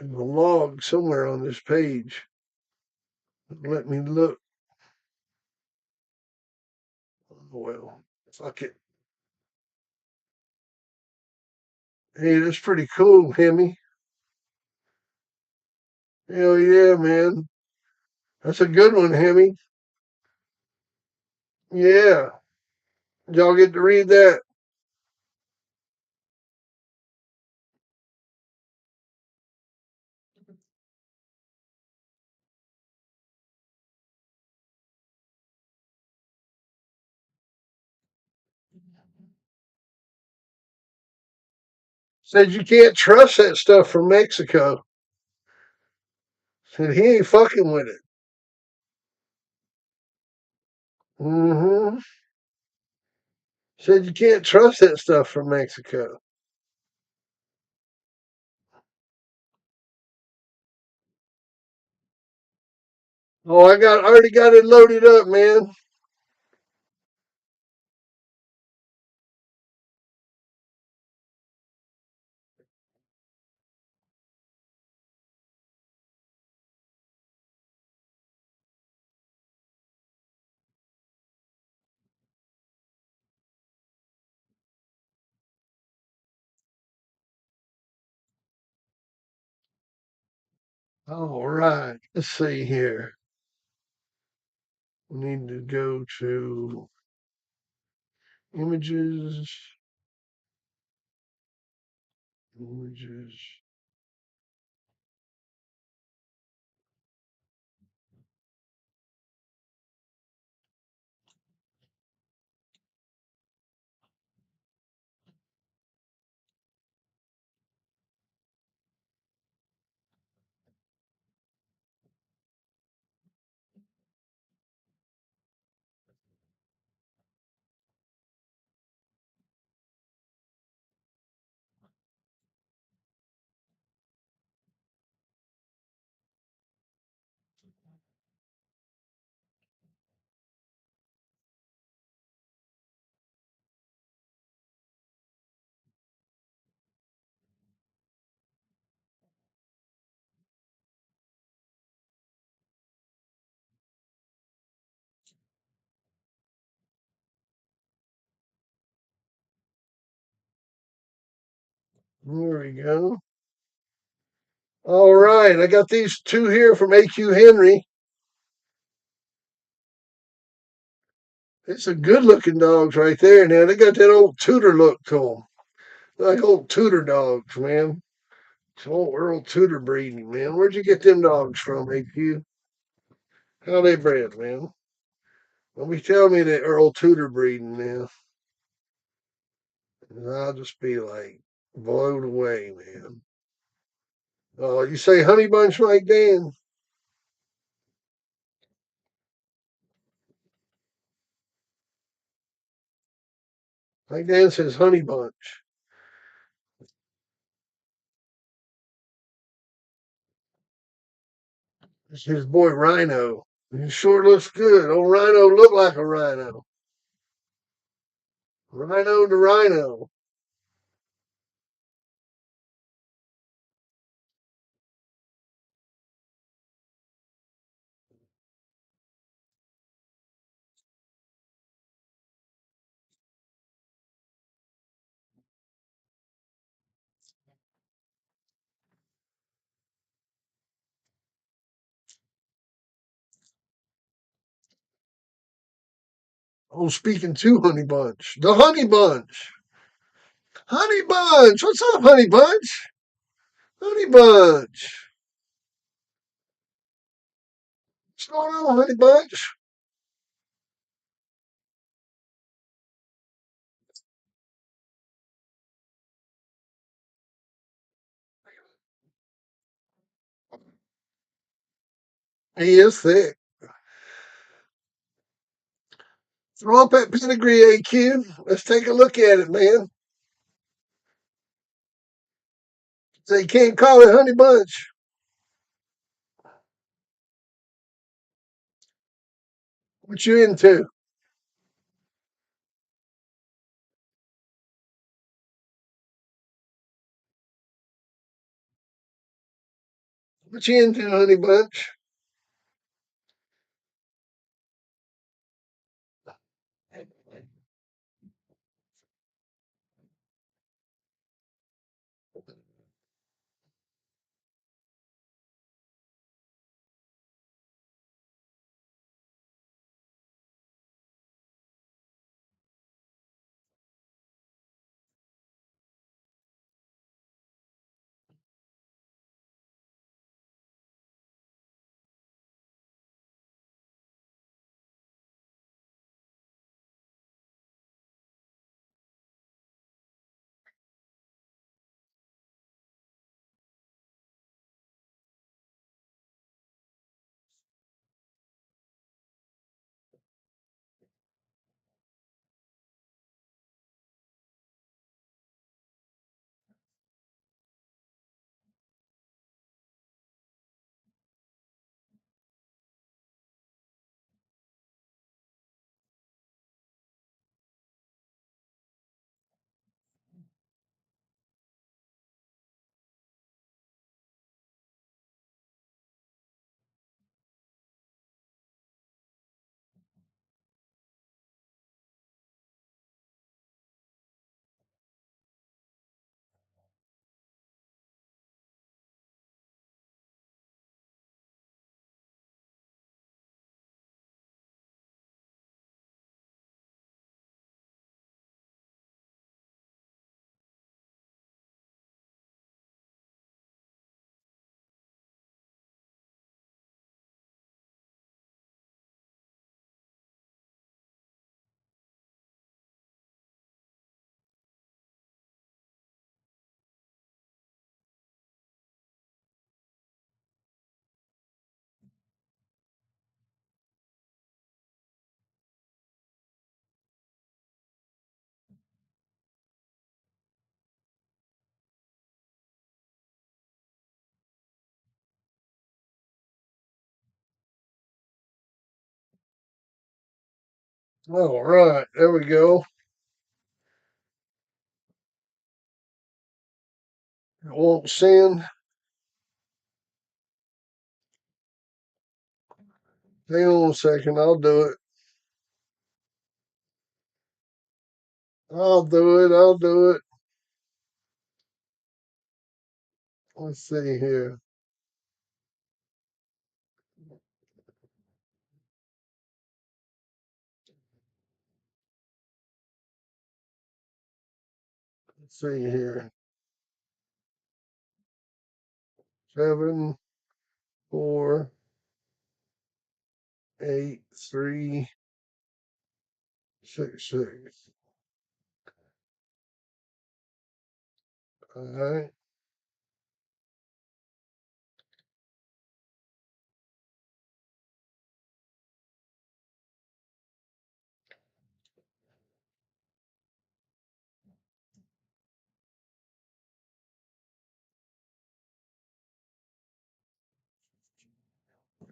There's a log somewhere on this page. Let me look. Oh, well, fuck it. Hey, that's pretty cool, Hemi. Hell yeah, man. That's a good one, Hemi. Yeah. Did y'all get to read that? Said you can't trust that stuff from Mexico. Said he ain't fucking with it. Mm-hmm. Said you can't trust that stuff from Mexico. Oh, I already got it loaded up, man. All right. Let's see here. We need to go to images. Images. There we go. All right. I got these two here from AQ Henry. It's a good looking dogs right there. Now they got that old Tudor look to them. Like old Tudor dogs, man. It's old Earl Tudor breeding, man. Where'd you get them dogs from, AQ? How they bred, man? Don't be telling me that Earl Tudor breeding now. And I'll just be like blown away, man. Oh, you say honey bunch, Mike Dan? Mike Dan says honey bunch. It's his boy Rhino. He sure looks good. Old Rhino look like a rhino. Rhino to rhino. Oh, speaking to Honey Bunch. The Honey Bunch. Honey Bunch. What's up, Honey Bunch? Honey Bunch. What's going on, Honey Bunch? He is thick. Throw up that pedigree, AQ. Let's take a look at it, man. So you can't call it Honey Bunch. What you into? What you into, honey bunch? All right, there we go. It won't send. Hang on a second, I'll do it. I'll do it. I'll do it. Let's see here. Let's see here. 7, 4, 8, 3, 6, 6. All right.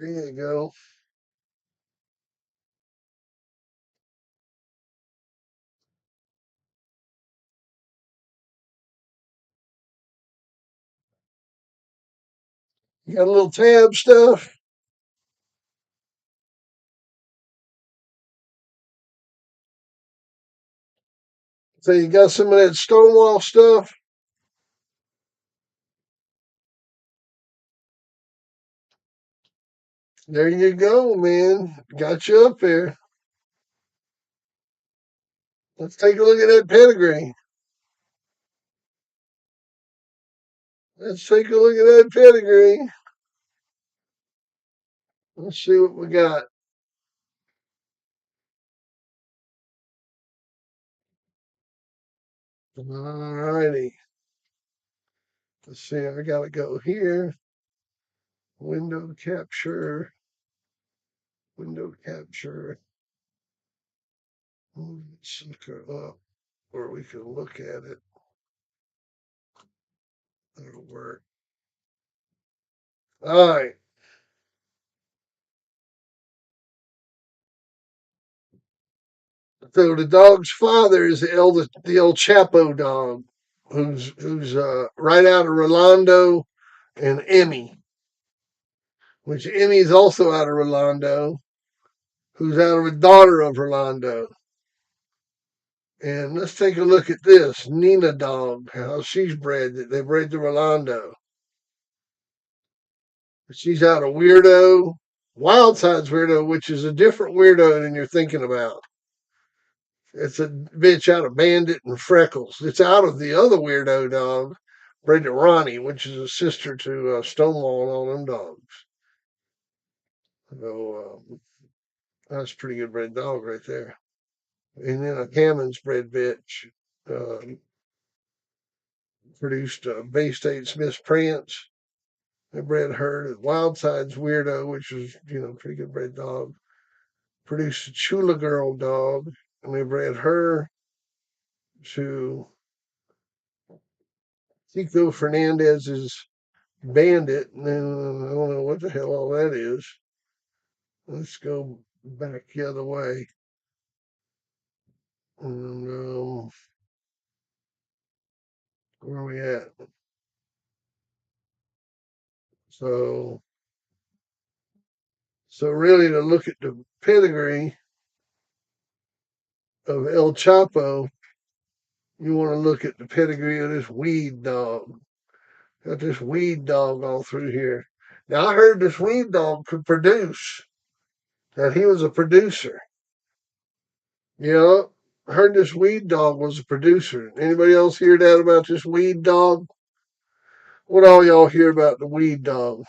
There you go. You got a little tab stuff. So you got some of that Stonewall stuff. There you go, man. Got you up there. Let's take a look at that pedigree. Let's take a look at that pedigree. Let's see what we got. All righty. Let's see. I got to go here. Window capture. Window capture. Move the sucker up where we can look at it. That'll work. All right. So the dog's father is the El Chapo dog, who's right out of Rolando and Emmy. which Emmy's also out of Rolando, who's out of a daughter of Rolando. And let's take a look at this Nina dog, how she's bred. They bred the Rolando. She's out of Weirdo, Wild Side's Weirdo, which is a different weirdo than you're thinking about. It's a bitch out of Bandit and Freckles. It's out of the other weirdo dog, bred to Ronnie, which is a sister to Stonewall and all them dogs. So that's a pretty good bred dog right there. And then a Hammond's bred bitch uh, produced Bay State's Miss Prance. They bred her. Wild Side's Weirdo, which is, pretty good bred dog. Produced a Chula Girl dog, and they bred her to Chico Fernandez's Bandit. And then I don't know what the hell all that is. Let's go back the other way. And where are we at? So, so really, to look at the pedigree of El Chapo, you want to look at the pedigree of this weed dog. Got this weed dog all through here. Now I heard this weed dog could produce. That he was a producer. I heard this weed dog was a producer. Anybody else hear that about this weed dog? What all y'all hear about the weed dog?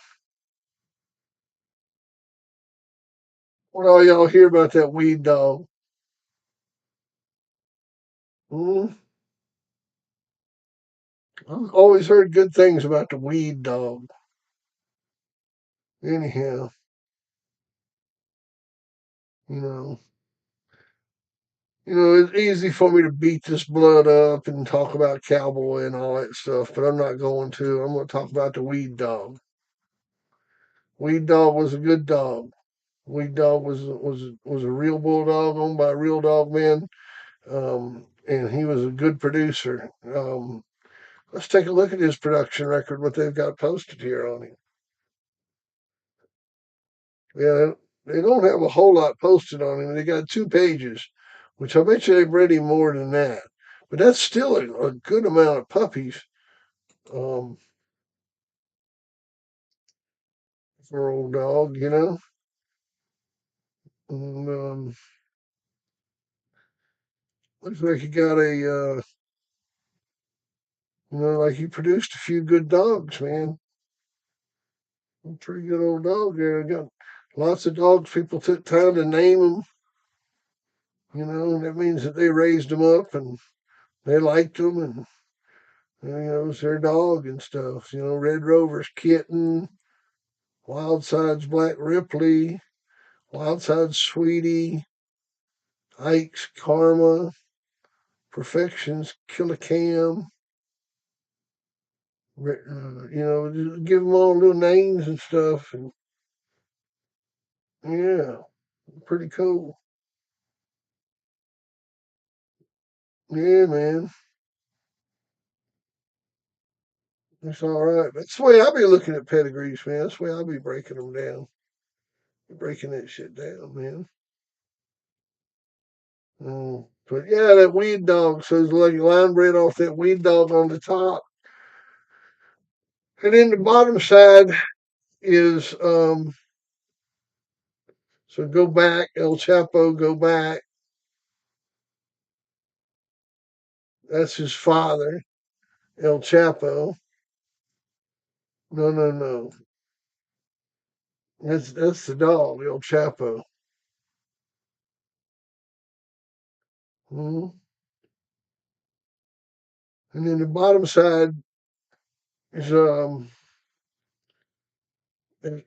What all y'all hear about that weed dog? Hmm? I've always heard good things about the weed dog. Anyhow, you know, it's easy for me to beat this blood up and talk about cowboy and all that stuff, but I'm not going to. I'm going to talk about the weed dog. Weed dog was a good dog. Weed dog was a real bulldog owned by a real dog man, and he was a good producer. Let's take a look at his production record, what they've got posted here on him. Yeah, they don't have a whole lot posted on him. They got 2 pages, which I bet you they've read him more than that. But that's still a good amount of puppies um, for old dog. And, looks like he got like he produced a few good dogs, man. A pretty good old dog there. Got lots of dogs. People took time to name them. That means that they raised them up and they liked them, and it was their dog and stuff. Red Rover's Kitten, Wild Side's Black Ripley, Wild Side's Sweetie, Ike's Karma, Perfection's Killicam. Just give them all little names and stuff, and yeah, pretty cool. Yeah, man, it's all right. That's the way I be looking at pedigrees, man. That's the way I be breaking them down, breaking that shit down, man. But yeah, that weed dog says like line bred off that weed dog on the top. And then the bottom side is so go back, El Chapo, go back. That's his father, El Chapo. No, no, no. That's the dog, El Chapo. hmm And then the bottom side is an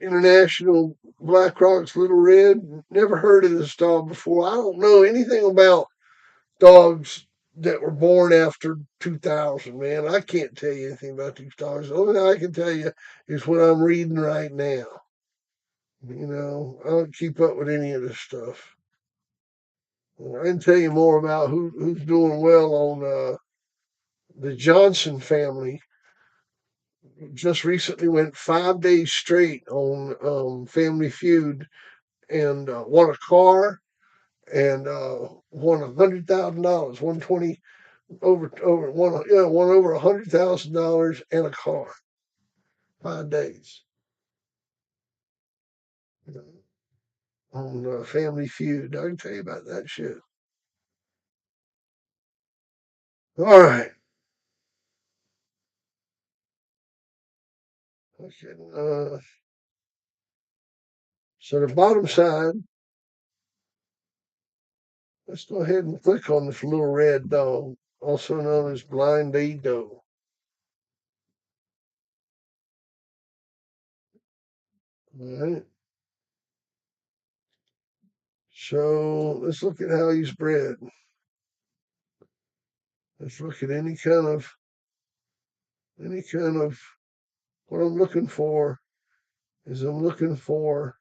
International Black Rocks Little Red. Never heard of this dog before. I don't know anything about dogs that were born after 2000, man. I can't tell you anything about these dogs. The only thing I can tell you is what I'm reading right now. I don't keep up with any of this stuff. I can tell you more about who's doing well on the Johnson family. just recently went 5 days straight on Family Feud and won a car and won $100,000, 120 over one, yeah, won over $100,000 and a car. 5 days, you know, on Family Feud. I can tell you about that shit. All right. Okay. So the bottom side, let's go ahead and click on this little red dog, also known as blind Edo. All right. So let's look at how he's bred. Let's look at any kind of what I'm looking for is I'm looking for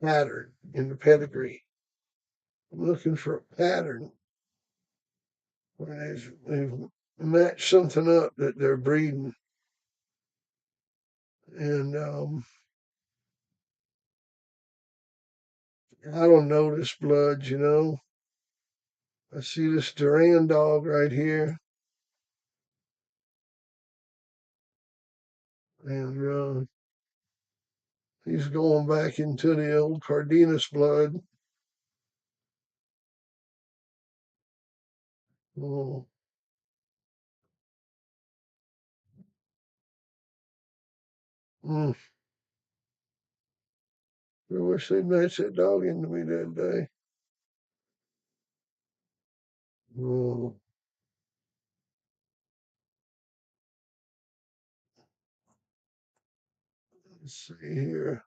pattern in the pedigree. I'm looking for a pattern where they've matched something up that they're breeding. And I don't know this blood. I see this Duran dog right here, and he's going back into the old Cardenas blood. Oh, mm, I wish they'd match that dog into me that day. Oh, let's see here.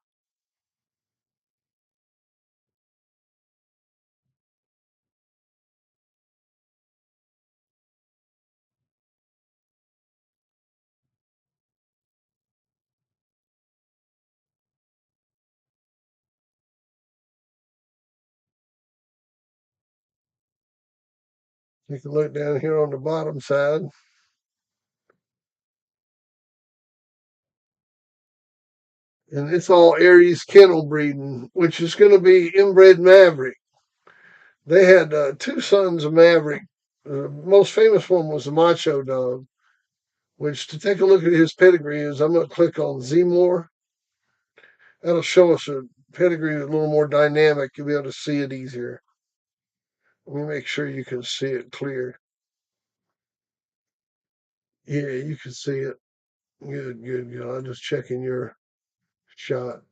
Take a look down here on the bottom side. And it's all Aries kennel breeding, which is going to be inbred Maverick. They had two sons of Maverick. The most famous one was the Macho Dog, which to take a look at his pedigree is I'm going to click on Zmore. That'll show us a pedigree a little more dynamic. You'll be able to see it easier. Let me make sure you can see it clear. Yeah, you can see it. Good, good, good. I'm just checking your shot.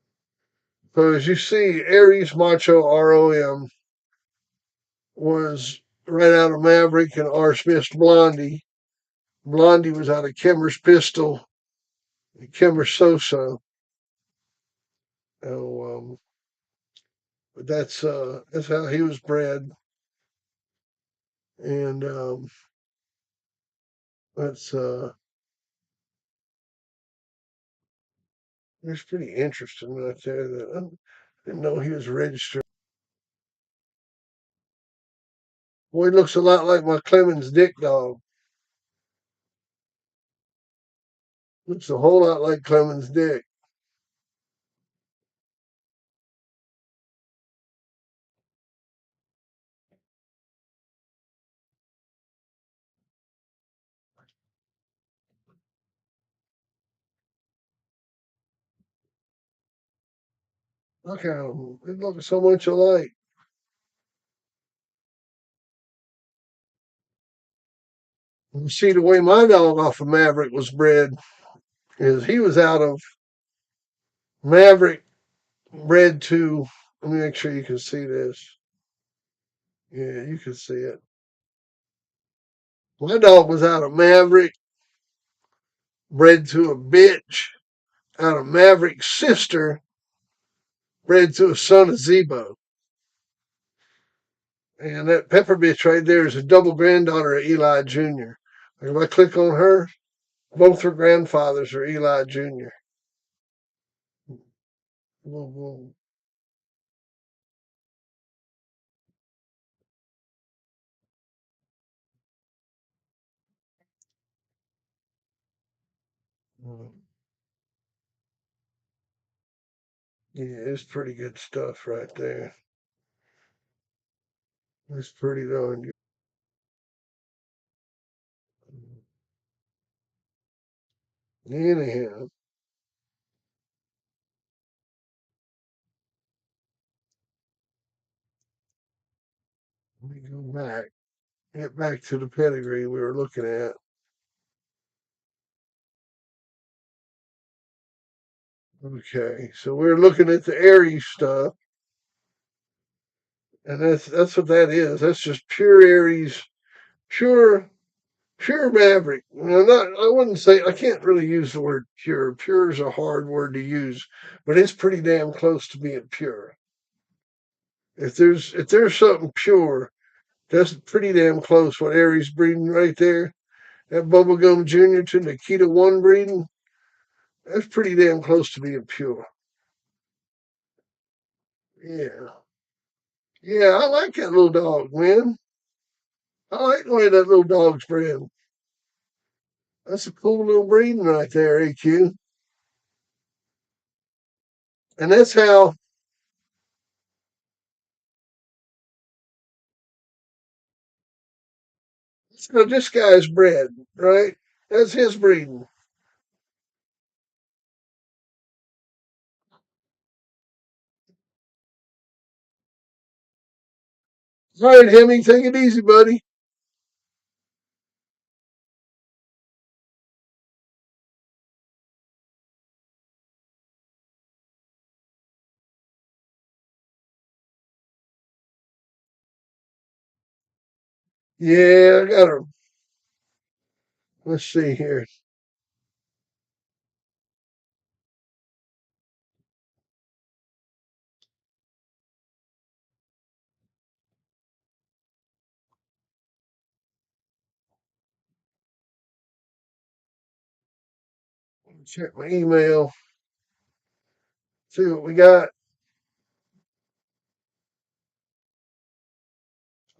So as you see, Aries Macho ROM was right out of Maverick and R. Smith's Blondie. Blondie was out of Kimmer's Pistol and Kimmer's So-So. Oh, but that's how he was bred, and that's it's pretty interesting right there. That I didn't know he was registered. Boy, he looks a lot like my Clemens Dick dog. Looks a whole lot like Clemens Dick. Look at him. They look so much alike. You see the way my dog off of Maverick was bred is he was out of Maverick bred to. Let me make sure you can see this. Yeah, you can see it. My dog was out of Maverick, bred to a bitch, out of Maverick's sister, bred to a son of Zebo. And that Pepper bitch right there is a double granddaughter of Eli Jr. If I click on her, both her grandfathers are Eli Jr. Boom, boom. Mm. Yeah, it's pretty good stuff right there. It's pretty darn good. Anyhow, let me go back. Get back to the pedigree we were looking at. Okay, so we're looking at the Aries stuff, and that's what that is. That's just pure Aries, pure pure Maverick. Not I wouldn't say I can't really use the word pure. Pure is a hard word to use, but it's pretty damn close to being pure. If there's something pure, that's pretty damn close. What Aries breeding right there, that Bubblegum Junior to Nikita One breeding, that's pretty damn close to being pure. Yeah, yeah, I like that little dog, man. I like the way that little dog's bred. That's a cool little breeding right there, AQ. And that's how this guy's bred, right? That's his breeding. All right, Hemi, take it easy, buddy. Yeah, I got her. Let's see here. Check my email. See what we got.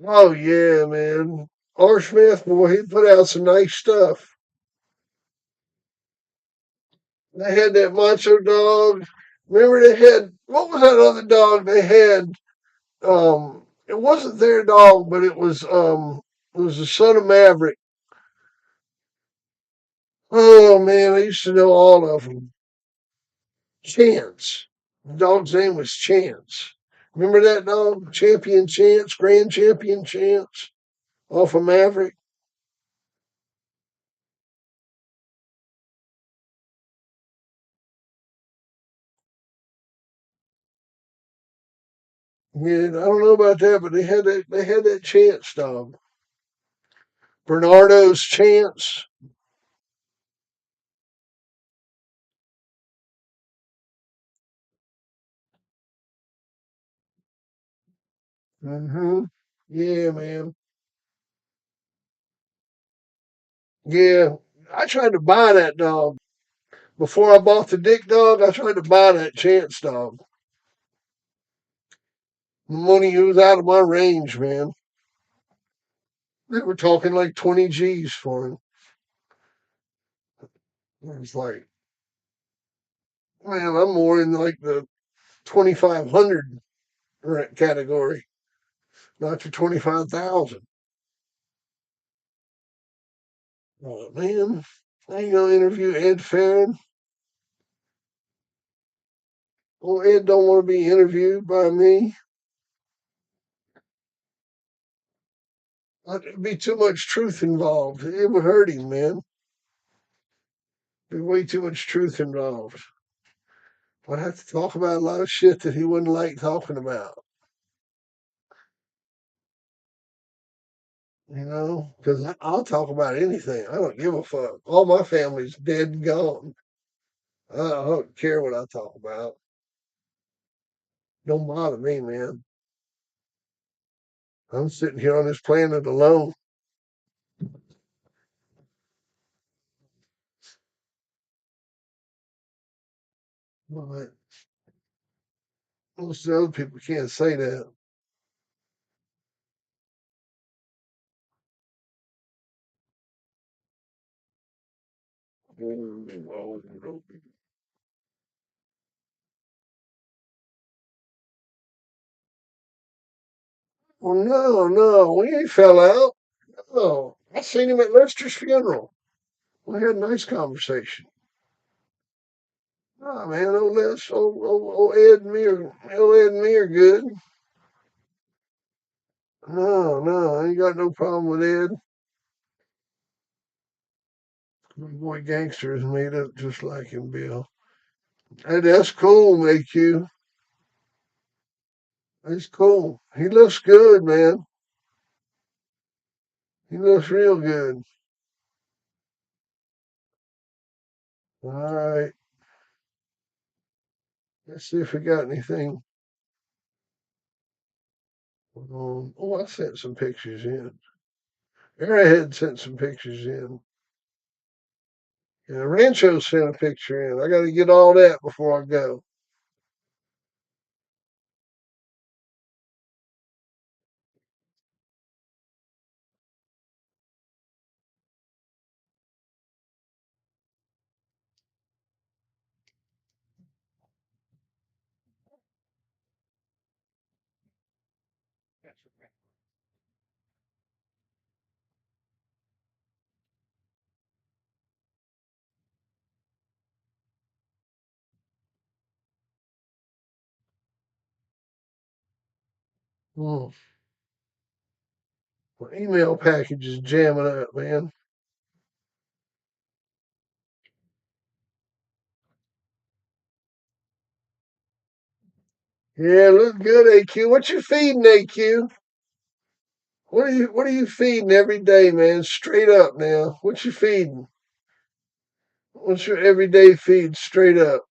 Oh yeah, man. R. Smith, boy, he put out some nice stuff. They had that macho dog. Remember they had what was that other dog they had? It wasn't their dog, but it was the son of Maverick. Oh man, I used to know all of them. Chance. The dog's name was Chance. Remember that dog? Champion Chance, Grand Champion Chance, off of Maverick. Yeah, I don't know about that, but they had that Chance dog. Bernardo's Chance. Mm-hmm. Yeah, man. Yeah. I tried to buy that dog. Before I bought the Dick dog, I tried to buy that Chance dog. The money was out of my range, man. They were talking like 20 G's for him. I was like, man, I'm more in like the 2,500 category, not the 25,000. Oh, man, I ain't gonna interview Ed Farron. Well, Ed don't want to be interviewed by me. There'd be too much truth involved. It would hurt him, man. There's way too much truth involved. I'd have to talk about a lot of shit that he wouldn't like talking about, because I'll talk about anything. I don't give a fuck. All my family's dead and gone. I don't care what I talk about. Don't bother me, man. I'm sitting here on this planet alone. But most of the other people can't say that. Well, no, no, we ain't fell out. No, I seen him at Lester's funeral. We had a nice conversation. Oh man, old Les, old Ed and me are good. No, no, I ain't got no problem with Ed. My boy Gangster is made up just like him, Bill. Hey, that's cool, AQ. That's cool. He looks good, man. He looks real good. All right. Let's see if we got anything. Oh, I sent some pictures in. Arrowhead sent some pictures in. Yeah, Rancho sent a picture in. I got to get all that before I go. Hmm. My email package is jamming up, man. Yeah, look good, AQ. What you feeding, AQ? What are you feeding every day, man? Straight up now. What you feeding? What's your everyday feed straight up?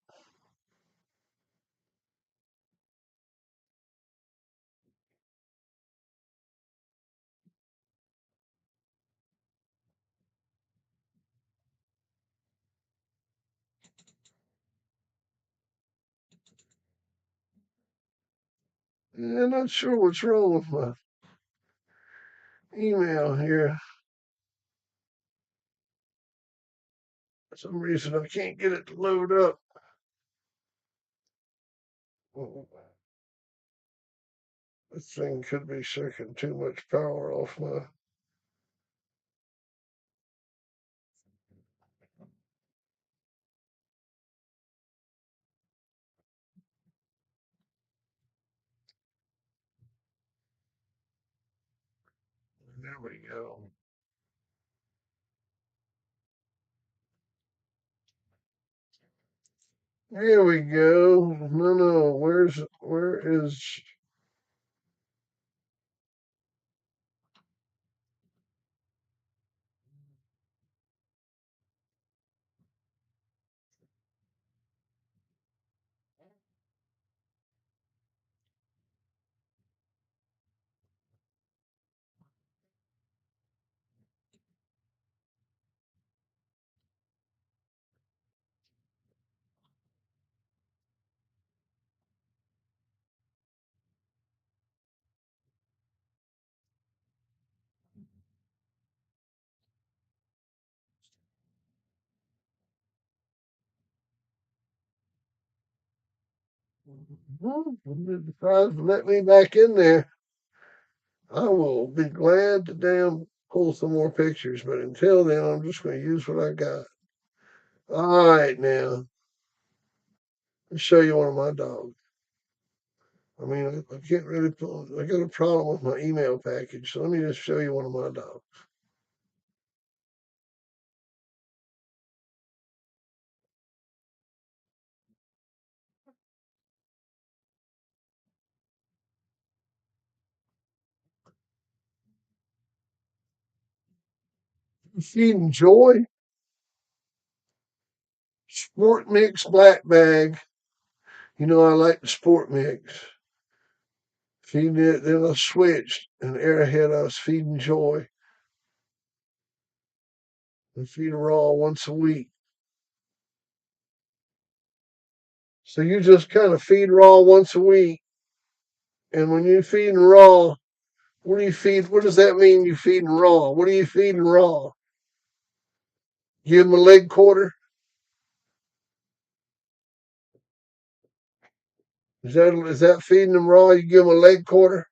I'm not sure what's wrong with my email here. For some reason I can't get it to load up. This thing could be sucking too much power off my. There we go. Here we go. No, no. Where is? Surprised to let me back in there. I will be glad to damn pull some more pictures, but until then, I'm just going to use what I got. All right, now let's show you one of my dogs. I mean, I can't really pull. I got a problem with my email package, so let me just show you one of my dogs. Feeding Joy Sport Mix Black Bag. You know, I like the Sport Mix. Feeding it, then I switched. And Arrowhead, I was feeding Joy. I feed her raw once a week. So you just kind of feed raw once a week. And when you're feeding raw, what do you feed? What does that mean? You feeding raw? What are you feeding raw? Give him a leg quarter. Is that feeding them raw? You give them a leg quarter,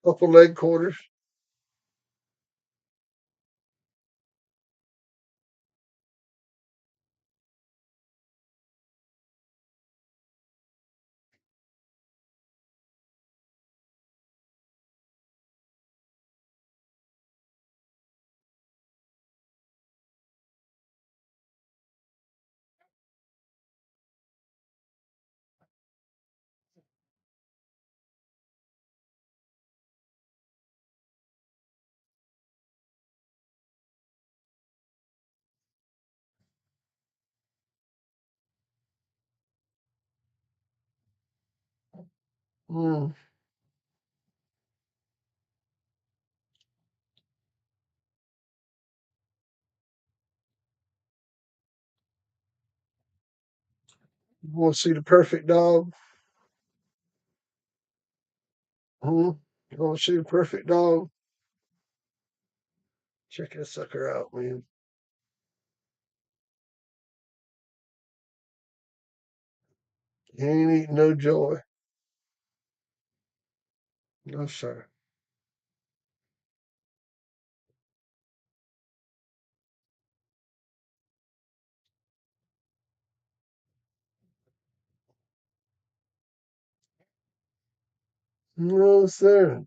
couple leg quarters. Mm. You want to see the perfect dog? Mm. You want to see the perfect dog? Check that sucker out, man. He ain't eating no joy. No, sir. No, sir.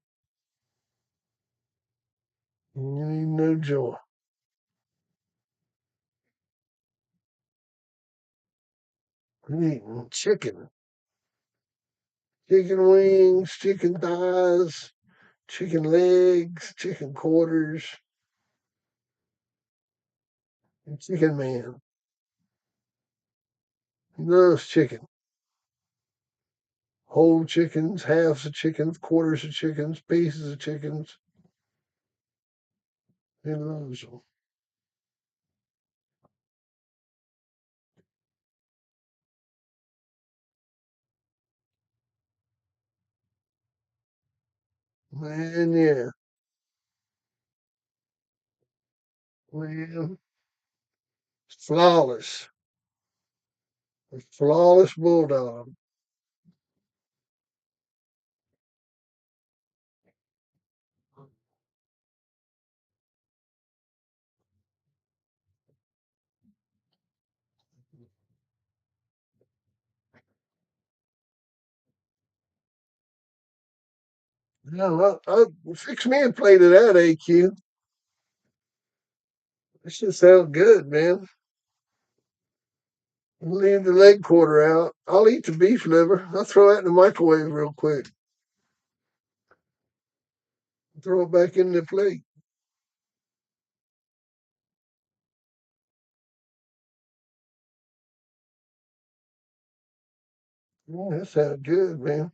He ain't eating no joy. He eating chicken. Chicken wings, chicken thighs, chicken legs, chicken quarters, and chicken man. He loves chicken. Whole chickens, halves of chickens, quarters of chickens, pieces of chickens. He loves them. Man, yeah. Man, flawless. A flawless bulldog. No, fix me a plate of that, AQ. That should sound good, man. Leave the leg quarter out. I'll eat the beef liver. I'll throw that in the microwave real quick. Throw it back in the plate. Yeah, that sounds good, man.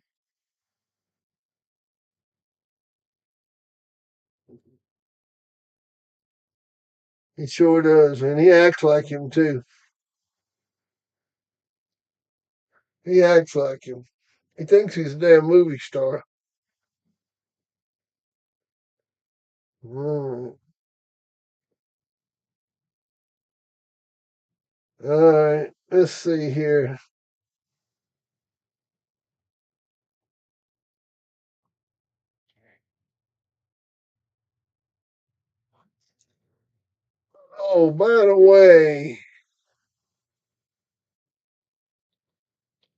He sure does, man. He acts like him too. He acts like him. He thinks he's a damn movie star. Mm. All right, let's see here. Oh, by the way,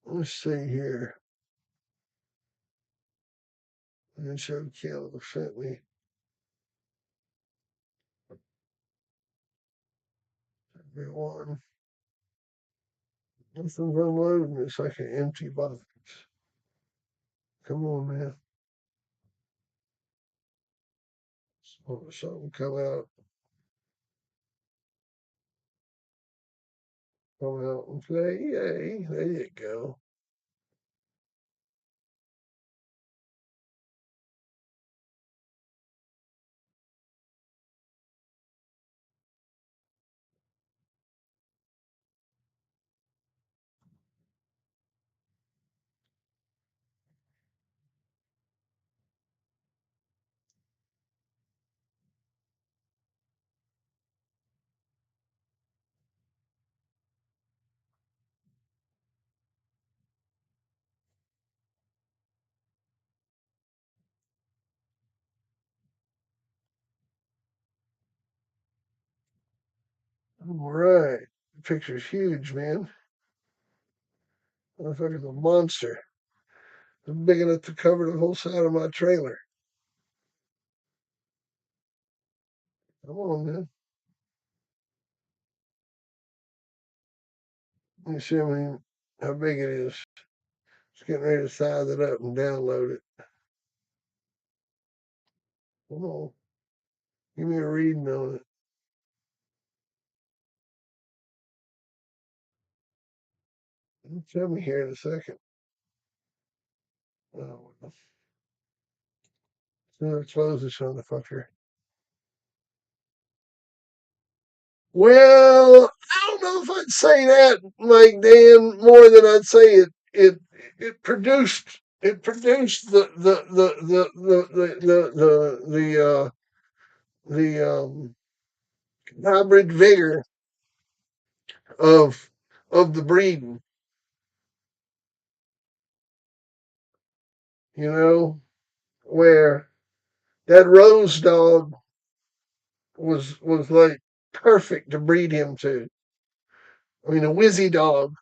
let's see here. And show Caleb sent me everyone. Nothing's unloading. It's like an empty box. Come on, man. Something come out and play. Yay. There you go. All right. The picture's huge, man. Motherfucker's a monster. It's big enough to cover the whole side of my trailer. Come on, man. Let me see how big it is. Just getting ready to size it up and download it. Come on. Give me a reading on it. Tell me here in a second. Oh, close this motherfucker. Well, I don't know if I'd say that, Mike Dan, more than I'd say it produced the hybrid vigor of the breeding, you know, where that Rose dog was like perfect to breed him to. I mean, a Wizzy dog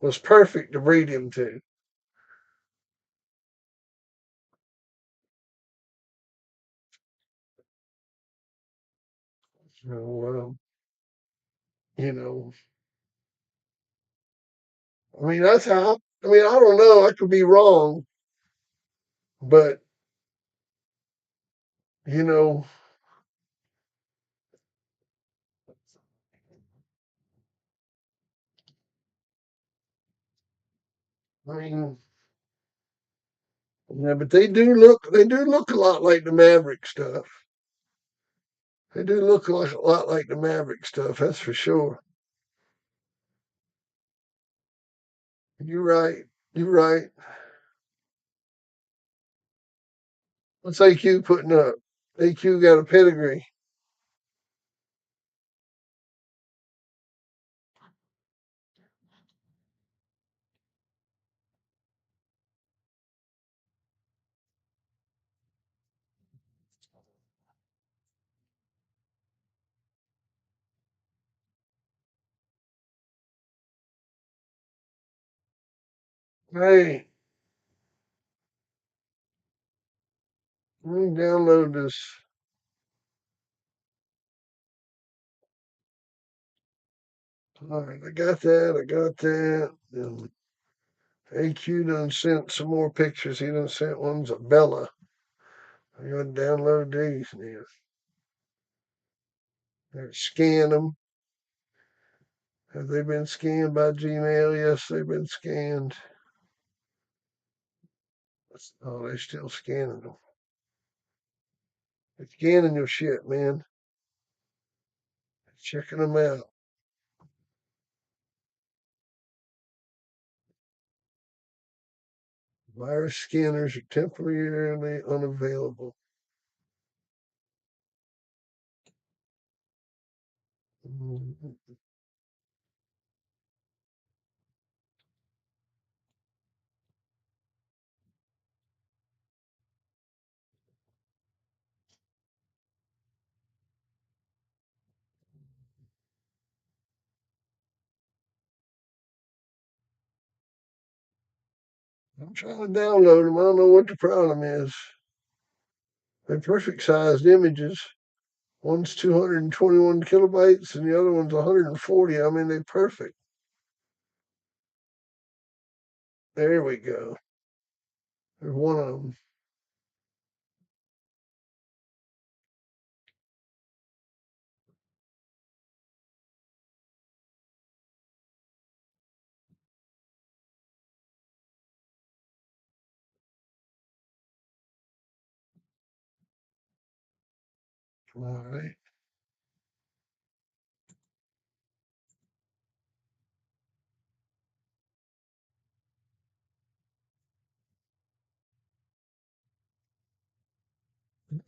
was perfect to breed him to. So, you know, I mean, that's how. I mean, I don't know. I could be wrong, but you know, I mean, yeah, but they do look a lot like the Maverick stuff. They do look a lot like the Maverick stuff. That's for sure. You're right. You're right. What's AQ putting up? AQ got a pedigree. Hey, let me download this. All right, I got that. I got that. And AQ done sent some more pictures. He done sent ones of Bella. I gotta download these now. Scan them. Have they been scanned by Gmail? Yes, they've been scanned. Oh, they're still scanning them. They're scanning your shit, man. Checking them out. Virus scanners are temporarily unavailable. Mhm. I'm trying to download them. I don't know what the problem is. They're perfect sized images. One's 221 kilobytes and the other one's 140. I mean, they're perfect. There we go. There's one of them. All right.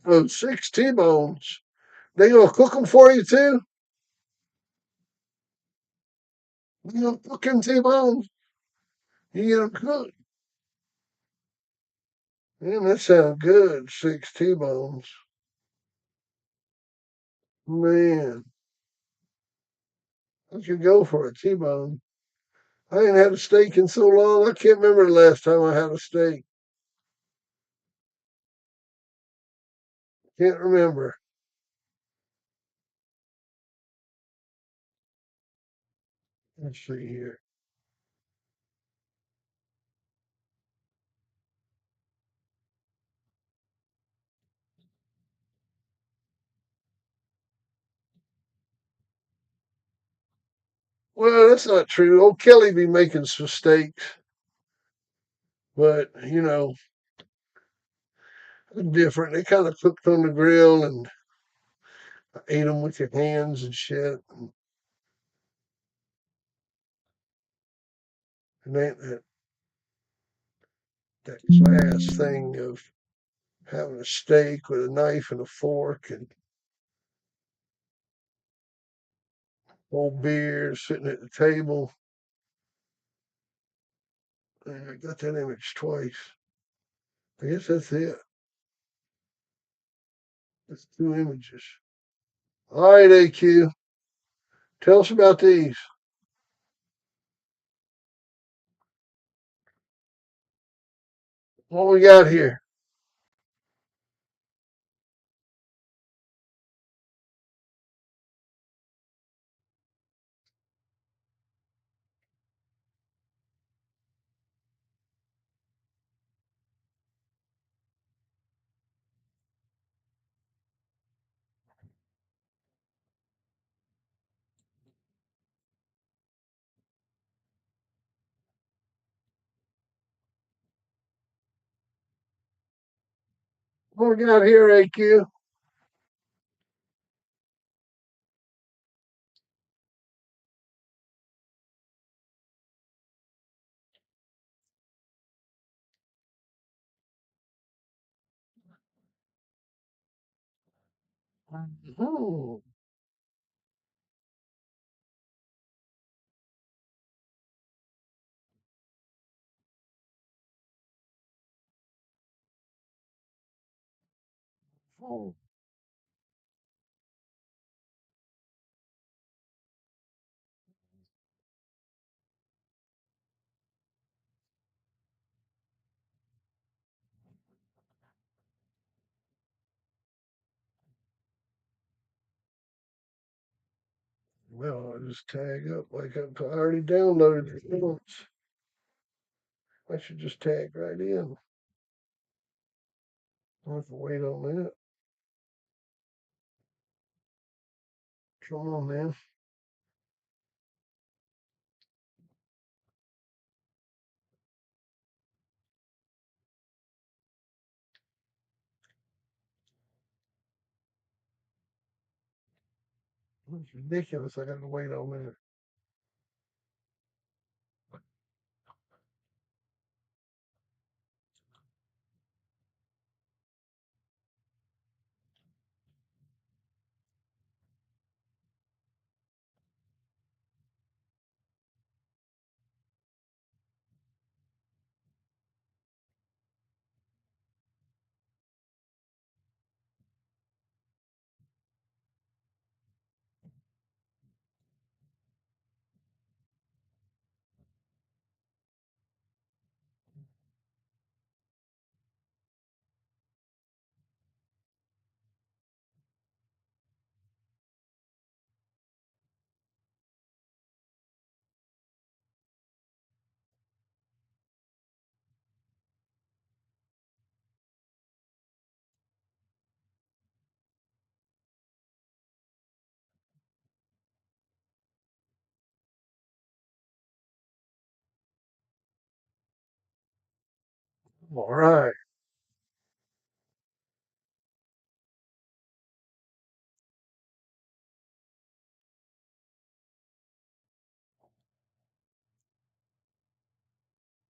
Oh, 6 T-bones. They gonna cook them for you too? You gonna cook them T-bones? You get them cooked. Man, that sounds good. 6 T-bones. Man. I could go for a T-bone. I ain't had a steak in so long. I can't remember the last time I had a steak. Can't remember. Let's see here. Well, that's not true. Old Kelly be making some steaks, but different. They kind of cooked on the grill and ate them with your hands and shit. And that class thing of having a steak with a knife and a fork and old beer sitting at the table. I got that image twice. I guess that's it. That's two images. All right, AQ. Tell us about these. What we got here? What we got here, AQ? Oh, oh. Well, I just tag up like I already downloaded the notes. I should just tag right in. I'll have to wait on that. Come on, man. It's ridiculous. I got to wait on that. All right.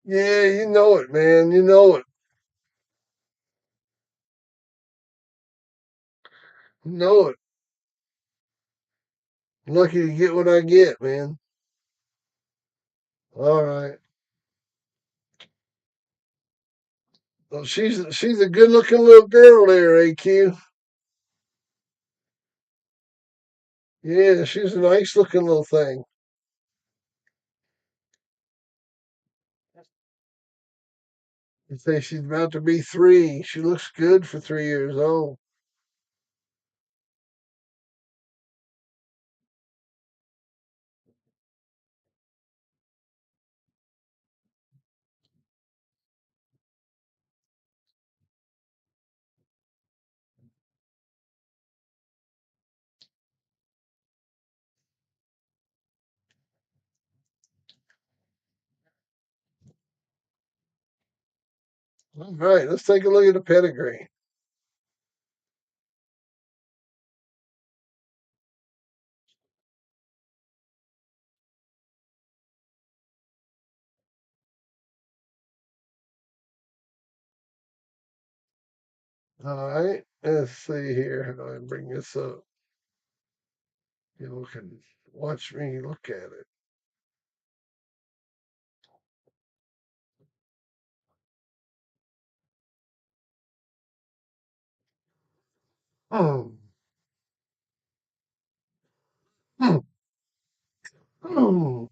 Yeah, you know it, man. You know it. You know it. Lucky to get what I get, man. All right. Well, she's a good looking little girl there, AQ. Yeah, she's a nice looking little thing. They say she's about to be 3. She looks good for 3 years old. All right, let's take a look at the pedigree. All right, let's see here. How do I bring this up? You can watch me look at it. Oh, oh, oh.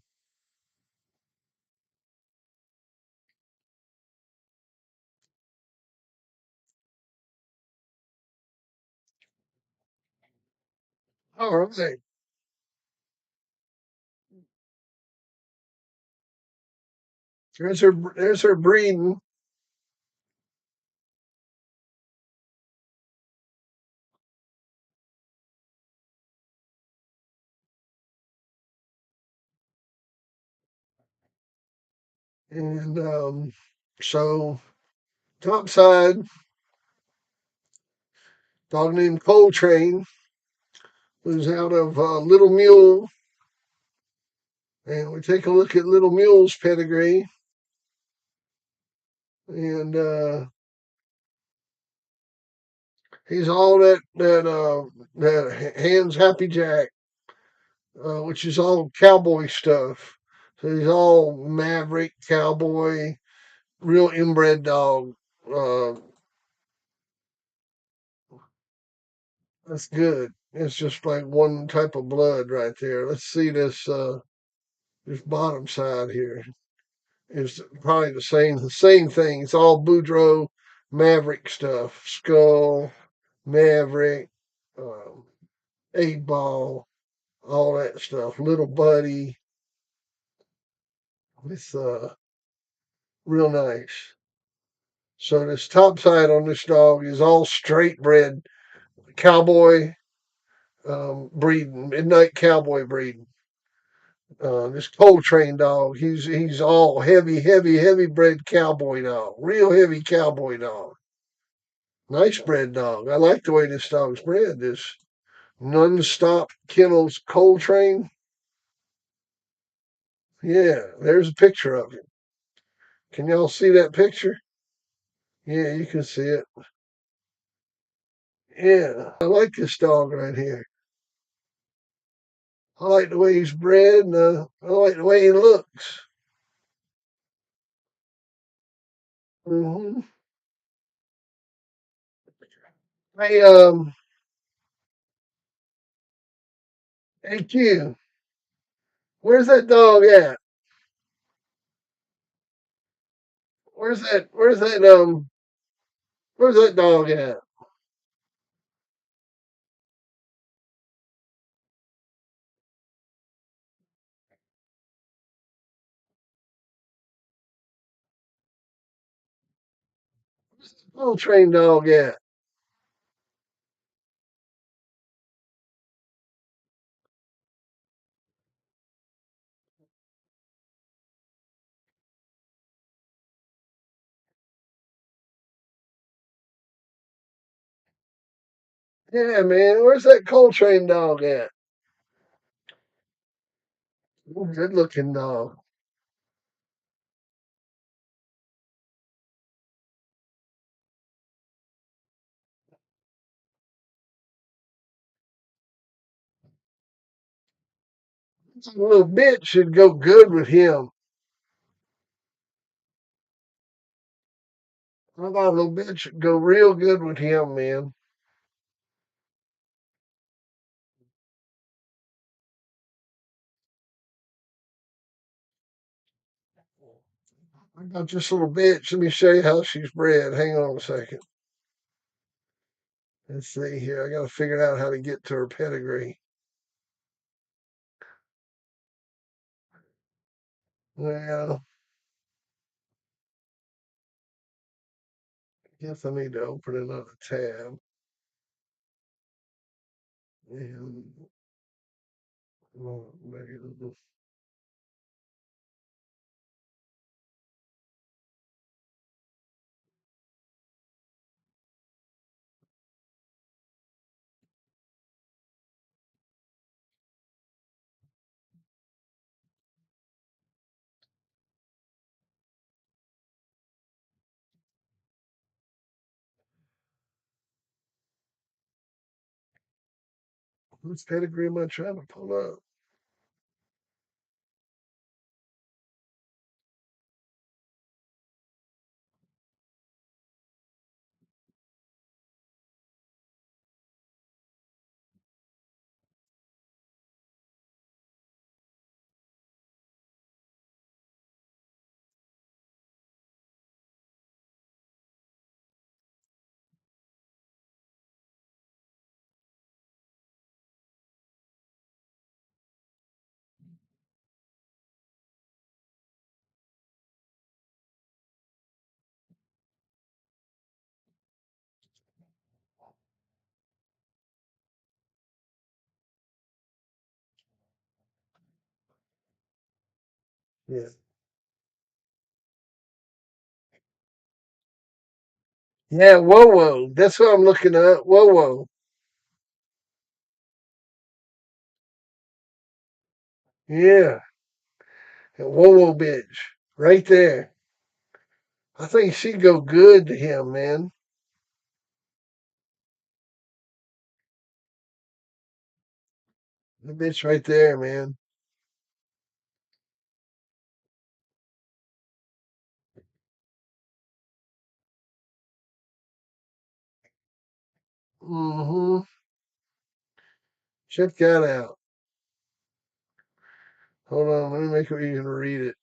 All right. There's her breeding. And so topside, dog named Coltrane, who's out of Little Mule. And we take a look at Little Mule's pedigree. And he's all that hands Happy Jack, which is all cowboy stuff. So he's all maverick cowboy, real inbred dog. Uh, that's good. It's just like one type of blood right there. Let's see this bottom side here is probably the same thing. It's all Boudreaux Maverick stuff. Skull, Maverick, um, 8 ball, all that stuff. Little Buddy. It's real nice. So this top side on this dog is all straight bred cowboy breeding, midnight cowboy breeding. This Coltrane dog, he's all heavy bred cowboy dog, real heavy cowboy dog. Nice bred dog. I like the way this dog's bred. This non-stop kennels Coltrane. Yeah, there's a picture of him. Can y'all see that picture? Yeah, you can see it. Yeah, I like this dog right here. I like the way he's bred, and I like the way he looks. Hmm. Hey, hey, Q, where's that dog at? Where's that dog at? Little trained dog at? Yeah, man, where's that Coltrane dog at? Good looking dog. A little bit should go good with him. I thought a little bit should go real good with him, man. I got this little bitch. Let me show you how she's bred. Hang on a second. Let's see here. I got to figure out how to get to her pedigree. Well, I guess I need to open another tab. And well, maybe whose pedigree am I trying to pull up? Yeah. Yeah, whoa, whoa. That's what I'm looking at. Whoa, whoa. Yeah. Whoa, whoa, bitch. Right there. I think she'd go good to him, man. The bitch right there, man. Mm-hmm. Check that out. Hold on, let me make it where you can read it.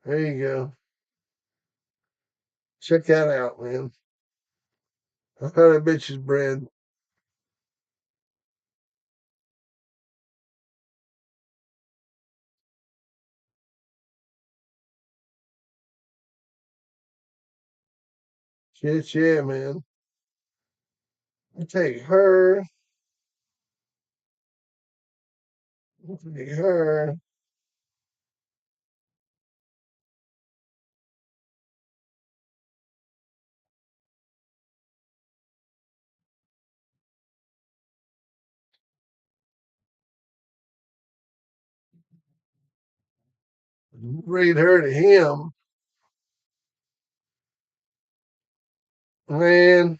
There you go. Check that out, man. I thought that bitch is bred. Shit, yeah, man. You take her. You take her. Breed her to him. Man,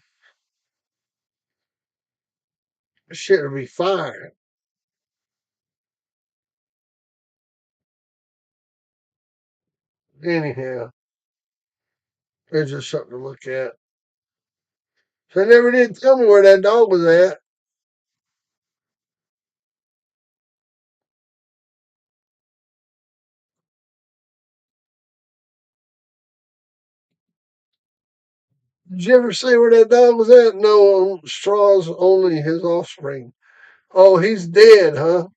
this shit would be fire. Anyhow, there's just something to look at. So they never did tell me where that dog was at. Did you ever say where that dog was at? No, Straw's only his offspring. Oh, he's dead, huh?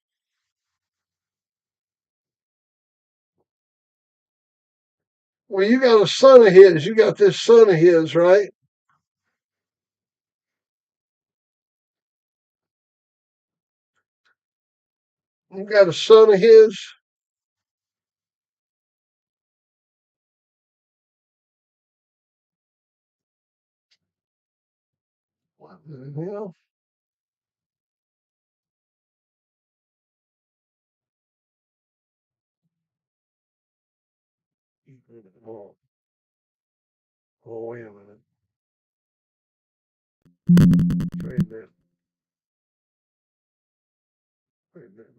Well, you got a son of his. You got this son of his, right? You got a son of his. What the hell? Oh, oh, wait a minute. Wait a minute. Wait a minute.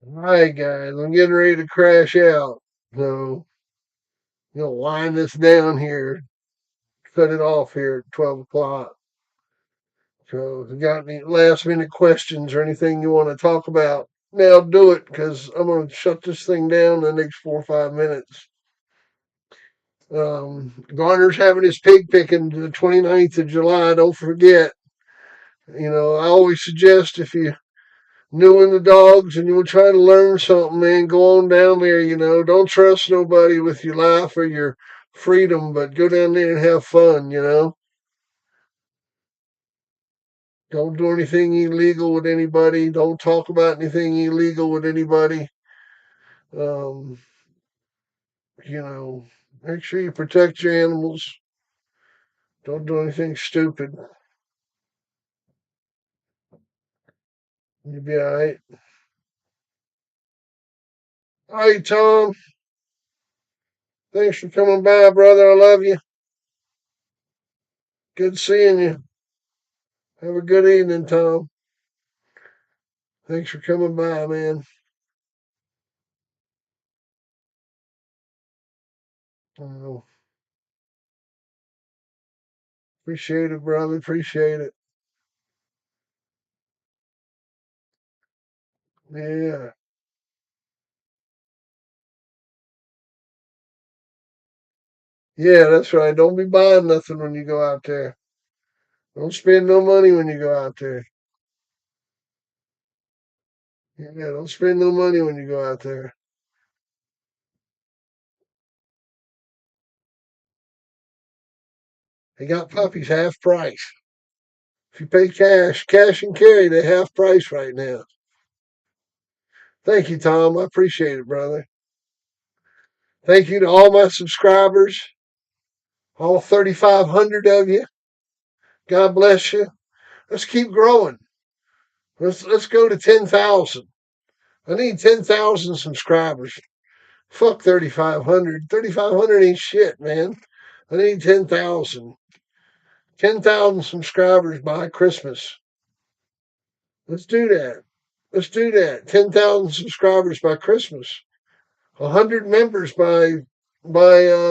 All right, guys, I'm getting ready to crash out. So, line this down here, cut it off here at 12 o'clock. So, if you got any last minute questions or anything you want to talk about, now do it because I'm going to shut this thing down in the next 4 or 5 minutes. Garner's having his pig picking the 29th of July. Don't forget. I always suggest if you new in the dogs and you were trying to learn something, man, go on down there. Don't trust nobody with your life or your freedom, but go down there and have fun. Don't do anything illegal with anybody. Don't talk about anything illegal with anybody. Um, you know, Make sure you protect your animals. Don't do anything stupid. You'll be all right. All right, Tom. Thanks for coming by, brother. I love you. Good seeing you. Have a good evening, Tom. Thanks for coming by, man. Uh, Appreciate it, brother. Appreciate it. Yeah. Yeah, that's right. Don't be buying nothing when you go out there. Don't spend no money when you go out there. Yeah, don't spend no money when you go out there. They got puppies half price. If you pay cash and carry, they half price right now. Thank you, Tom. I appreciate it, brother. Thank you to all my subscribers, all 3,500 of you. God bless you. Let's keep growing. Let's go to 10,000. I need 10,000 subscribers. Fuck 3,500. 3,500 ain't shit, man. I need 10,000. 10,000 subscribers by Christmas. Let's do that. Let's do that. 10,000 subscribers by Christmas. 100 members by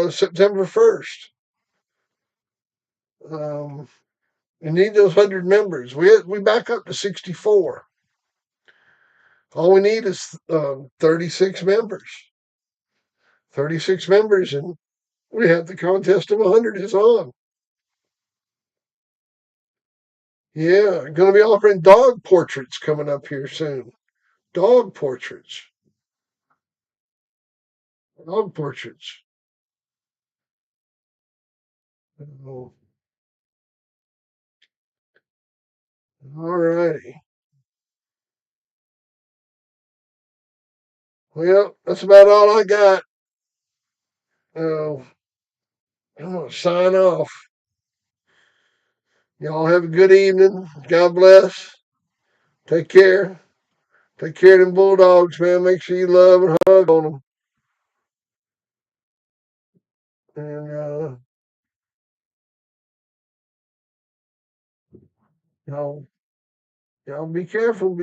September 1st. We need those 100 members. We back up to 64. All we need is 36 members. 36 members, and we have the contest of 100 is on. Yeah, going to be offering dog portraits coming up here soon. Dog portraits. Dog portraits. Oh, all righty. Well, that's about all I got. Uh, I'm going to sign off. Y'all have a good evening. God bless. Take care. Take care of them bulldogs, man. Make sure you love and hug on them. And y'all, y'all be careful.